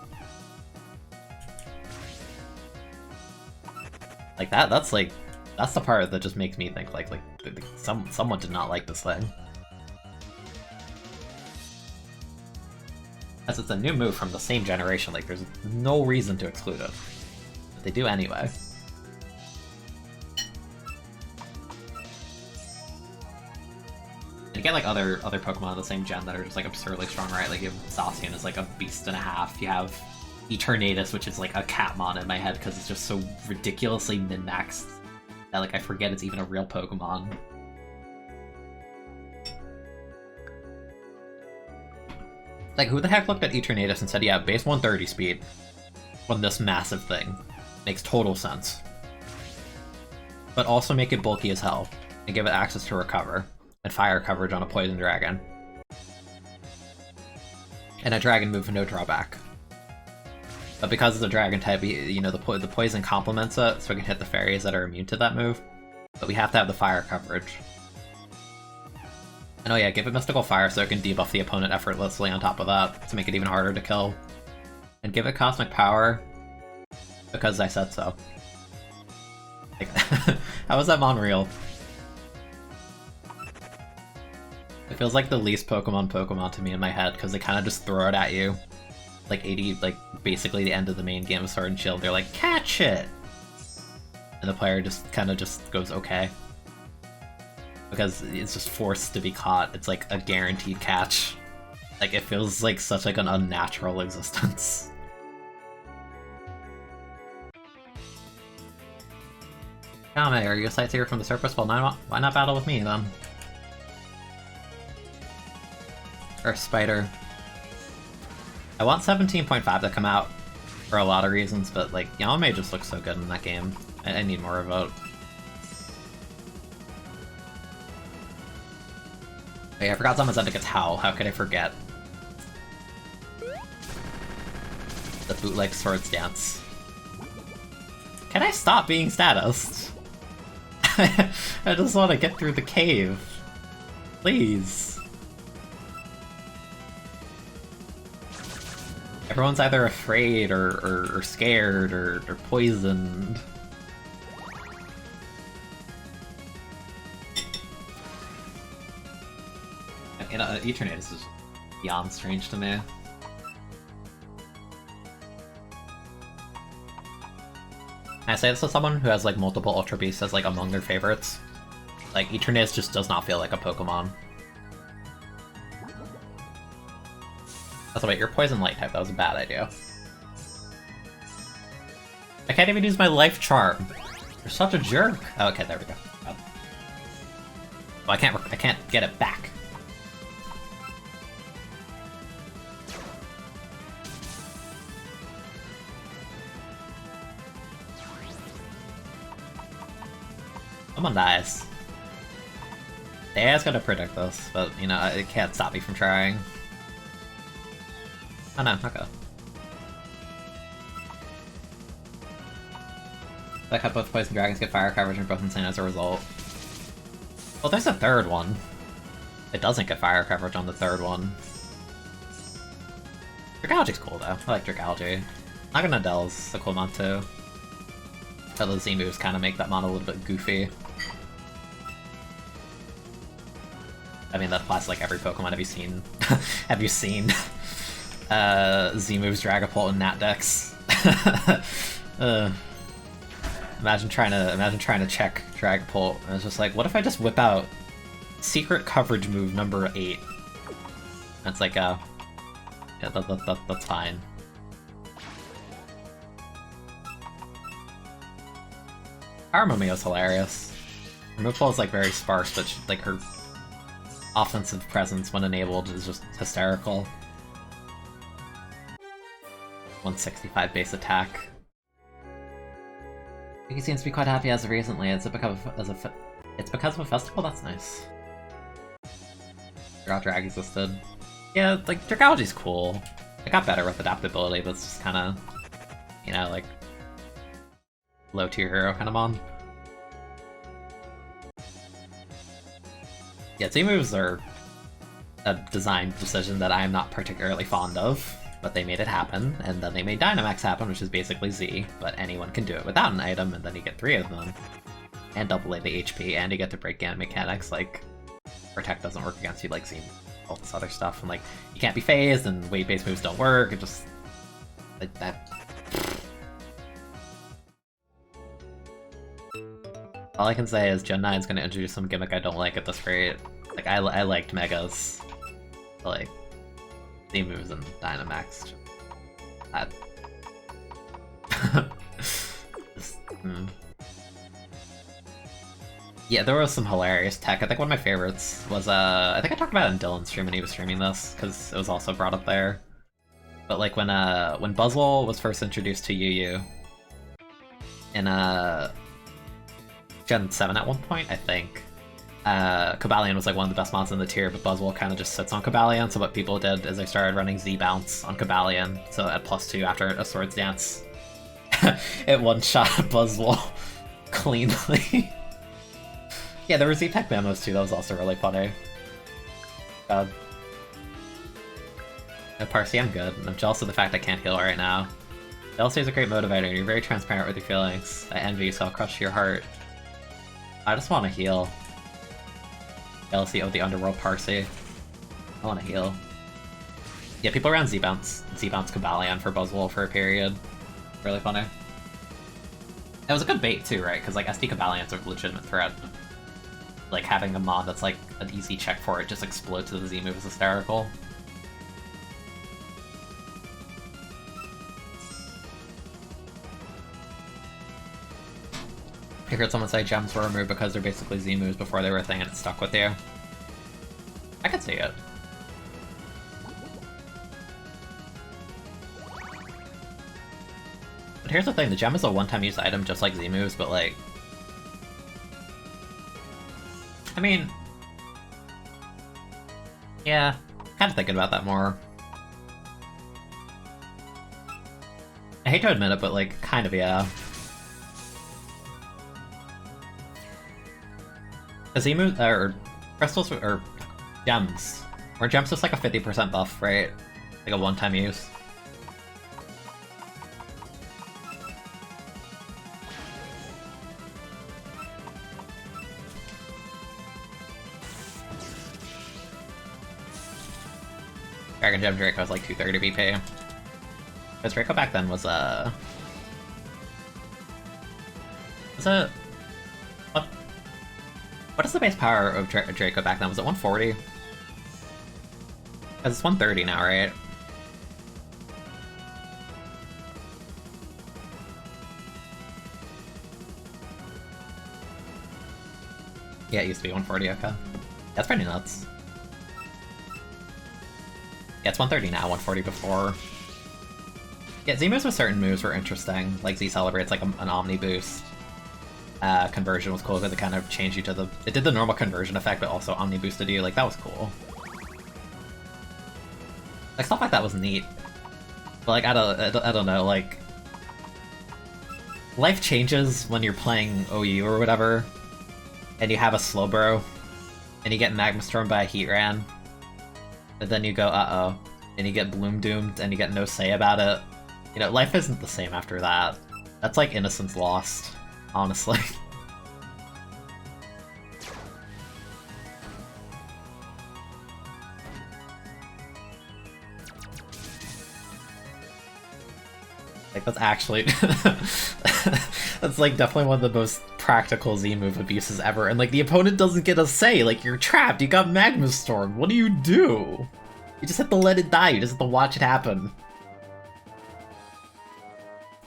Like that's the part that just makes me think like someone did not like this thing. As it's a new move from the same generation, like there's no reason to exclude it. But they do anyway. You get like other Pokemon of the same gen that are just like absurdly strong, right? Like you have Zacian is like a beast and a half. You have Eternatus, which is like a Catmon in my head because it's just so ridiculously min-maxed that like I forget it's even a real Pokemon. Like who the heck looked at Eternatus and said, yeah, base 130 speed on this massive thing? Makes total sense. But also make it bulky as hell and give it access to recover and fire coverage on a Poison Dragon. And a Dragon move with no drawback. But because it's a Dragon type, you know, the Poison complements it, so we can hit the fairies that are immune to that move. But we have to have the fire coverage. And oh yeah, give it Mystical Fire so it can debuff the opponent effortlessly on top of that, to make it even harder to kill. And give it Cosmic Power, because I said so. Like, how is that Monreal? It feels like the least Pokemon to me in my head, because they kind of just throw it at you. Like 80, like basically the end of the main game of Sword and Shield, they're like, catch it! And the player just kind of just goes, okay. Because it's just forced to be caught. It's like a guaranteed catch. Like it feels like such like an unnatural existence. Kame, are you a sightseer from the surface? Well, why not battle with me then? Or Spider. I want 17.5 to come out for a lot of reasons, but like Yamame just looks so good in that game. I need more of it. Hey, I forgot Zamazenta gets Howl. How could I forget? The bootleg Swords Dance. Can I stop being statused? I just want to get through the cave. Please. Everyone's either afraid or scared or poisoned. And Eternatus is beyond strange to me. I say this to someone who has like multiple Ultra Beasts as like among their favorites. Like Eternatus just does not feel like a Pokemon. That's right, you're Poison Light type, that was a bad idea. I can't even use my Life Charm. You're such a jerk. Oh, okay, there we go. Oh. Well, I can't get it back. Someone dies. Yeah, it's gonna predict this, but you know, it can't stop me from trying. Oh no, okay. Like how both Poison Dragons get fire coverage and both insane as a result. Well, there's a third one. It doesn't get fire coverage on the third one. Dragalge's cool though. I like Dragalge. Naganadell's a cool mon too. But the Z moves kind of make that mon a little bit goofy. I mean, that applies to like every Pokemon. Have you seen? Have you seen Z moves Dragapult and Nat Dex? Imagine trying to check Dragapult, and it's just like, what if I just whip out secret coverage move number 8? That's like, yeah, that's fine. Armamio's hilarious. Her move pool is like very sparse, but like her offensive presence when enabled is just hysterical. 165 base attack. He seems to be quite happy as of recently. It's because of a festival? That's nice. Forgot Drag existed. Yeah, like, Dragalge's cool. It got better with adaptability, but it's just kinda, you know, like, low-tier hero kind of mon. Yeah, Z-moves are a design decision that I am not particularly fond of, but they made it happen, and then they made Dynamax happen, which is basically Z, but anyone can do it without an item, and then you get 3 of them. And double A the HP, and you get to break game mechanics, like, Protect doesn't work against you like Z. all this other stuff, and like you can't be phased, and weight-based moves don't work. It just like that. All I can say is Gen 9's gonna introduce some gimmick I don't like at this rate. Like I liked Megas, but like Z moves and Dynamax. That. Yeah, there was some hilarious tech. I think one of my favorites was, I think I talked about it in Dylan's stream when he was streaming this, because it was also brought up there. But like when Buzzwole was first introduced to Yu in Gen 7 at one point, I think, Cobalion was like one of the best mons in the tier, but Buzzwole kind of just sits on Cobalion, so what people did is they started running Z-Bounce on Cobalion, so at +2 after a Swords Dance, it one-shot Buzzwole cleanly. Yeah, there were Z-Tech memos too, that was also really funny. God. Parsi, I'm good. I'm jealous of the fact I can't heal right now. DLC is a great motivator, you're very transparent with your feelings. I envy you, so I'll crush your heart. I just want to heal. DLC of the Underworld Parsi. I want to heal. Yeah, people around Z-Bounce Cobalion for Buzzwole for a period. Really funny. It was a good bait too, right? Because like SD Cobalion's a legitimate threat. Like having a mod that's like an easy check for it just explode to the Z move is hysterical. I heard someone say gems were removed because they're basically Z moves before they were a thing and it stuck with you. I could see it. But here's the thing, the gem is a one-time use item just like Z moves, but like... I mean... yeah, kind of thinking about that more. I hate to admit it, but like, kind of, yeah. Because Z moves, or crystals, or gems. Or gems just like a 50% buff, right? Like a one-time use. Dragon Gem Draco was like 230 BP. Because Draco back then was it... What is the base power of Draco back then? Was it 140? Because it's 130 now, right? Yeah, it used to be 140, okay. That's pretty nuts. Yeah, it's 130 now, 140 before. Yeah, Z moves with certain moves were interesting. Like Z celebrates like an Omni boost. Conversion was cool because it kind of changed you to the... It did the normal conversion effect, but also Omni boosted you. Like, that was cool. Like, stuff like that was neat. But like, I don't know, like... Life changes when you're playing OU or whatever, and you have a Slowbro, and you get Magma Stormed by a Heatran, and then you go, uh-oh, and you get Bloom Doomed, and you get no say about it. You know, life isn't the same after that. That's like innocence lost, honestly. Like, that's actually... that's, like, definitely one of the most practical Z-move abuses ever, and, like, the opponent doesn't get a say. Like, you're trapped, you got Magma Storm, what do? You just have to let it die, you just have to watch it happen.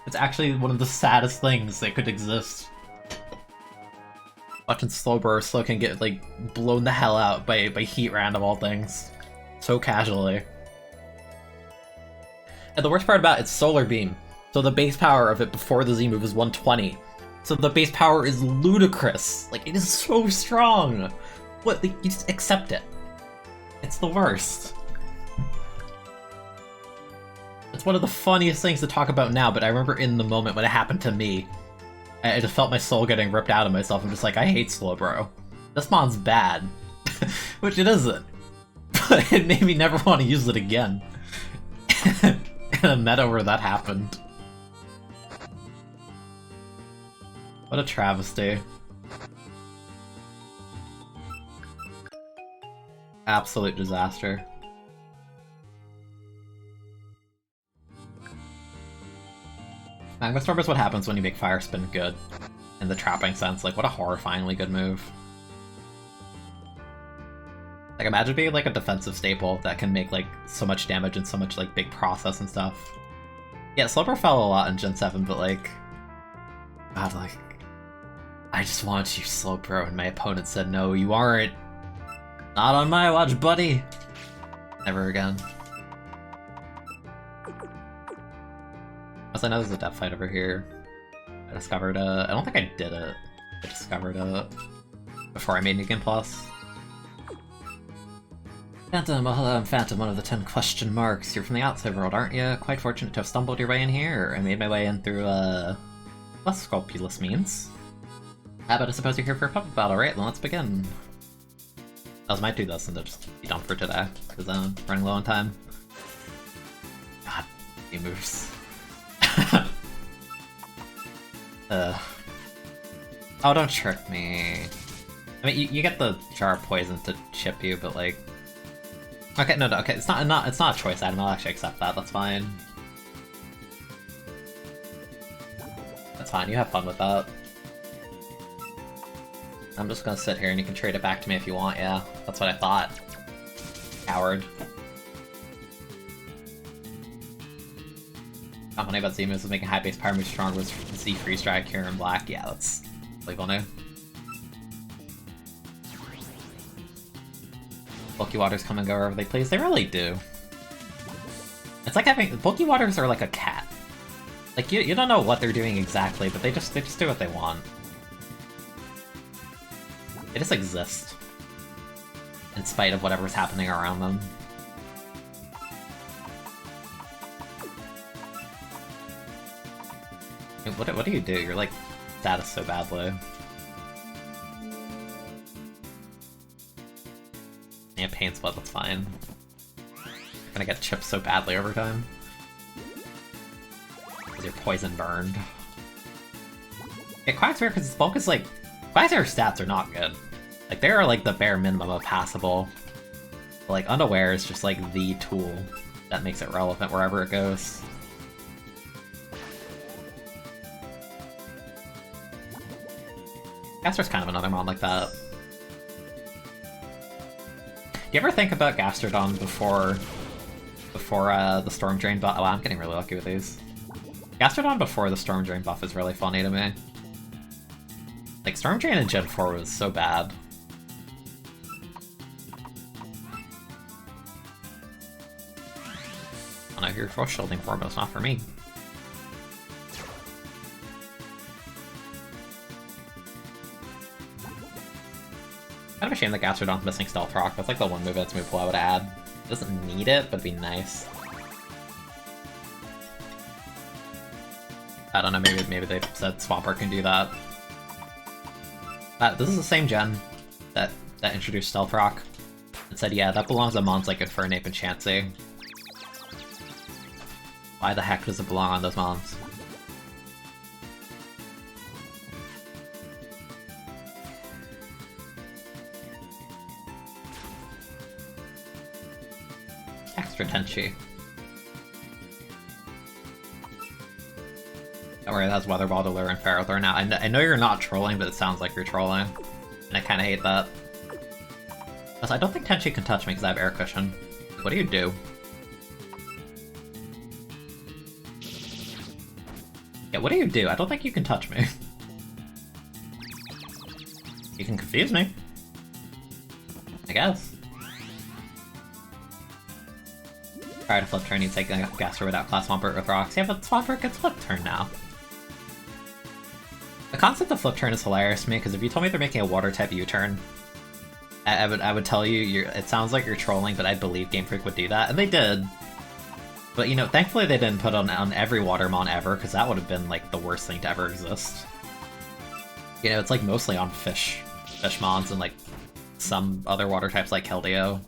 It's actually one of the saddest things that could exist. Watching Slowbro Slow can get, like, blown the hell out by Heatran of all things. So casually. And the worst part about it's Solar Beam. So the base power of it before the Z-move is 120. So the base power is ludicrous. Like, it is so strong. What, like, you just accept it. It's the worst. It's one of the funniest things to talk about now, but I remember in the moment when it happened to me, I just felt my soul getting ripped out of myself. I'm just like, I hate Slowbro. This mon's bad. Which it isn't. But it made me never want to use it again. In a meta where that happened. What a travesty. Absolute disaster. Magma Storm is what happens when you make Fire Spin good. In the trapping sense, like, what a horrifyingly good move. Like, imagine being, like, a defensive staple that can make, like, so much damage and so much, like, big process and stuff. Yeah, Slowbro fell a lot in Gen 7, but, like... God, like... I just wanted to use Slowbro, and my opponent said, no, you aren't. Not on my watch, buddy! Never again. Plus, I know there's a depth fight over here. I discovered I don't think I did it. I discovered it before I made New Game Plus. Phantom, oh hello, I'm Phantom, one of the 10 question marks. You're from the outside world, aren't you? Quite fortunate to have stumbled your way in here. I made my way in through, less scrupulous means. But I suppose you're here for a puppet battle, right? Then let's begin. I might do this and just be done for today, because I'm running low on time. God, he moves. Oh, don't trick me. I mean, you get the jar of poison to chip you, but like... Okay, no, okay, it's not a choice item, I'll actually accept that, that's fine. That's fine, you have fun with that. I'm just gonna sit here and you can trade it back to me if you want, yeah. That's what I thought. Coward. Not funny about Z moves was making high base power moves stronger was Z Freeze Drag, Cure, and Black. Yeah, that's legal new. Bulky Waters come and go wherever they please. They really do. It's like having... Bulky Waters are like a cat. Like, you don't know what they're doing exactly, but they just do what they want. They just exist. In spite of whatever's happening around them. What do you do? You're like status so badly. Yeah, pain split, that's fine. I'm gonna get chipped so badly over time. Because your poison burned. Yeah, Quagsire, because its bulk is like... Quagsire stats are not good. Like, they are like the bare minimum of passable. But, like, Unaware is just like the tool that makes it relevant wherever it goes. Gaster's kind of another mod like that. You ever think about Gastrodon before the Storm Drain buff? Oh, I'm getting really lucky with these. Gastrodon before the Storm Drain buff is really funny to me. Like, Storm Drain in Gen 4 was so bad. Oh no, you're force shielding for, but it's not for me. Kind of a shame that Gastrodon's missing Stealth Rock. That's like the one move that's move pool I would add. It doesn't need it, but it'd be nice. I don't know, maybe they said Swampert can do that. This is the same gen that introduced Stealth Rock. And said, yeah, that belongs on mons like Infernape and Chansey. Why the heck does it belong on those mons? Extra Tenchi. Don't worry, that's Weather Ball to lure and Ferrothorn now. I know you're not trolling, but it sounds like you're trolling. And I kinda hate that. Plus, I don't think Tenchi can touch me because I have Air Cushion. What do you do? Yeah, what do you do? I don't think you can touch me. You can confuse me. I guess. Try to flip turn, you take a Gaster without Class Swampert with rocks. Yeah, but Swampert gets flip turn now. The concept of flip turn is hilarious to me, because if you told me they're making a water type U-turn, I would tell you, it sounds like you're trolling, but I believe Game Freak would do that, and they did. But, you know, thankfully they didn't put on every Watermon ever, because that would have been, like, the worst thing to ever exist. You know, it's, like, mostly on Fishmons and, like, some other water types like Keldeo.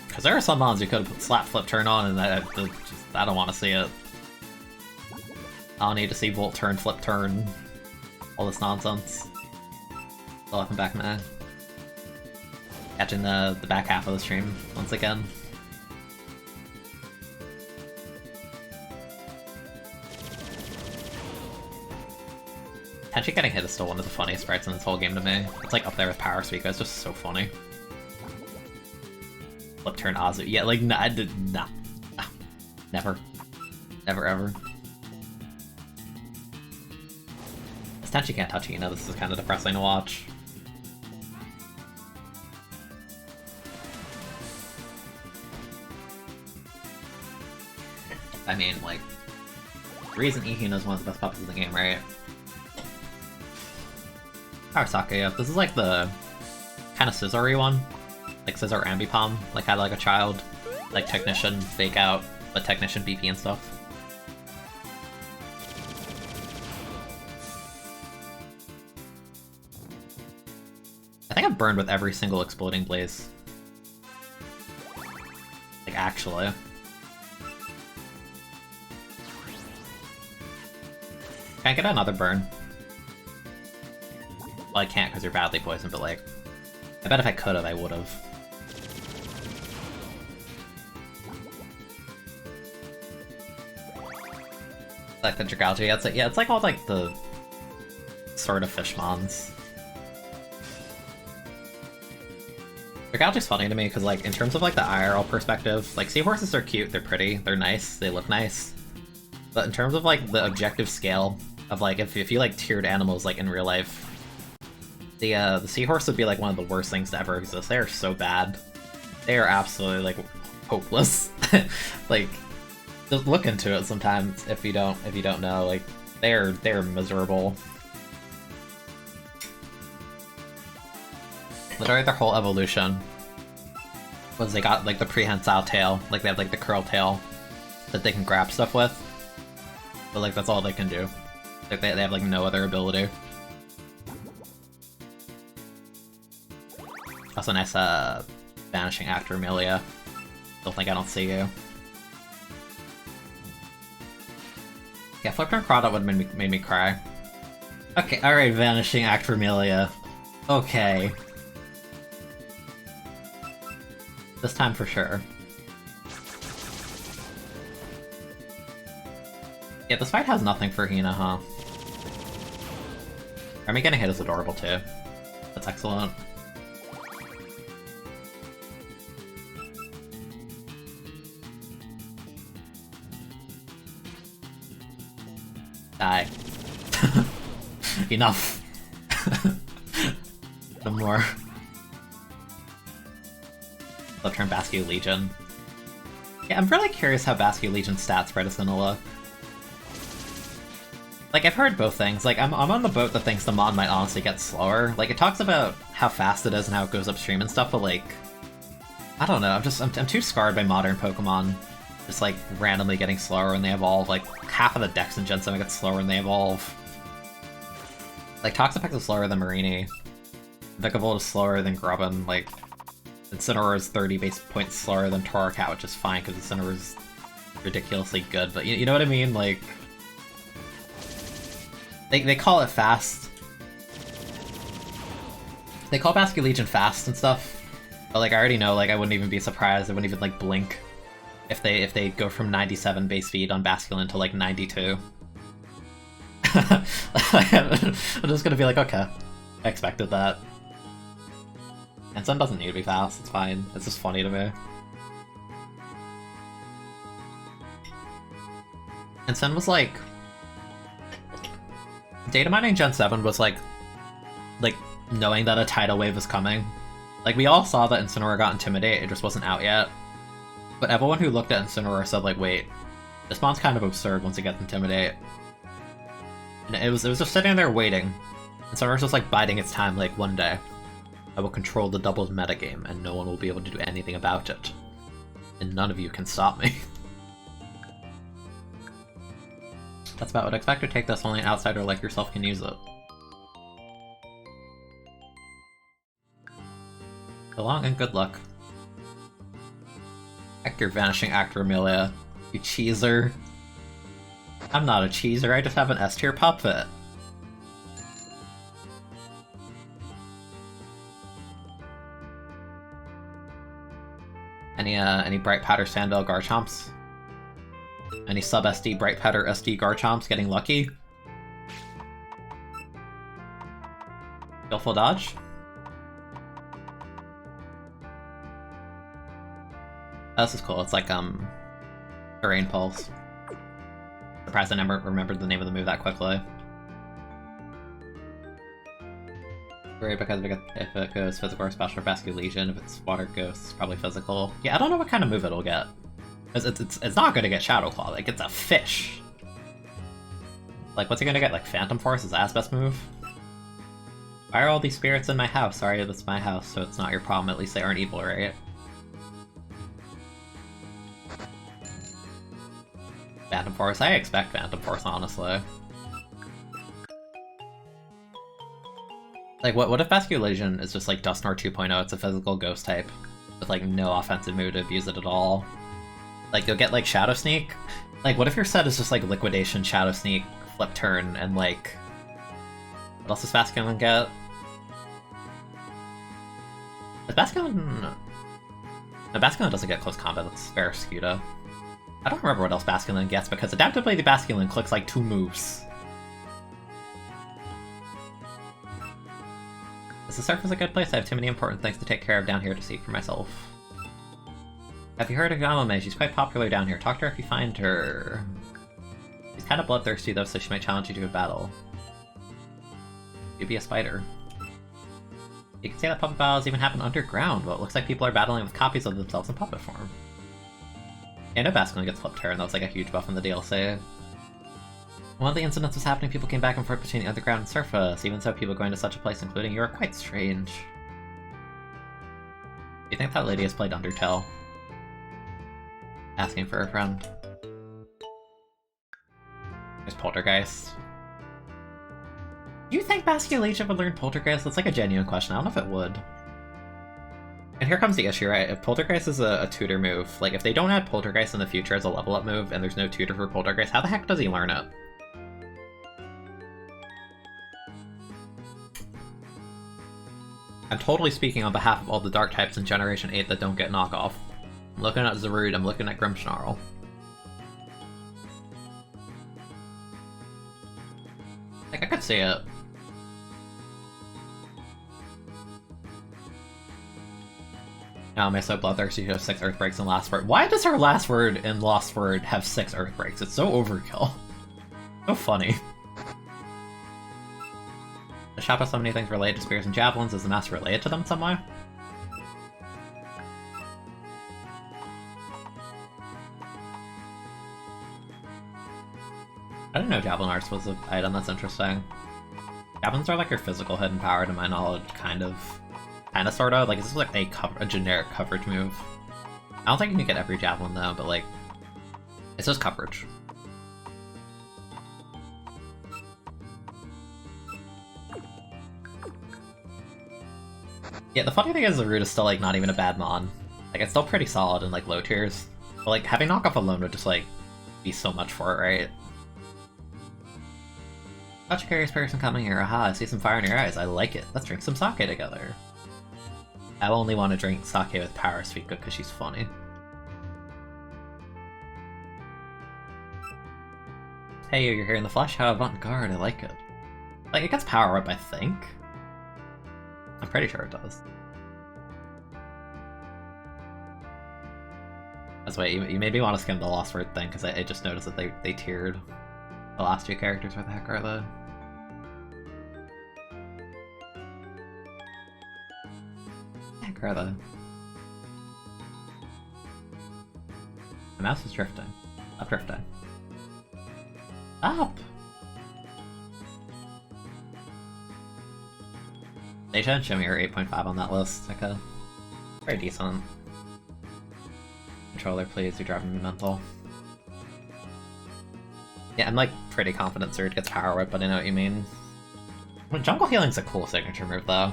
Because there are some mons you could have put Slap Flip Turn on, and I don't want to see it. I don't need to see Volt Turn, Flip Turn, all this nonsense. Welcome back, man. Catching the back half of the stream once again. Tenchi getting hit is still one of the funniest sprites in this whole game to me. It's like up there with Power Suika, it's just so funny. Flip turn Azu. Yeah, like, nah. Never. Never ever. This Tenchi can't touch Ina, this is kind of depressing to watch. I mean, like, the reason Ihina is one of the best puppies in the game, right? Arasaka, yeah. This is like the kind of scissor-y one. Like Scissor Ambipom, like had like a child, like Technician fake out, but Technician BP and stuff. I think I've burned with every single Exploding Blaze. Like, actually. Can I get another burn? Well, I can't because you're badly poisoned, but like, I bet if I could've, I would've. Like the Dragalge, yeah, it's like all like the sort of Fishmons. Dragalge's funny to me because like in terms of like the IRL perspective, like seahorses are cute, they're pretty, they're nice, they look nice. But in terms of like the objective scale of like if you like tiered animals like in real life, the seahorse would be like one of the worst things to ever exist. They are so bad. They are absolutely like hopeless. Like, just look into it sometimes if you don't know. Like, they're miserable. Literally their whole evolution was they got like the prehensile tail, like they have like the curl tail that they can grab stuff with. But like that's all they can do. Like they have like no other ability. Also nice vanishing actor Amelia. Don't think I don't see you. Yeah, Flip Turn Crawdad would have made me cry. Okay, alright, vanishing actor Amelia. Okay. This time for sure. Yeah, this fight has nothing for Hina, huh? Remy getting hit is adorable too. That's excellent. Die. Enough. No more. Flip turn Basque Legion. Yeah, I'm really curious how Basque Legion's stat spread is gonna look. Like, I've heard both things. Like, I'm on the boat that thinks the mod might honestly get slower. Like, it talks about how fast it is and how it goes upstream and stuff, but like, I don't know, I'm too scarred by modern Pokemon just like randomly getting slower when they evolve. Like, half of the decks in Gen 7 get slower when they evolve. Like, Toxapex is slower than Marini. Vikavolt is slower than Grubbin. Like, Incineroar is 30 base points slower than Torracat, which is fine because Incineroar is ridiculously good, but you know what I mean? Like, they call it fast. They call Basque Legion fast and stuff, but like I already know, like I wouldn't even be surprised, I wouldn't even like blink if they go from 97 base speed on Basculin to like 92. I'm just gonna be like, okay, I expected that. And Sun doesn't need to be fast, it's fine. It's just funny to me. And Sun was like, data mining Gen 7 was like knowing that a tidal wave was coming. Like, we all saw that Incineroar got Intimidate, it just wasn't out yet. But everyone who looked at Incineroar said like, wait, this spawn's kind of absurd once it gets Intimidate. And it was just sitting there waiting. Incineroar's just like biding its time, like, one day I will control the doubles metagame and no one will be able to do anything about it. And none of you can stop me. That's about what I expect to take this, only an outsider like yourself can use it. So long and good luck. Heck, you're vanishing actor Amelia. You cheeser. I'm not a cheeser, I just have an S tier puppet. Any Bright Powder Sandbell Garchomps? Any sub SD Bright Powder SD Garchomps getting lucky? Skillful dodge? Oh, this is cool. It's like Terrain Pulse. Surprised I never remembered the name of the move that quickly. Worried because if it goes physical or special, Bascu Legion. If it's water ghost, probably physical. Yeah, I don't know what kind of move it'll get. It's not gonna get Shadow Claw, like it's a fish. Like what's it gonna get? Like Phantom Force is Ass best move? Why are all these spirits in my house? Sorry, that's my house, so it's not your problem. At least they aren't evil, right? Phantom Force? I expect Phantom Force, honestly. Like, what if Bascu Legion is just like Dusknoir 2.0? It's a physical ghost type with like no offensive move to abuse it at all. Like, you'll get like Shadow Sneak. Like, what if your set is just like Liquidation, Shadow Sneak, Flip Turn, and like... What else does Basculin get? Does Basculin... No, Basculin doesn't get close combat, that's Barrascuda. I don't remember what else Basculin gets, because adaptively the Basculin clicks like 2 moves. Is the surface a good place? I have too many important things to take care of down here to see for myself. Have you heard of Yamame? She's quite popular down here. Talk to her if you find her. She's kind of bloodthirsty though, so she might challenge you to a battle. You'd be a spider. You can say that puppet battles even happen underground, but it looks like people are battling with copies of themselves in puppet form. I know Basculin gets flipped turn, that was like a huge buff in the DLC. One of the incidents was happening, people came back and forth between the underground and surface. Even so, people going to such a place, including you, are quite strange. Do you think that lady has played Undertale? Asking for a friend. There's Poltergeist. Do you think Bascu Legion would learn Poltergeist? That's like a genuine question. I don't know if it would. And here comes the issue, right? If Poltergeist is a tutor move, like if they don't add Poltergeist in the future as a level up move and there's no tutor for Poltergeist, how the heck does he learn it? I'm totally speaking on behalf of all the dark types in Generation 8 that don't get knockoff. I'm looking at Zarude, I'm looking at Grimmsnarl. Like, I could see it. Now am I so bloodthirsty to have 6 Earthbreaks in Last Word? Why does her last word in Lost Word have 6 Earthbreaks? It's so overkill. So funny. The shop has so many things related to spears and javelins. Is the master related to them some way? I didn't know Javelin Arts was an item, that's interesting. Javelins are like your physical hidden power to my knowledge, kind of. Kinda, sorta. Like, this is like a generic coverage move. I don't think you can get every Javelin though, but like, it's just coverage. Yeah, the funny thing is the root is still like not even a bad mon. Like, it's still pretty solid in like low tiers. But like, having knockoff alone would just like be so much for it, right? Such a curious person coming here. Aha, I see some fire in your eyes. I like it. Let's drink some sake together. I only want to drink sake with Power Suika because she's funny. Hey, you're here in the flesh? How avant-garde. I like it. Like, it gets power up, I think. I'm pretty sure it does. That's why you maybe want to skim the Lost Word thing, because I just noticed that they tiered the last 2 characters. Where the heck are they? Where are they? The mouse is drifting. Stop drifting. Stop! Deja and Shimmy are 8.5 on that list. Okay. Very decent. Controller, please, you're driving me mental. Yeah, I'm like pretty confident Surge gets power whip, but I know what you mean. Jungle Healing's a cool signature move though.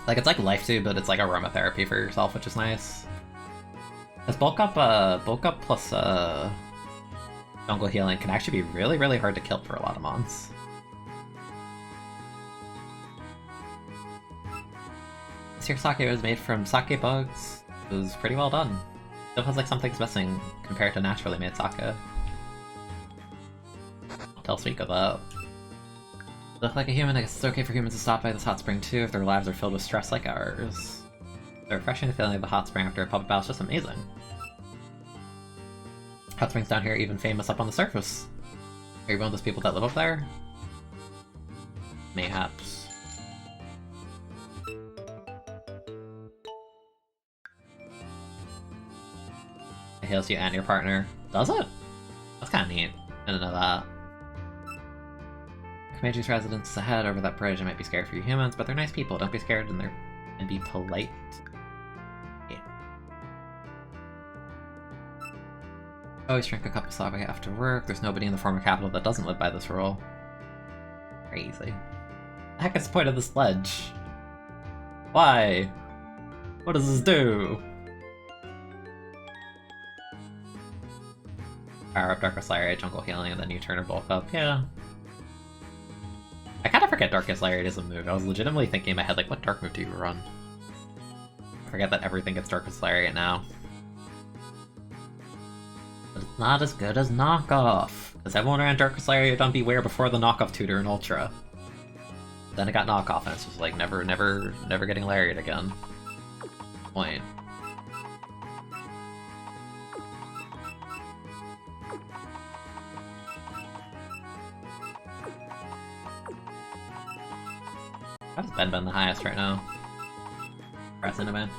Like, it's like Life Tube, but it's like aromatherapy for yourself, which is nice. Because bulk up plus Jungle Healing can actually be really, really hard to kill for a lot of mons. This here sake was made from sake bugs. It was pretty well done. Still feels like something's missing compared to naturally made sake. I'll speak of that. Look like a human, I guess it's okay for humans to stop by this hot spring too if their lives are filled with stress like ours. The refreshing feeling of the hot spring after a public bath is just amazing. Hot springs down here are even famous up on the surface. Are you one of those people that live up there? Mayhaps. It heals you and your partner. Does it? That's kinda neat. I didn't know that. Komeji's residents ahead over that bridge. I might be scared for you humans, but they're nice people. Don't be scared and be polite. Yeah. Always drink a cup of sake after work. There's nobody in the former capital that doesn't live by this rule. Crazy. The heck is the point of this ledge? Why? What does this do? Power up Darkest Lariat, Jungle Healing, and then you turn and bulk up. Yeah. I kind of forget Darkest Lariat is a move. I was legitimately thinking in my head, like, what dark move do you run? I forget that everything gets Darkest Lariat now. But it's not as good as Knockoff, because everyone ran Darkest Lariat on Beware before the Knockoff tutor in Ultra. Then it got Knockoff, and it's just like, never getting Lariat again. Point. How does Ben been the highest right now? Press anime.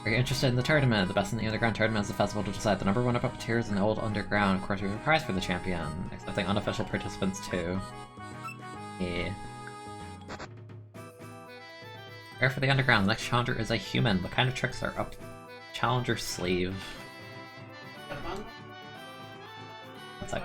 Are you interested in the tournament? The best in the underground tournament is the festival to decide the number one of puppeteers in the old underground. Of course, we have a prize for the champion, accepting unofficial participants too. Yeah. Prepare for the underground. The next challenger is a human. What kind of tricks are up challenger's sleeve? One sec.